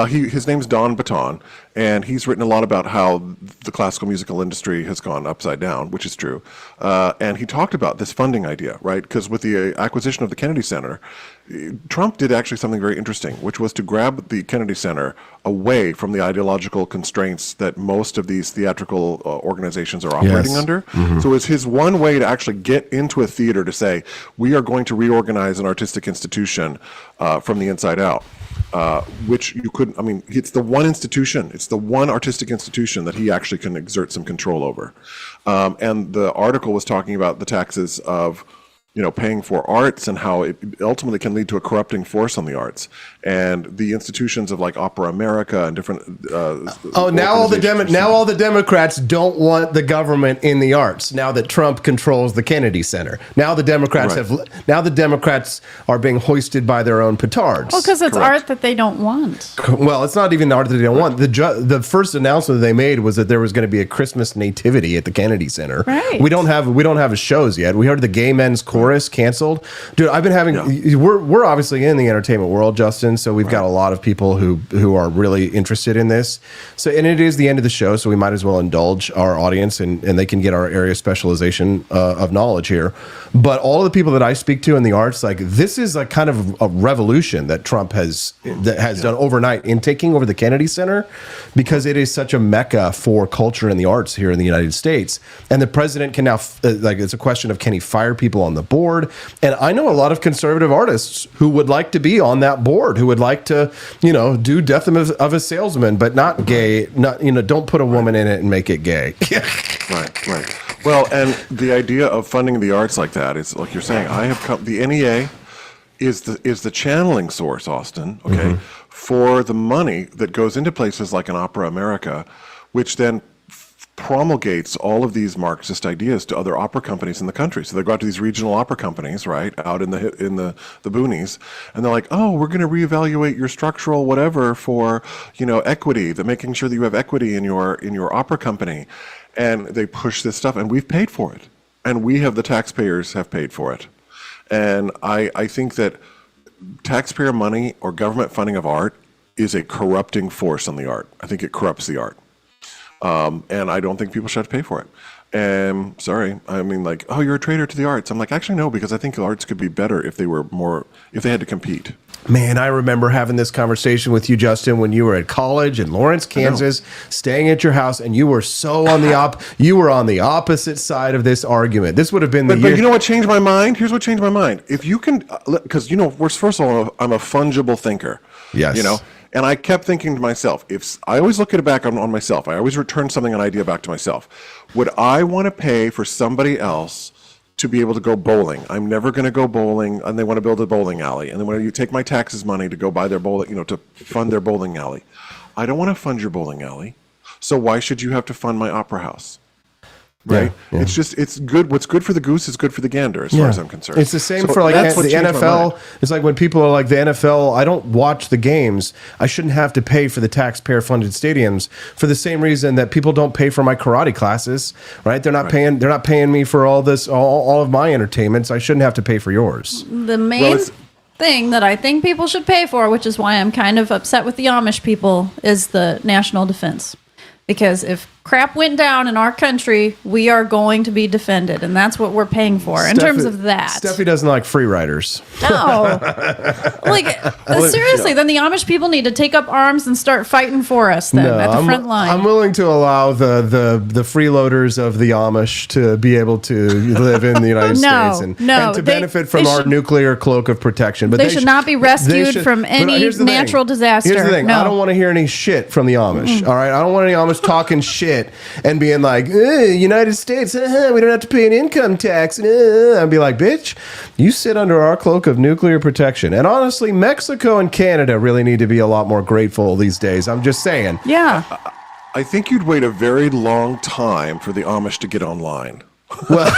His name's Don Baton, and he's written a lot about how the classical musical industry has gone upside down, which is true. And he talked about this funding idea, right? Because with the acquisition of the Kennedy Center, Trump did actually something very interesting, which was to grab the Kennedy Center away from the ideological constraints that most of these theatrical organizations are operating under. Mm-hmm. So it's his one way to actually get into a theater to say, we are going to reorganize an artistic institution from the inside out. Which you couldn't, it's the one institution, it's the one artistic institution that he actually can exert some control over. And the article was talking about the taxes of, paying for arts and how it ultimately can lead to a corrupting force on the arts. And the institutions of like Opera America and different. Now all the Democrats don't want the government in the arts. Now that Trump controls the Kennedy Center, now the Democrats are being hoisted by their own petards. Well, because it's art that they don't want. Well, it's not even art that they don't want. The first announcement they made was that there was going to be a Christmas nativity at the Kennedy Center. Right. We don't have shows yet. We heard the Gay Men's Chorus canceled. Dude, I've been having. Yeah. We're obviously in the entertainment world, Justin. So we've got a lot of people who are really interested in this. So, and it is the end of the show, so we might as well indulge our audience and they can get our area specialization of knowledge here. But all of the people that I speak to in the arts, like this is a kind of a revolution that Trump has done overnight in taking over the Kennedy Center, because it is such a mecca for culture and the arts here in the United States. And the president can now it's a question of, can he fire people on the board? And I know a lot of conservative artists who would like to be on that board, who would like to, do Death of a Salesman, but not gay. Not don't put a woman in it and make it gay. Right. Well, and the idea of funding the arts like that is, like you're saying, the NEA is the channeling source, Austin, okay, for the money that goes into places like an Opera America, which then promulgates all of these Marxist ideas to other opera companies in the country. So they go out to these regional opera companies, right, out in the boonies, and they're like, oh, we're going to reevaluate your structural whatever for equity, making sure that you have equity in your opera company, and they push this stuff, and we've paid for it, and the taxpayers have paid for it, and I think that taxpayer money or government funding of art is a corrupting force on the art. I think it corrupts the art. And I don't think people should have to pay for it. And oh, you're a traitor to the arts. I'm like, actually, no, because I think the arts could be better if they had to compete. Man, I remember having this conversation with you, Justin, when you were at college in Lawrence, Kansas, staying at your house, and you were so on the opposite side of this argument. This would have been But you know what changed my mind? Here's what changed my mind. If you can, because first of all, I'm a fungible thinker. Yes. And I kept thinking to myself, I always look at it back on myself. I always return an idea back to myself. Would I want to pay for somebody else to be able to go bowling? I'm never going to go bowling, and they want to build a bowling alley. And then when you take my taxes money to go buy their bowling, to fund their bowling alley. I don't want to fund your bowling alley. So why should you have to fund my opera house? right? Yeah. It's good. What's good for the goose is good for the gander, as far as I'm concerned. It's the same So for like that's the what changed my NFL. mind. It's like when people are like the NFL. I don't watch the games. I shouldn't have to pay for the taxpayer-funded stadiums for the same reason that people don't pay for my karate classes. Right? They're not paying. They're not paying me for all this, all of my entertainments. I shouldn't have to pay for yours. The main thing that I think people should pay for, which is why I'm kind of upset with the Amish people, is the national defense. Because if crap went down in our country, we are going to be defended, and that's what we're paying for in terms of that. Steffi doesn't like free riders. No. Seriously, then the Amish people need to take up arms and start fighting for us then at the front line. I'm willing to allow the freeloaders of the Amish to be able to live in the United States and to benefit from our nuclear cloak of protection. But they should not be rescued from any natural disaster. Here's the thing. No. I don't want to hear any shit from the Amish. All right? I don't want any Amish talking shit and being like, United States, we don't have to pay an income tax. I'd be like, bitch, you sit under our cloak of nuclear protection. And honestly, Mexico and Canada really need to be a lot more grateful these days. I'm just saying. Yeah. I think you'd wait a very long time for the Amish to get online. Well,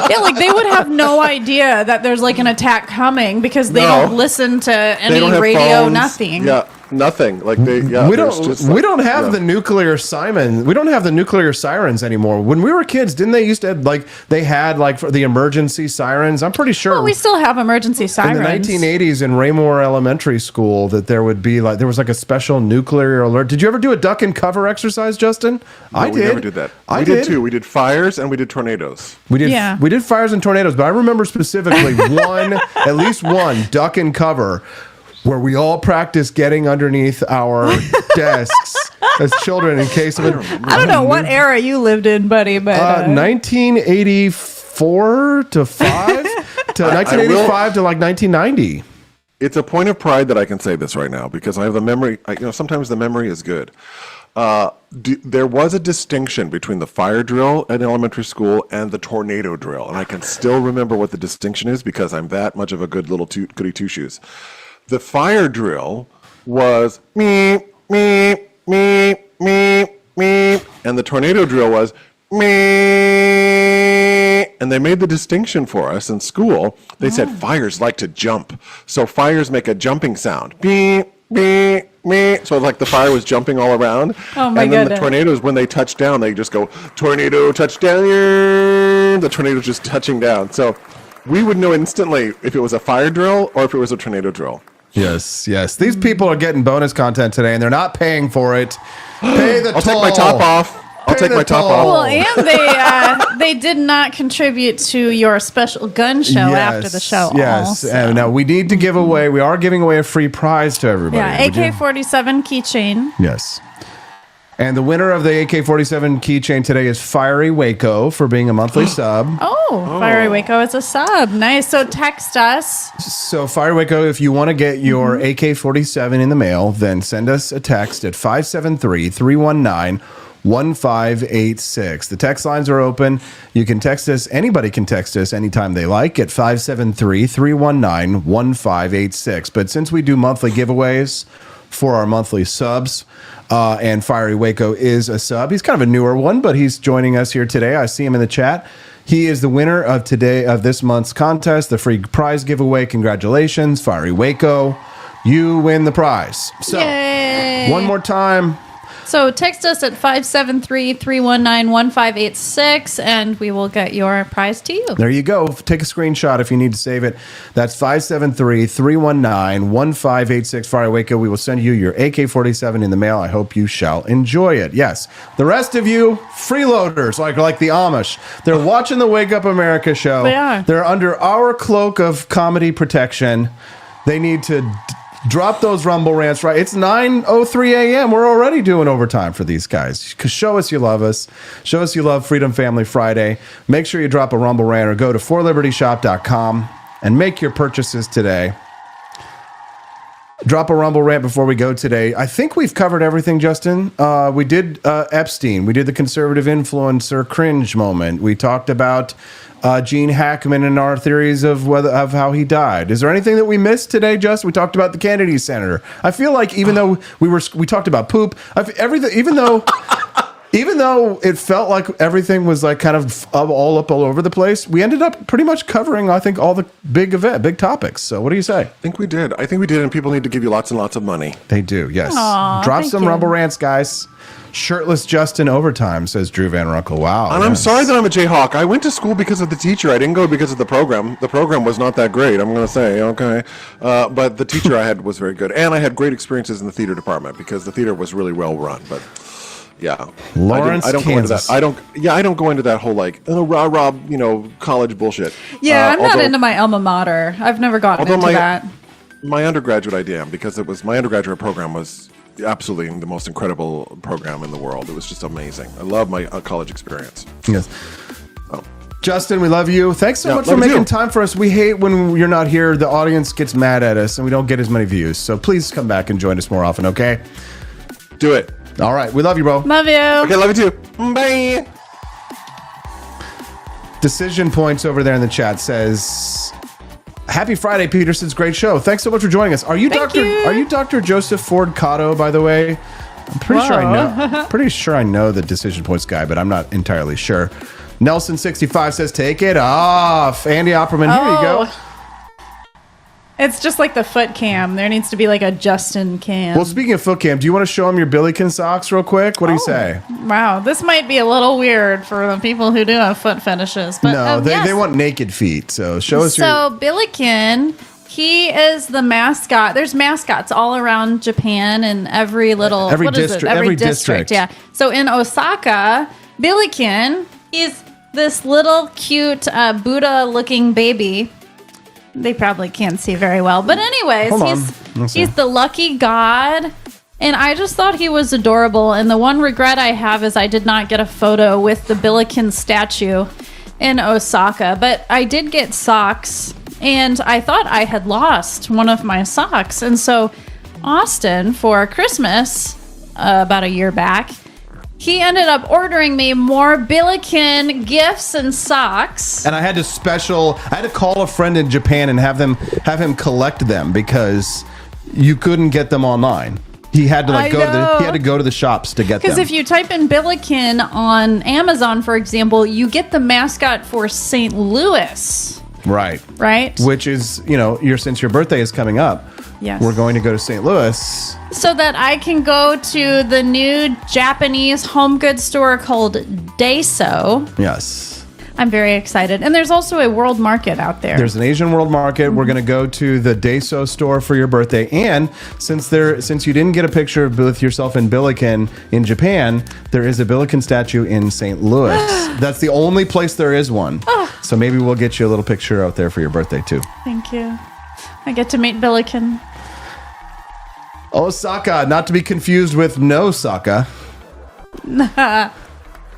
yeah, like they would have no idea that there's like an attack coming because they don't listen to any radio, phones. nothing. Yeah, nothing. Like we don't have the nuclear siren. We don't have the nuclear sirens anymore. When we were kids, didn't they used to have, they had for the emergency sirens? I'm pretty sure. Well, we still have emergency sirens. In the 1980s in Raymore Elementary School, that there would be there was a special nuclear alert. Did you ever do a duck and cover exercise, Justin? No, I did. We never did that. We did too. We did fires and we did tornadoes. We did fires and tornadoes, but I remember specifically at least one duck and cover where we all practiced getting underneath our desks as children in case of I don't know what era you lived in, buddy, but 1984 to 1985 to 1990. It's a point of pride that I can say this right now because I have the memory. Sometimes the memory is good. There was a distinction between the fire drill at elementary school and the tornado drill, and I can still remember what the distinction is because I'm that much of a good little goody two-shoes. The fire drill was me, me, me, me, me, and the tornado drill was me. And they made the distinction for us in school. They said fires like to jump, so fires make a jumping sound. Beep, beep, beep. So the fire was jumping all around. Oh my and then the tornadoes, when they touch down, they just go tornado touchdown. The tornado's just touching down. So we would know instantly if it was a fire drill or if it was a tornado drill. Yes. These people are getting bonus content today, and they're not paying for it. Pay the toll. I'll take my top off. Well, and they did not contribute to your special gun show after the show. Yes. And now we need to give away. We are giving away a free prize to everybody. Yeah, AK-47 keychain. Yes. And the winner of the AK-47 keychain today is Fiery Waco for being a monthly sub. Fiery Waco is a sub. Nice. So text us. So Fiery Waco, if you want to get your AK-47 in the mail, then send us a text at 573-319-1586. The text lines are open. You can text us. Anybody can text us anytime they like at 573-319-1586. But since we do monthly giveaways for our monthly subs, and Fiery Waco is a sub. He's kind of a newer one, but he's joining us here today. I see him in the chat. He is the winner of this month's contest, the free prize giveaway. Congratulations, Fiery Waco. You win the prize. So, yay. One more time. So text us at 573-319-1586, and we will get your prize to you. There you go. Take a screenshot if you need to save it. That's 573-319-1586. Fiery Waco, we will send you your AK-47 in the mail. I hope you shall enjoy it. Yes. The rest of you, freeloaders, like the Amish. They're watching the Wake Up America show. They are. They're under our cloak of comedy protection. They need to drop those rumble rants, right? It's 9:03 a.m. We're already doing overtime for these guys. Show us you love us. Show us you love Freedom Family Friday. Make sure you drop a rumble rant or go to forlibertyshop.com and make your purchases today. Drop a rumble rant before we go today. I think we've covered everything, Justin. We did Epstein. We did the conservative influencer cringe moment. We talked about Gene Hackman and our theories of how he died. Is there anything that we missed today, Justin? We talked about the Kennedy senator. I feel like even though we talked about poop, even though even though it felt like everything was like kind of all over the place, we ended up pretty much covering, I think, all the big topics. So what do you say? I think we did, and people need to give you lots and lots of money. They do, yes. Aw, Drop thank some you. Rumble Rants, guys. Shirtless Justin overtime, says Drew Van Runkle. Wow. And I'm sorry that I'm a Jayhawk. I went to school because of the teacher. I didn't go because of the program. The program was not that great, I'm going to say, okay? But the teacher I had was very good. And I had great experiences in the theater department because the theater was really well run. But, yeah. Lawrence, I don't go into Kansas. that. I don't go into that whole, like, rah, college bullshit. Yeah, I'm not into my alma mater. I've never gotten into that. My undergraduate I am, because my undergraduate program was absolutely the most incredible program in the world. It was just amazing. I love my college experience. Yes. Justin, we love you. Thanks so much for love you making too. time for us. We hate when you're not here. The audience gets mad at us and we don't get as many views. So please come back and join us more often, okay? Do it. All right. We love you, bro. Love you. Okay, love you too. Bye. Decision Points over there in the chat says, Happy Friday, Peterson's great show. Thanks so much for joining us. Are you Dr. Joseph Ford Cotto, by the way? I'm pretty sure I know. Pretty sure I know the Decision Points guy, but I'm not entirely sure. Nelson65 says, take it off. Andy Opperman, here you go. It's just like the foot cam. There needs to be like a Justin cam. Well, speaking of foot cam, do you want to show him your Billiken socks real quick? What do you say? Wow, this might be a little weird for the people who do have foot fetishes. But No, yes. they want naked feet. So show us So Billiken, he is the mascot. There's mascots all around Japan and every little Every what is it? district- every district. Yeah. So in Osaka, Billiken, he's this little cute Buddha-looking baby. They probably can't see very well, but anyways, Hold on. Let's see. he's the lucky god. And I just thought he was adorable. And the one regret I have is I did not get a photo with the Billiken statue in Osaka. But I did get socks. And I thought I had lost one of my socks. And so Austin, for Christmas, about a year back, he ended up ordering me more Billiken gifts and socks. And I had to call a friend in Japan and have him collect them because you couldn't get them online. He had to go to the shops to get them. Because if you type in Billiken on Amazon, for example, you get the mascot for St. Louis. Right. Which is, since your birthday is coming up, Yes. we're going to go to St. Louis. So that I can go to the new Japanese home goods store called Daiso. Yes. I'm very excited. And there's also a world market out there. There's an Asian world market. We're going to go to the Daiso store for your birthday. And since you didn't get a picture with yourself in Billiken in Japan, there is a Billiken statue in St. Louis. That's the only place there is one. So maybe we'll get you a little picture out there for your birthday too. Thank you. I get to meet Billiken. Osaka, not to be confused with Nosaka.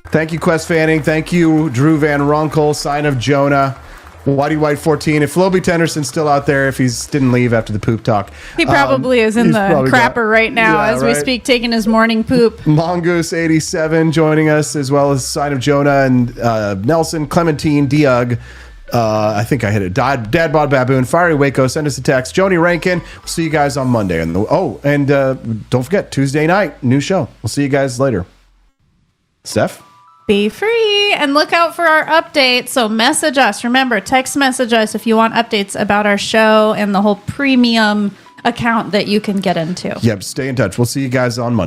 Thank you, Quest Fanning. Thank you, Drew Van Runkle, Sign of Jonah, Whitey White 14. If Floby Tenderson's still out there, if he didn't leave after the poop talk. He probably is in the crapper right now as we speak, taking his morning poop. Mongoose 87 joining us, as well as Sign of Jonah and Nelson, Clementine, Diug. I think I hit it. Dad Bod Baboon, Fiery Waco, send us a text. Joni Rankin, we'll see you guys on Monday. And don't forget, Tuesday night, new show. We'll see you guys later. Steph? Be free and look out for our updates. So message us. Remember, text message us if you want updates about our show and the whole premium account that you can get into. Yep, stay in touch. We'll see you guys on Monday.